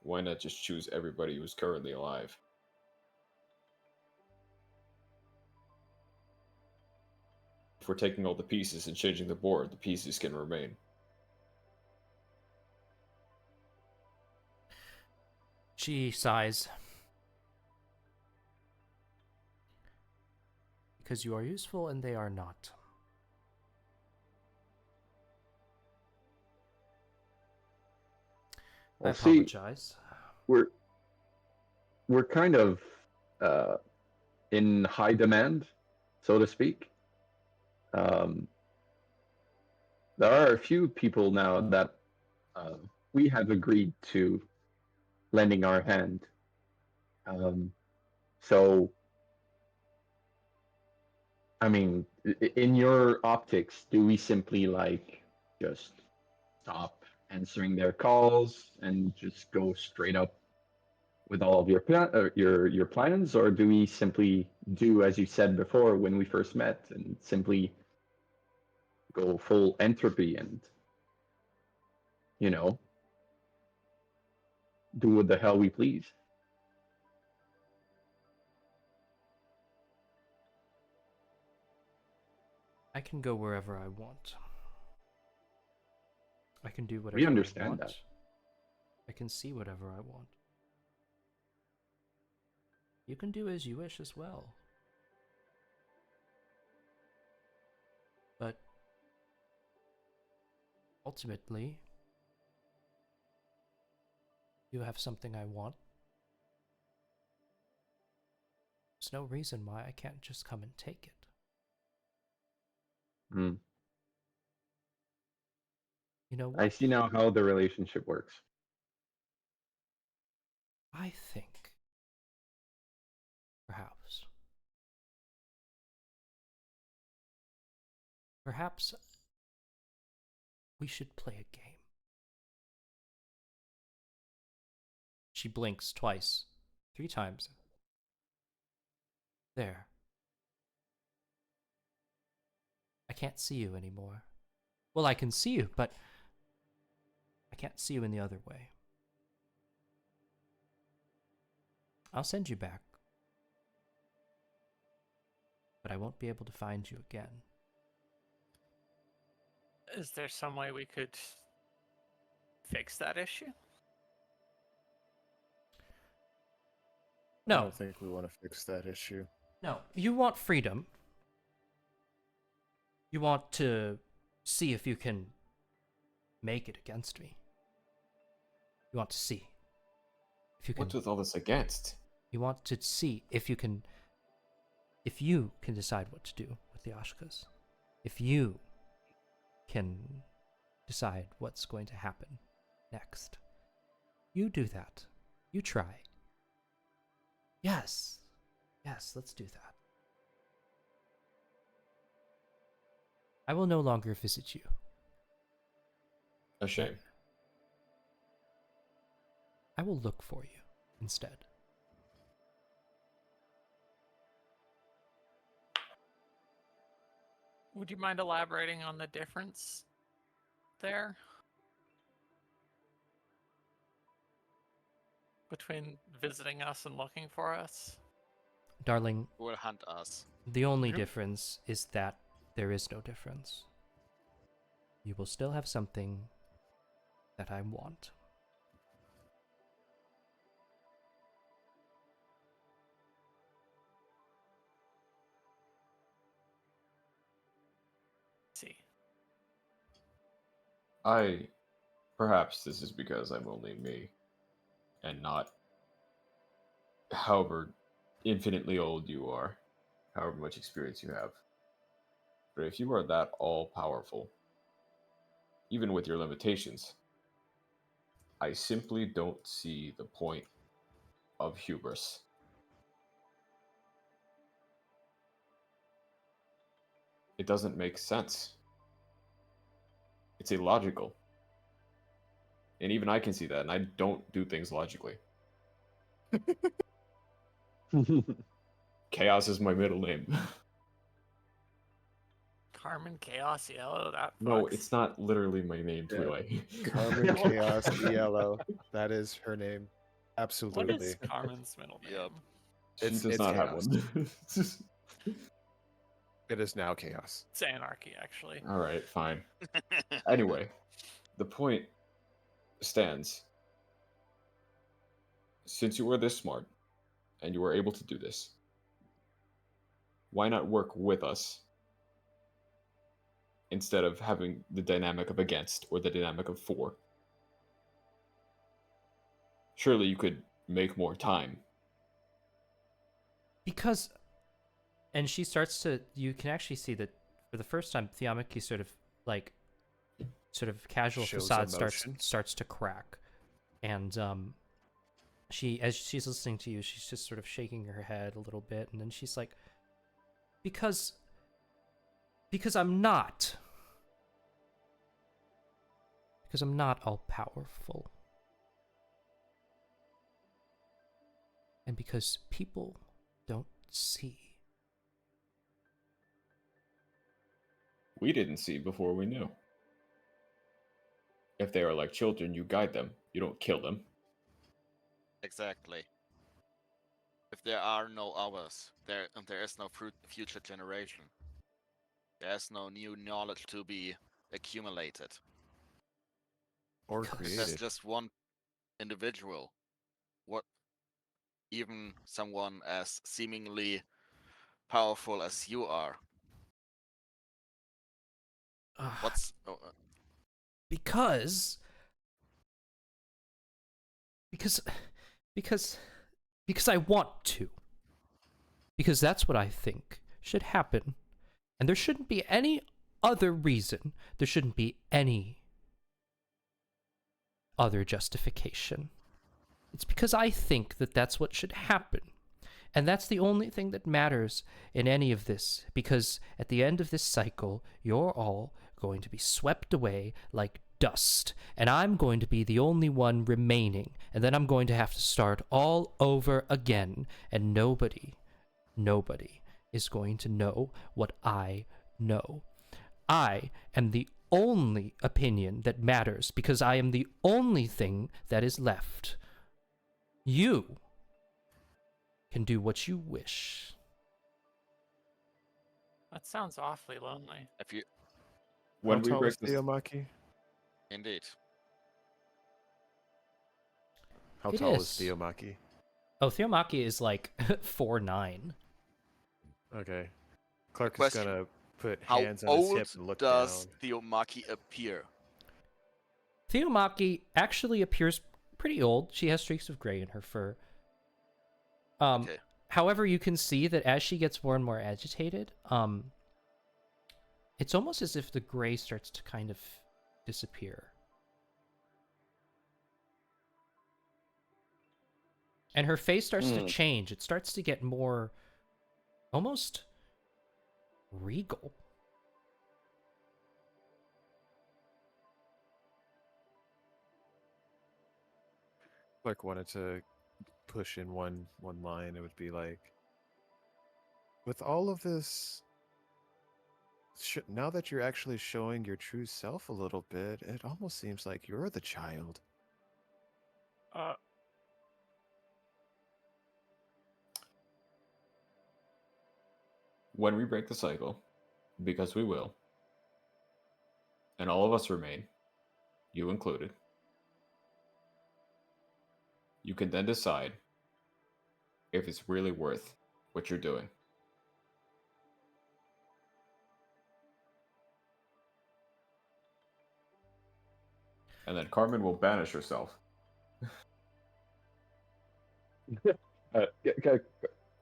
why not just choose everybody who's currently alive? If we're taking all the pieces and changing the board, the pieces can remain. She sighs. Because you are useful and they are not. I apologize. We're kind of in high demand, so to speak. There are a few people now that we have agreed to lending our hand. So, I mean, in your optics, do we simply just stop answering their calls and just go straight up with all of your your plans, or do we simply do as you said before when we first met and simply go full entropy and do what the hell we please? I can go wherever I want. I can do whatever We I understand want. that. I can see whatever I want. You can do as you wish as well. But ultimately, you have something I want. There's no reason why I can't just come and take it. Mm. You know what? I see now how the relationship works. I think perhaps we should play a game. She blinks twice, 3 times. There. I can't see you anymore. Well, I can see you, but I can't see you in the other way. I'll send you back. But I won't be able to find you again. Is there some way we could fix that issue? I No. don't think we want to fix that issue. No. You want freedom. You want to see if you can make it against me. You want to see if you can. What's with all this against? You want to see if you can decide what to do with the Ashkas. If you can decide what's going to happen next. You do that. You try. Yes. Yes, let's do that. I will no longer visit you. A shame. I will look for you instead. Would you mind elaborating on the difference there between visiting us and looking for us? Darling, Who will hunt us? the only Mhm. difference is that there is no difference. You will still have something that I want. See. Perhaps this is because I'm only me, and not however infinitely old you are, however much experience you have. But if you are that all powerful, even with your limitations, I simply don't see the point of hubris. It doesn't make sense. It's illogical. And even I can see that, and I don't do things logically. Chaos is my middle name. Carmen Chaos Yellow, that No, fucks. it's not literally my name, Yeah. Twilay. Carmen Chaos Yellow. That is her name. What Absolutely. is Carmen's middle name? Yep. She It's- does it's not have chaos. one. It is now chaos. It's anarchy, actually. All right, fine. Anyway, the point stands. Since you were this smart and you were able to do this, why not work with us instead of having the dynamic of against or the dynamic of for? Surely you could make more time. Because, and she starts to, you can actually see that for the first time, Theomiki sort of casual Shows facade emotion. starts to crack. And she, as she's listening to you, she's just sort of shaking her head a little bit, and then she's like, because I'm not. Because I'm not all powerful. And because people don't see. We didn't see before we knew. If they are like children, you guide them. You don't kill them. Exactly. If there are no others, there is no future generation. There's no new knowledge to be accumulated. Or Because- If there's created. just one individual, what even someone as seemingly powerful as you are, what's because I want to. Because that's what I think should happen. And there shouldn't be any other reason. There shouldn't be any other justification. It's because I think that that's what should happen. And that's the only thing that matters in any of this. Because at the end of this cycle, you're all going to be swept away like dust. And I'm going to be the only one remaining. And then I'm going to have to start all over again. And nobody is going to know what I know. I am the only opinion that matters because I am the only thing that is left. You can do what you wish. That sounds awfully lonely. if you When How we tall break is this, Theomaki? indeed? How It tall is. is Theomaki? Oh, Theomaki is like 4'9". Okay. Clark Question. is gonna put How hands on his old hip and look does down. Theomaki appear? Theomaki actually appears pretty old. She has streaks of gray in her fur. Okay. However, you can see that as she gets more and more agitated, it's almost as if the gray starts to kind of disappear. And her face starts to change. It starts to get more almost regal. Clark wanted to push in one line. It would be like, with all of this now that you're actually showing your true self a little bit, it almost seems like you're the child. When we break the cycle, because we will, and all of us remain, you included, you can then decide if it's really worth what you're doing. And then Carmen will banish herself.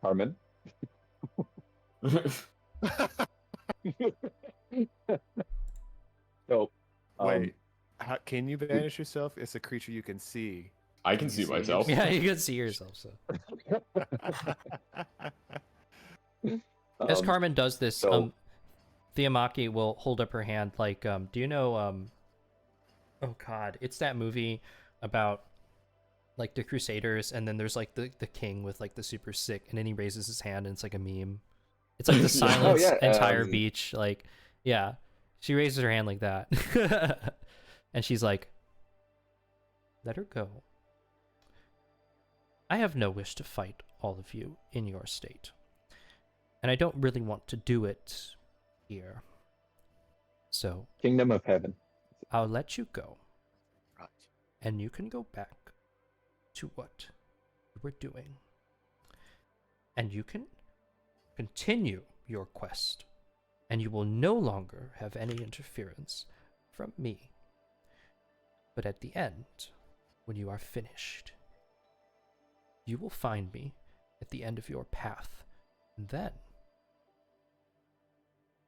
Carmen. So, Wait, can you banish yourself? It's a creature you can see. I can see myself. Yeah, you can see yourself. So as Carmen does this, so- Theomaki will hold up her hand like, do you know, oh god, it's that movie about like the Crusaders, and then there's like the king with like the super sick, and then he raises his hand and it's like a meme. It's like the silence entire beach. Like, yeah, she raises her hand like that, and she's like, "Let her go. I have no wish to fight all of you in your state, and I don't really want to do it here. So, Kingdom of Heaven. I'll let you go, Right. and you can go back to what you were doing, and you can continue your quest, and you will no longer have any interference from me. But at the end, when you are finished, you will find me at the end of your path, and then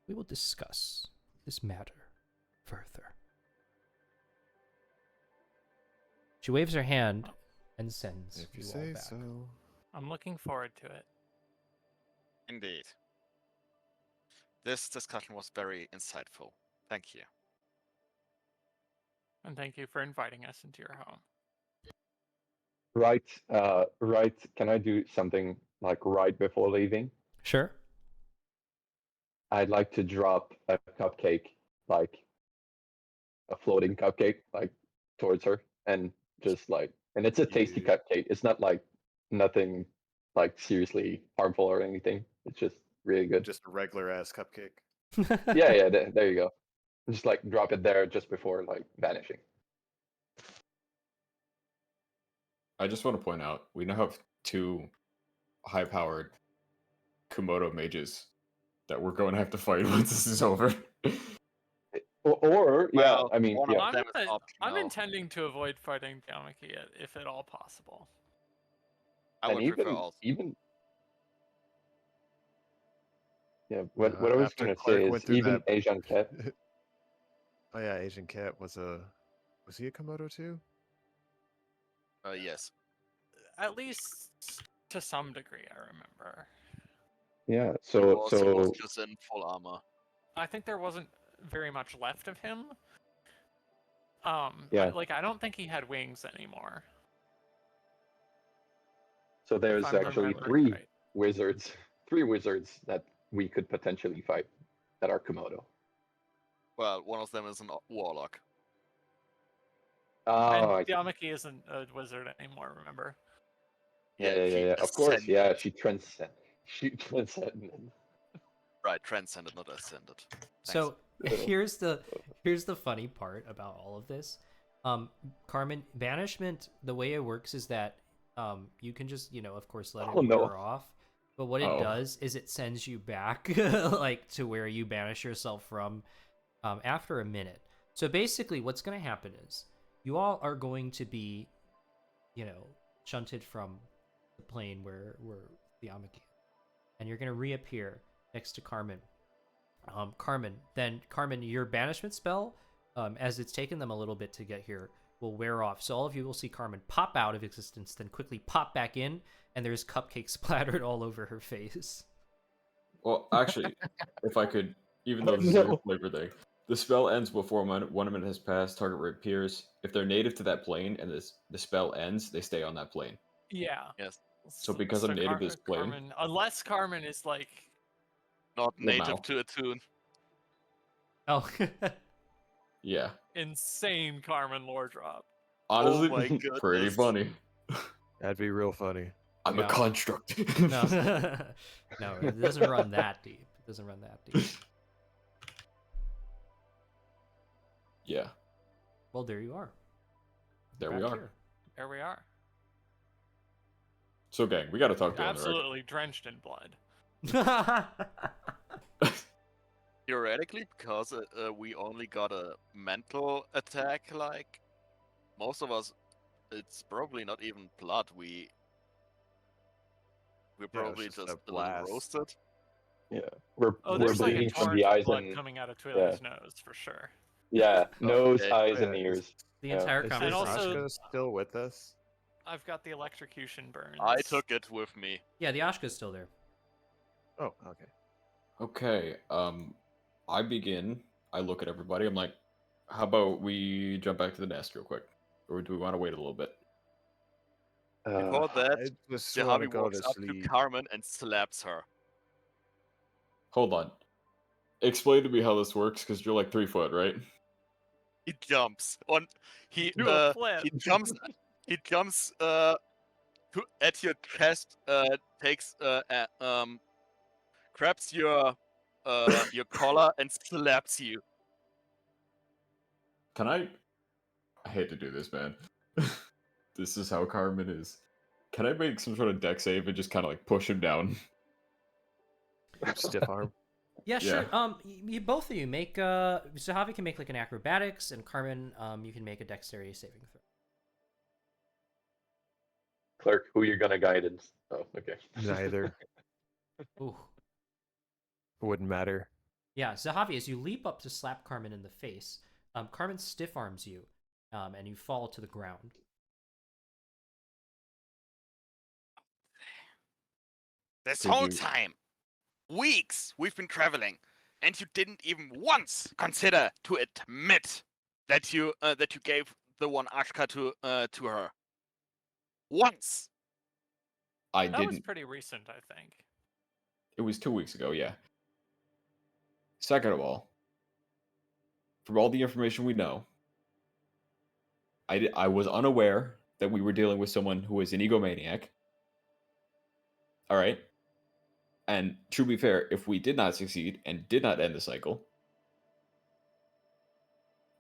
we will discuss this matter further." She waves her hand and sends If you you all say back. so. I'm looking forward to it. Indeed. This discussion was very insightful. Thank you. And thank you for inviting us into your home. Right, right. Can I do something like right before leaving? Sure. I'd like to drop a cupcake, like a floating cupcake, like towards her, and just like, and it's a tasty Yeah. cupcake. It's not like nothing like seriously harmful or anything. It's just really good. Just a regular ass cupcake. Yeah, there you go. Just like drop it there just before like vanishing. I just want to point out, we now have 2 high-powered Komodo mages that we're going to have to fight once this is over. Or yeah, Well, I mean, one yeah. of them is I'm optional. intending to avoid fighting Damaki if at all possible. I And would prefer also. even yeah, what I was After gonna Clark say went is through even that- Asian cat. Oh yeah, Asian Cat was he a Komodo too? Yes. At least to some degree, I remember. Yeah, He so was just in full armor. I think there wasn't very much left of him. Yeah. I don't think he had wings anymore. so there's I'm actually remembering 3 right. wizards, 3 wizards that we could potentially fight that are Komodo. Well, one of them is a warlock. Oh, And I see. Damaki isn't a wizard anymore, remember? Yeah. Of course, ascended. yeah. She transcended. Right, transcended, not ascended. So here's the funny part about all of this. Carmen, banishment, the way it works is that you can just, of course, let it wear off. But what it does is it sends you back like to where you banish yourself from after a minute. So basically what's going to happen is you all are going to be, shunted from the plane where the Amaki, and you're going to reappear next to Carmen. Carmen, your banishment spell, as it's taken them a little bit to get here, will wear off. So all of you will see Carmen pop out of existence, then quickly pop back in, and there's cupcakes splattered all over her face. Well, actually, if I could, even though this is a flavor thing, the spell ends before 1 minute has passed, target reappears. If they're native to that plane and the spell ends, they stay on that plane. Yeah. Yes. So because I'm native to this plane... Carmen, unless Carmen is like... Not Well, native now. to a tune. Oh. Yeah. Insane Carmen lore drop. Honestly, my pretty goodness. funny. That'd be real funny. I'm Yeah. a construct. No. No, it doesn't run that deep. It doesn't run that deep. Yeah, Well, there you are. there Back we are. here. There we are. So, gang, we got to talk to him, Absolutely drenched in blood. right? Theoretically, because we only got a mental attack, like most of us, it's probably not even blood. We're Yeah, it's probably just just a a little blast. roasted. Yeah, we're Oh, we're there's like a bleeding from torrent the of eyes blood and coming out of Twilio's nose for sure. yeah, nose, Okay. eyes, Yeah, and ears. The Yeah. entire Is And this conversation. also- Ashka still with us? I've got the electrocution burns. I took it with me. Yeah, the Ashka's still there. Oh, okay. Okay, I begin. I look at everybody. I'm like, how about we jump back to the nest real quick? Or do we want to wait a little bit? Before that, I just want to Jahavi go walks to up to sleep. Carmen and slaps her. Hold on. Explain to me how this works, because you're like 3 foot, right? He jumps on. Do a flip. He jumps. He jumps at your chest. Takes grabs your collar and slaps you. Can I hate to do this, man. This is how Carmen is. Can I make some sort of deck save and just kind of like push him down? Stiff arm. Yeah, Yeah. sure. You both of you make Zahavi can make like an acrobatics, and Carmen, you can make a dexterity saving throw. Clerk, who you're gonna guide in? Oh, okay. Neither. Ooh. Wouldn't matter. Yeah, Zahavi, as you leap up to slap Carmen in the face, Carmen stiff arms you, and you fall to the ground. This Did whole you- time, weeks we've been traveling, and you didn't even once consider to admit that you gave the one Ashka to her. Once. I That was didn't. pretty recent, I think. It was 2 weeks ago, yeah. Second of all, from all the information we know, I was unaware that we were dealing with someone who was an egomaniac. All right. And to be fair, if we did not succeed and did not end the cycle,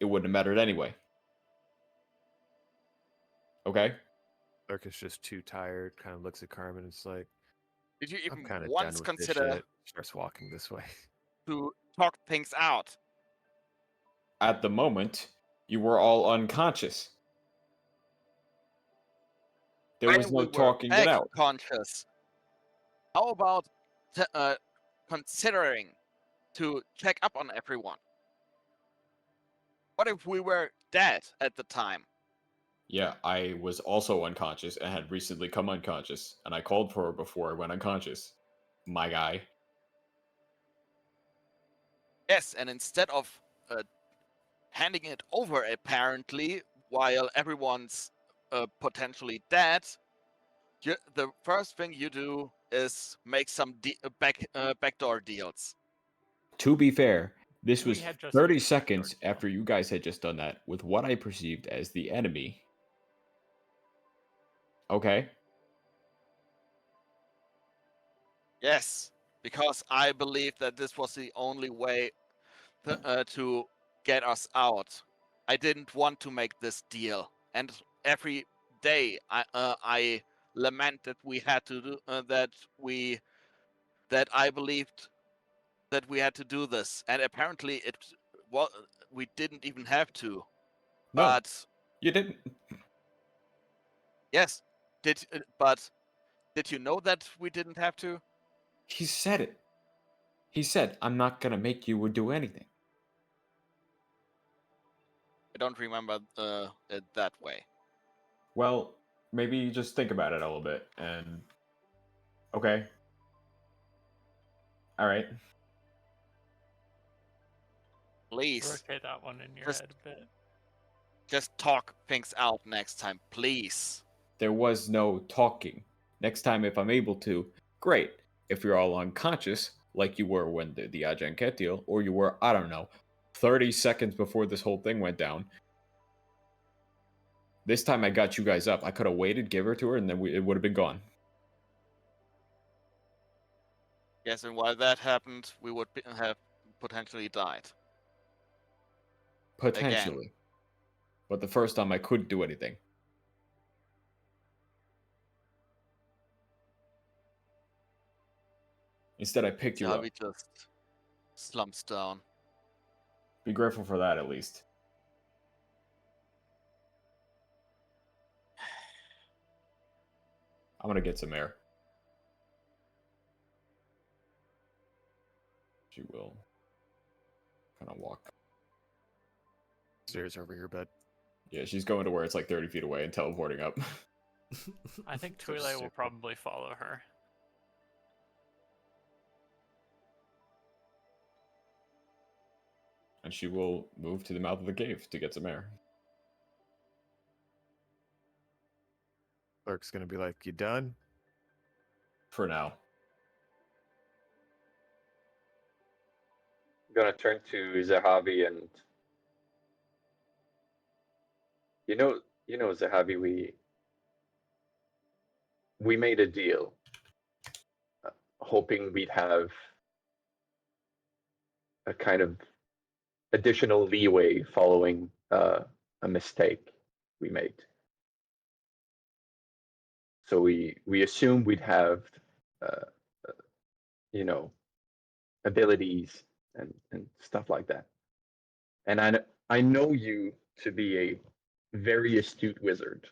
it wouldn't have mattered anyway. Okay? Clerk is just too tired. Kind of looks at Carmen and is like, Did you I'm even kind of once done with this consider shit. Starts walking this way. to talk things out? At the moment, you were all unconscious. There When was no we were talking it back out. conscious. How about considering to check up on everyone? What if we were dead at the time? Yeah, I was also unconscious and had recently come unconscious, and I called for her before I went unconscious. My guy. Yes, and instead of handing it over, apparently, while everyone's potentially dead, the first thing you do is make some backdoor deals. To be fair, this We was had just 30 made the seconds backdoor deal. after you guys had just done that with what I perceived as the enemy. Okay? Yes, because I believe that this was the only way to get us out. I didn't want to make this deal, and every day I lament that we had to do that I believed that we had to do this, and apparently we didn't even have to. No, But you didn't. yes, did you know that we didn't have to? He said it. He said, I'm not gonna make you do anything. I don't remember it that way. Well, maybe just think about it a little bit and. Okay. Alright. Please, Rotate that one in your Just- head a bit. just talk things out next time, please. There was no talking. Next time, if I'm able to, great. If you're all unconscious, like you were when the Ajanket deal, or you were, I don't know, 30 seconds before this whole thing went down. This time I got you guys up. I could have waited, give her to her, and then it would have been gone. Yes, and while that happened, we would have potentially died. Potentially. But the first time I couldn't do anything. Instead, I picked you up. Javi just slumps down. Be grateful for that, at least. I'm gonna get some air. She will kind of walk. Stairs over your bed. Yeah, she's going to where it's like 30 feet away and teleporting up. I think So Twile will stupid. probably follow her. And she will move to the mouth of the cave to get some air. Clerk's gonna be like, "You done?" For now. I'm gonna turn to Zahavi and you know Zahavi, we made a deal, hoping we'd have a kind of additional leeway following a mistake we made. So we assumed we'd have, uh, you know, abilities and stuff like that. And I know you to be a very astute wizard.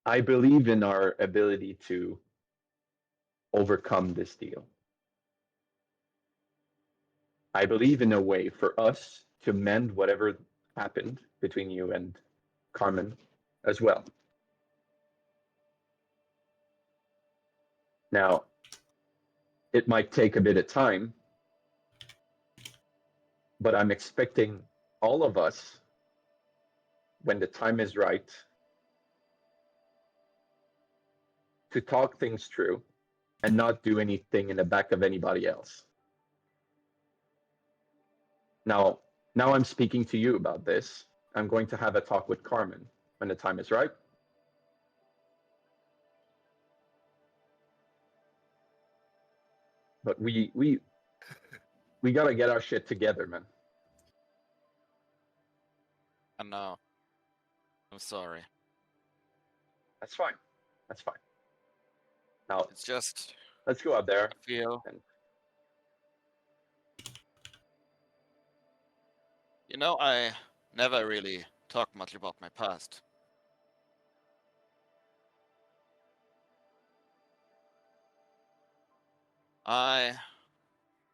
I believe in our ability to overcome this deal. I believe in a way for us to mend whatever happened between you and Carmen as well. Now, it might take a bit of time, but I'm expecting all of us, when the time is right, to talk things through and not do anything in the back of anybody else. Now I'm speaking to you about this. I'm going to have a talk with Carmen when the time is right. But we gotta get our shit together, man. I know. I'm sorry. That's fine. That's fine. Now It's just let's go out there. I feel. And You know, I never really talk much about my past.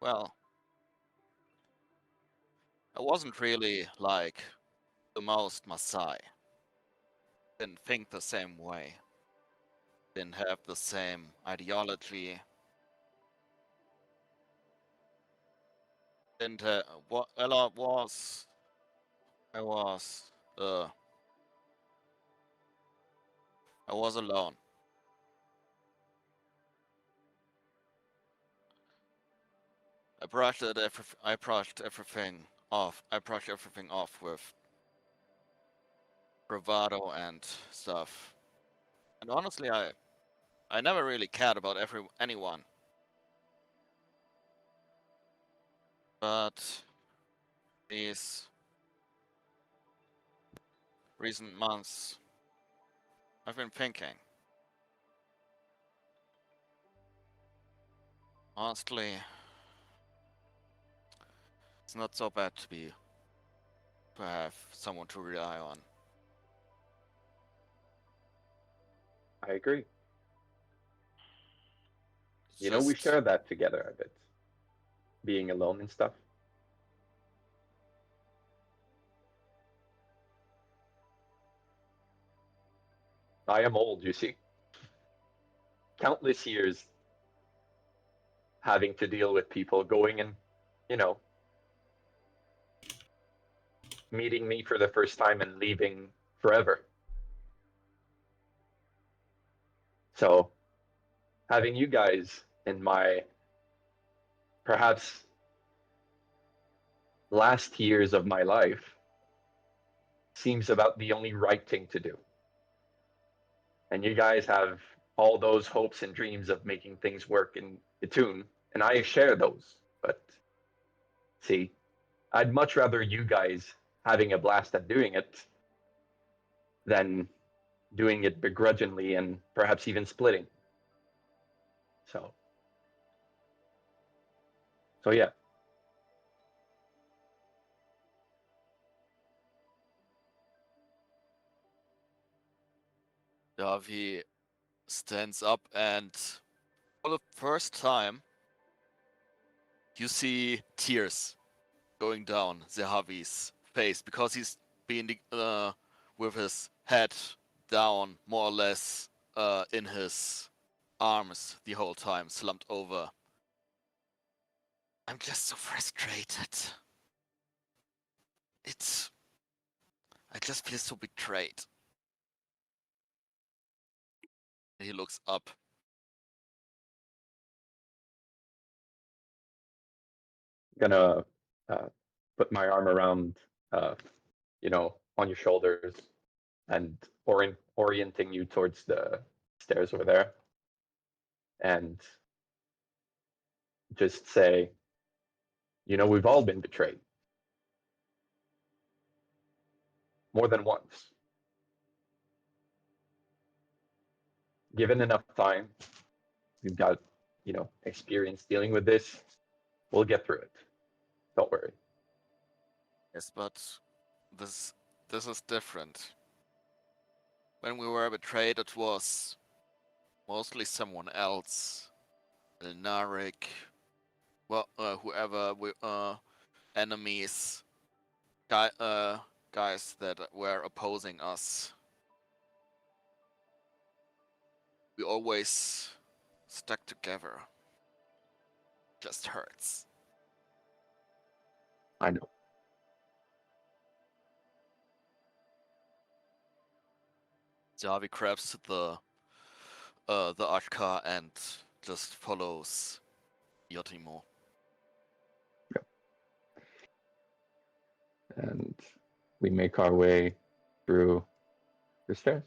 Well, I wasn't really like the most Maasai. Didn't think the same way. Didn't have the same ideology. Didn't what Ella was. I was. I was alone. I brushed everything off. I brushed everything off with bravado and stuff. And honestly, I never really cared about anyone. But these recent months, I've been thinking. Honestly, it's not so bad to have someone to rely on. I agree. It's You know, we just- share that together a bit. Being alone and stuff. I am old, you see. Countless years having to deal with people going and, you know, meeting me for the first time and leaving forever. So, having you guys in my perhaps last years of my life seems about the only right thing to do. And you guys have all those hopes and dreams of making things work in Tune, and I share those. But see, I'd much rather you guys having a blast at doing it than doing it begrudgingly and perhaps even splitting. So yeah. Davi stands up, and for the first time, you see tears going down Zahavi's face because he's been with his head down, more or less in his arms the whole time, slumped over. I'm just so frustrated. I just feel so betrayed. And he looks up. Gonna put my arm around, on your shoulders and orienting you towards the stairs over there, and just say, we've all been betrayed more than once. Given enough time, we've got, experience dealing with this. We'll get through it. Don't worry. Yes, but this is different. When we were betrayed, it was mostly someone else. Elnaric, well, whoever we enemies, guys that were opposing us. We always stuck together. Just hurts. I know. Javi grabs the Ashka and just follows Yotimo. And we make our way through the stairs.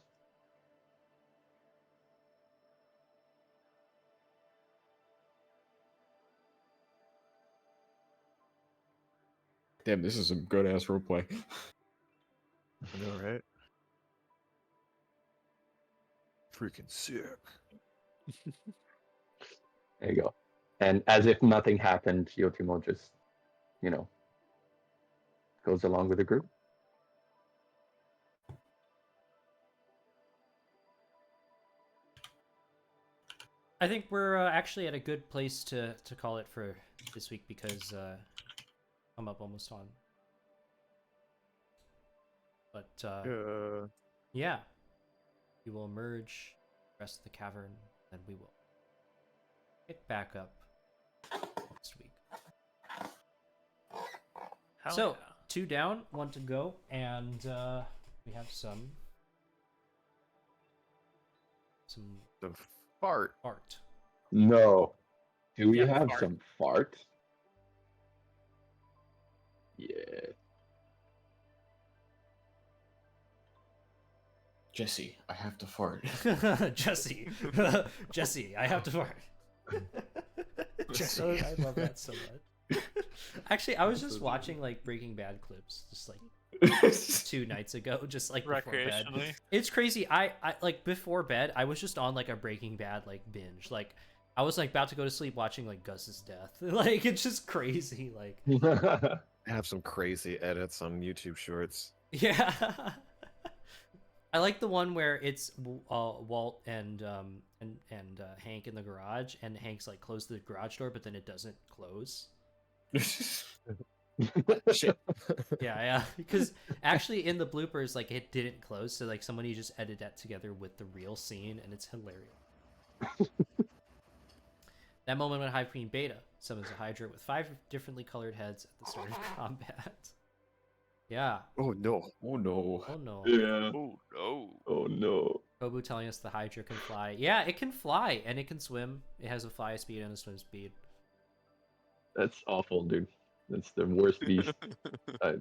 Damn, this is some good ass roleplay. I know, right? Freaking sick. There you go. And as if nothing happened, Yotimo just, goes along with the group. I think we're actually at a good place to call it for this week because I'm up almost on. But yeah, we will emerge, rest the cavern, and we will pick back up next week. Hell So yeah. 2 down, 1 to go, and we have some The fart. art. No. Do we Yeah, have fart. some fart? Yeah. Jesse, I have to fart. Jesse, Jesse, I have to fart. Jesse. I love that so much. Actually, I was just watching like Breaking Bad clips just like 2 nights ago, just like before bed. Recreationally. It's crazy. I like before bed, I was just on like a Breaking Bad like binge. Like I was like about to go to sleep watching like Gus's death. Like it's just crazy. Like I have some crazy edits on YouTube Shorts. yeah. I like the one where it's Walt and Hank in the garage, and Hank's like closed the garage door, but then it doesn't close. Shit. Yeah, because actually in the bloopers, like it didn't close, so like somebody just edited that together with the real scene, and it's hilarious. That moment when Hive Queen Beta summons a Hydra with 5 differently colored heads at the start of combat. Yeah. Oh no. Oh no. Oh no. Yeah. Oh no. Oh no. Kobu telling us the Hydra can fly. Yeah, it can fly and it can swim. It has a fly speed and a swim speed. That's awful, dude. That's the worst beast. I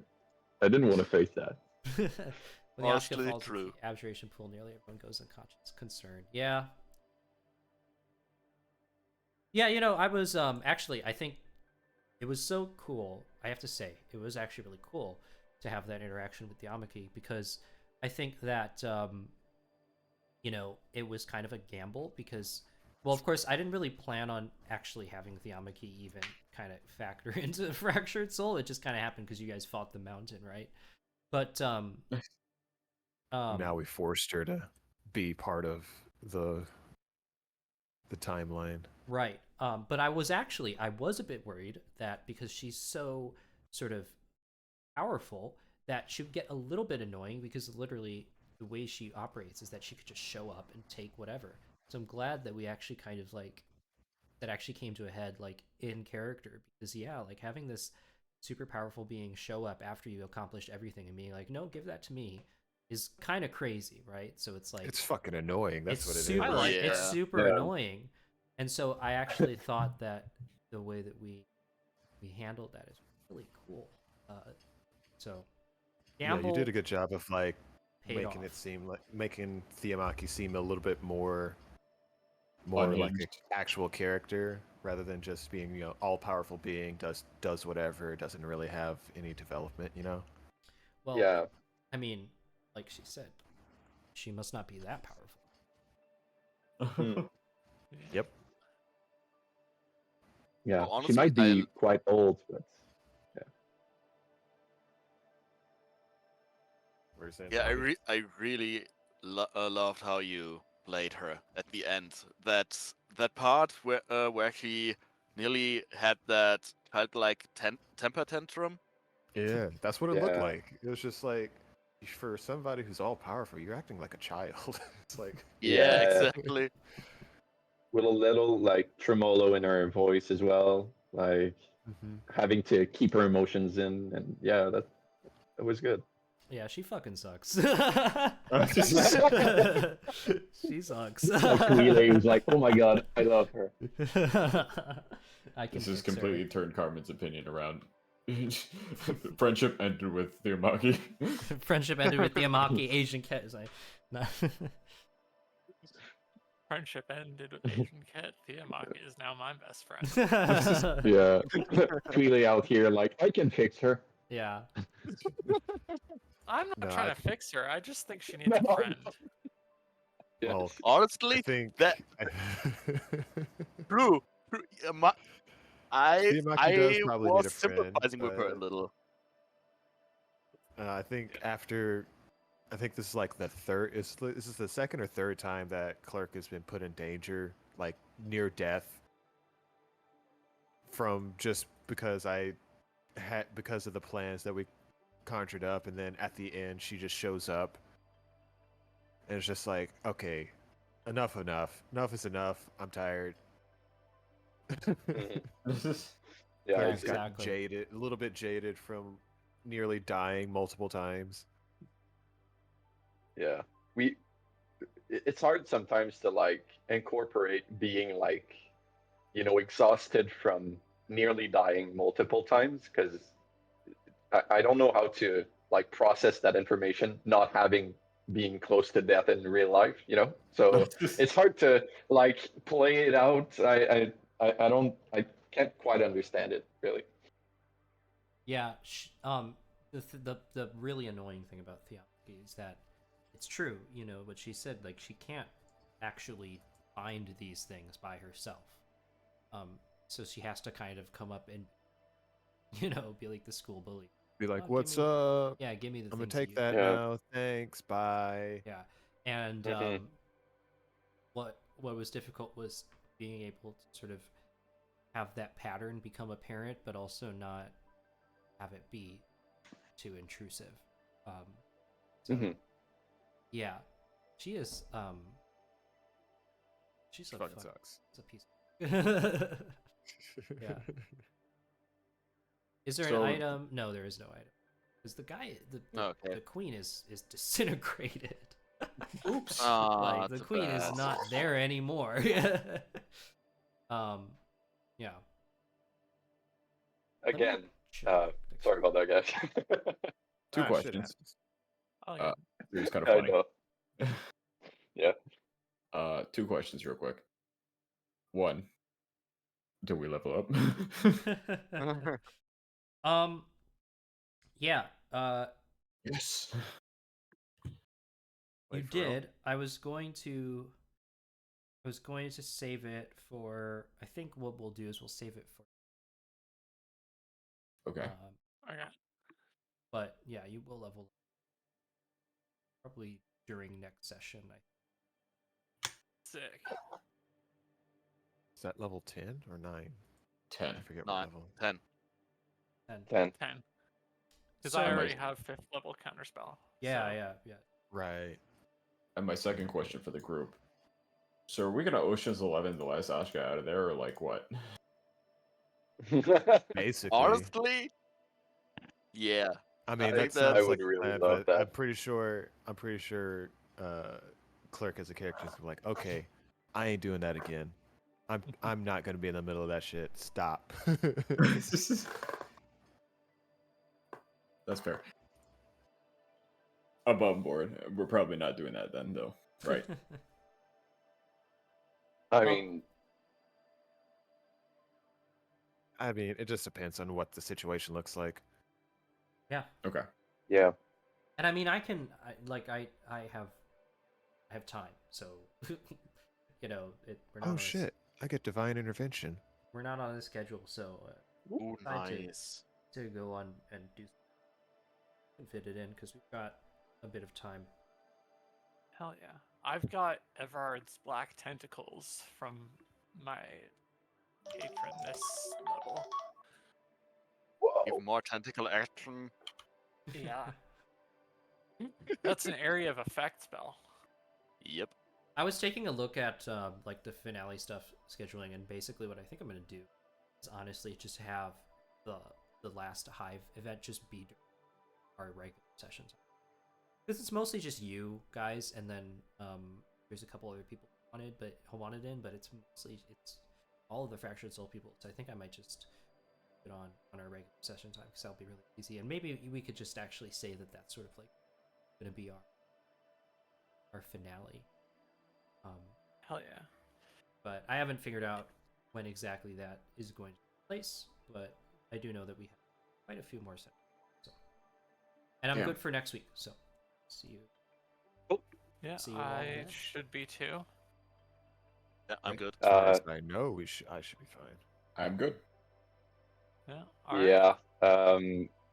I didn't want to face that. When the Ashka Honestly, falls into true. the abjuration pool, nearly everyone goes unconscious. Concern. Yeah. Yeah, I was actually I think it was so cool. I have to say, it was actually really cool to have that interaction with the Amaki because I think that it was kind of a gamble because well, of course, I didn't really plan on actually having the Amaki even kind of factor into Fractured Soul. It just kind of happened because you guys fought the mountain, right? But Now we forced her to be part of the timeline. right. But I was a bit worried that because she's so sort of powerful that she would get a little bit annoying because literally the way she operates is that she could just show up and take whatever. So I'm glad that we actually kind of like that actually came to a head like in character because yeah, like having this super powerful being show up after you accomplished everything and being like, no, give that to me is kind of crazy, right? So it's like It's fucking annoying. That's what it is. super, I like it's Yeah. super Yeah. annoying. And so I actually thought that the way that we handled that is really cool. So Yeah, gamble you did a good job of like paid making off. it seem like making Theomaki seem a little bit more like an Unhinged. actual character rather than just being all powerful being does whatever, doesn't really have any development. Well, Yeah. I mean, like she said, she must not be that powerful. Mm. Yep. Yeah. Well, She honestly, might be quite old, but What are you saying, Yeah, Bobby? I really loved how you played her at the end. That part where she nearly had that childlike temper tantrum. Yeah, that's what it looked yeah. like. It was just like for somebody who's all powerful, you're acting like a child. It's like Yeah, Yeah. exactly. With a little like tremolo in her voice as well, like having to keep her emotions in, and yeah, that was good. Yeah, she fucking sucks. This She sucks. Like Twile was like, "Oh my god, I love her." I can has fix completely her. turned Carmen's opinion around. Friendship ended with Theomaki. Friendship ended with the Amaki Asian cat. Is like, nah. Friendship ended with Asian Cat. Theomaki is now my best friend. Yeah, Twile out here like, "I can fix her." Yeah. I'm not No, trying I- to fix her. I just think she needs a friend. Yeah. Well, I Honestly, think that true. True. Theomaki does I probably need was a friend, sympathizing with her a but little. I think I think this is like the third. This is the second or third time that Clerk has been put in danger, like near death, from just because because of the plans that we conjured up, and then at the end she just shows up, and it's just like, okay, enough is enough. I'm tired. Mhm. Yeah, Yeah, He's gotten exactly. jaded, a little bit jaded from nearly dying multiple times. yeah. We it's hard sometimes to like incorporate being like, exhausted from nearly dying multiple times because I don't know how to like process that information, not having being close to death in real life. So it's hard to like play it out. I can't quite understand it really. Yeah. The really annoying thing about Theophany is that it's true, what she said, like she can't actually find these things by herself. So she has to kind of come up and, be like the school bully. Be like, give "What's me- up? Yeah, give me the I'm gonna things that take you that Yeah. now. Thanks. Bye." Yeah, and Mhm. what was difficult was being able to sort of have that pattern become apparent, but also not have it be too intrusive. So Mhm. yeah, she is she's a Fucking fuck, sucks. it's a piece. Yeah. Is there So- an item? No, there is no item. Because the guy, Okay. the queen is disintegrated. Oops. Like the Too queen is bad. not there anymore. Yeah. Again, check. sorry about that, guys. Two Shit questions. happens. Oh, Uh, yeah. It was kind of I funny. know. Yeah. 2 questions real quick. 1, do we level up? Yeah. Yes. You Wait, for real? did. I was going to save it for. I think what we'll do is we'll save it for. Okay. Okay. But yeah, you will level up probably during next session. Sick. Is that level 10 or 9? 10. I forget what 9, level. 10. 10. 10. Because So- I already have 5th level counterspell. Yeah, so- yeah. Right. And my second question for the group. So are we gonna Ocean's 11 the last Ashka out of there, or like what? Basically. Honestly, yeah. I mean, I that think sounds I like would a really plan, love but that. I'm pretty sure Clerk as a character is like, okay, I ain't doing that again. I'm not gonna be in the middle of that shit. Stop. That's fair. Above board. We're probably not doing that then, though. Right. I mean, I mean, it just depends on what the situation looks like. Yeah. Okay. yeah. And I mean, I have time, so we're not. Oh on shit! I get divine intervention. We're not on a schedule, so Ooh, decide to- nice. to go on and do and fit it in because we've got a bit of time. Hell yeah. I've got Everard's black tentacles from my patron this level. Whoa. Even more tentacle action. Yeah. That's an area of effect spell. Yep. I was taking a look at like the finale stuff scheduling, and basically what I think I'm gonna do is honestly just have the last Hive event just be our regular sessions, because it's mostly just you guys, and then there's a couple other people who wanted in, but it's all of the fractured soul people. So I think I might just put it on our regular session time because that'll be really easy, and maybe we could just actually say that that's sort of like gonna be our finale. Hell yeah. But I haven't figured out when exactly that is going to take place, but I do know that we have quite a few more sessions. So. And I'm Yeah. good for next week, so see you. Yeah, See you all I then. should be too. Yeah, I'm good. As far as I know, I should be fine. I'm good. Yeah. All right. Yeah.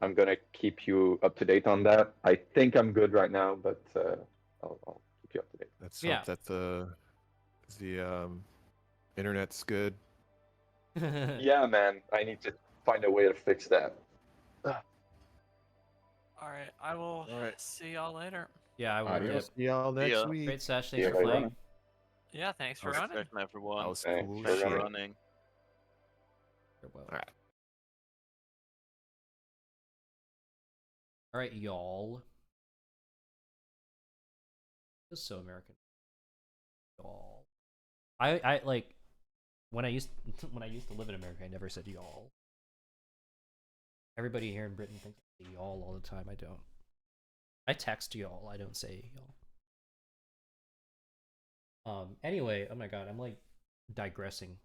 I'm gonna keep you up to date on that. I think I'm good right now, but I'll keep you up to date. Let's Yeah. hope that the internet's good. Yeah, man. I need to find a way to fix that. All right. I will All right. see y'all later. Yeah, I will. Adios. Yep. See y'all next ya. week. Great Sash, Yeah, thanks for right. playing. Yeah, thanks for Thanks running. everyone. That was Thanks cool for shit. running. running. Farewell. All right. All right, y'all. This is so American. Y'all. I like when I used to live in America, I never said y'all. Everybody here in Britain thinks I say y'all all the time. I don't. I text y'all. I don't say y'all. Anyway, oh my god, I'm like digressing.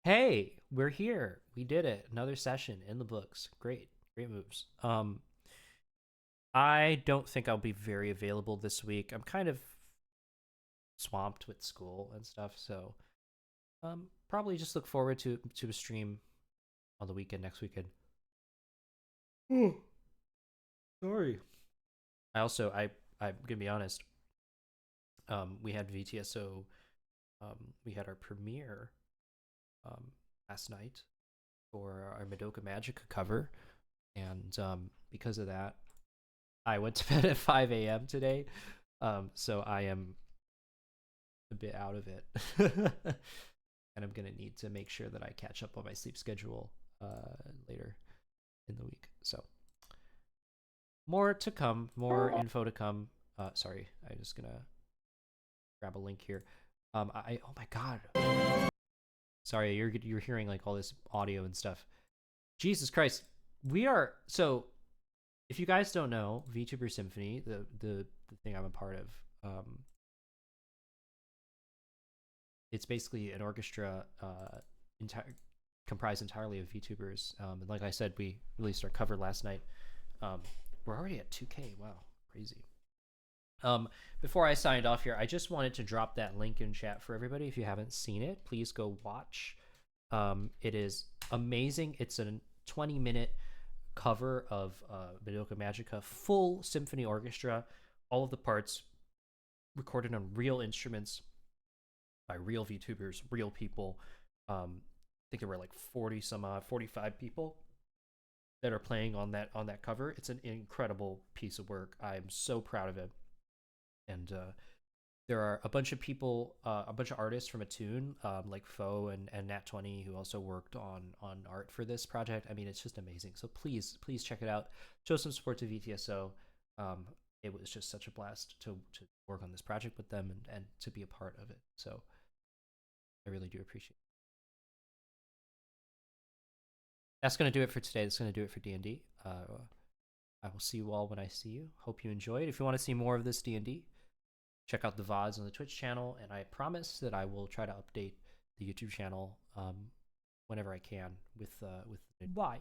Hey, we're here. We did it. Another session in the books. Great moves. I don't think I'll be very available this week. I'm kind of swamped with school and stuff, so probably just look forward to a stream on the weekend next weekend. Sorry. I'm gonna be honest. We had VTSO. We had our premiere last night for our Madoka Magica cover, and because of that, I went to bed at 5 a.m. today. So I am a bit out of it, and I'm gonna need to make sure that I catch up on my sleep schedule later in the week. So more to come, more info to come. Sorry, I'm just gonna grab a link here. Oh my god. Sorry, you're hearing like all this audio and stuff. Jesus Christ, we are so. If you guys don't know, VTuber Symphony, the thing I'm a part of, it's basically an orchestra comprised entirely of VTubers. And like I said, we released our cover last night. We're already at 2K. Wow, crazy. Before I signed off here, I just wanted to drop that link in chat for everybody. If you haven't seen it, please go watch. It is amazing. It's a 20-minute cover of Madoka Magica, full symphony orchestra, all of the parts recorded on real instruments by real VTubers, real people. I think there were like 40 some odd, 45 people that are playing on that cover. It's an incredible piece of work. I'm so proud of it. And there are a bunch of people, a bunch of artists from Attune, like Foe and Nat20, who also worked on art for this project. I mean, it's just amazing. So please check it out. Show some support to VTSO. It was just such a blast to work on this project with them and to be a part of it. So I really do appreciate it. That's going to do it for today. That's going to do it for D&D. I will see you all when I see you. Hope you enjoyed. If you want to see more of this D&D, check out the VODs on the Twitch channel, and I promise that I will try to update the YouTube channel whenever I can with why.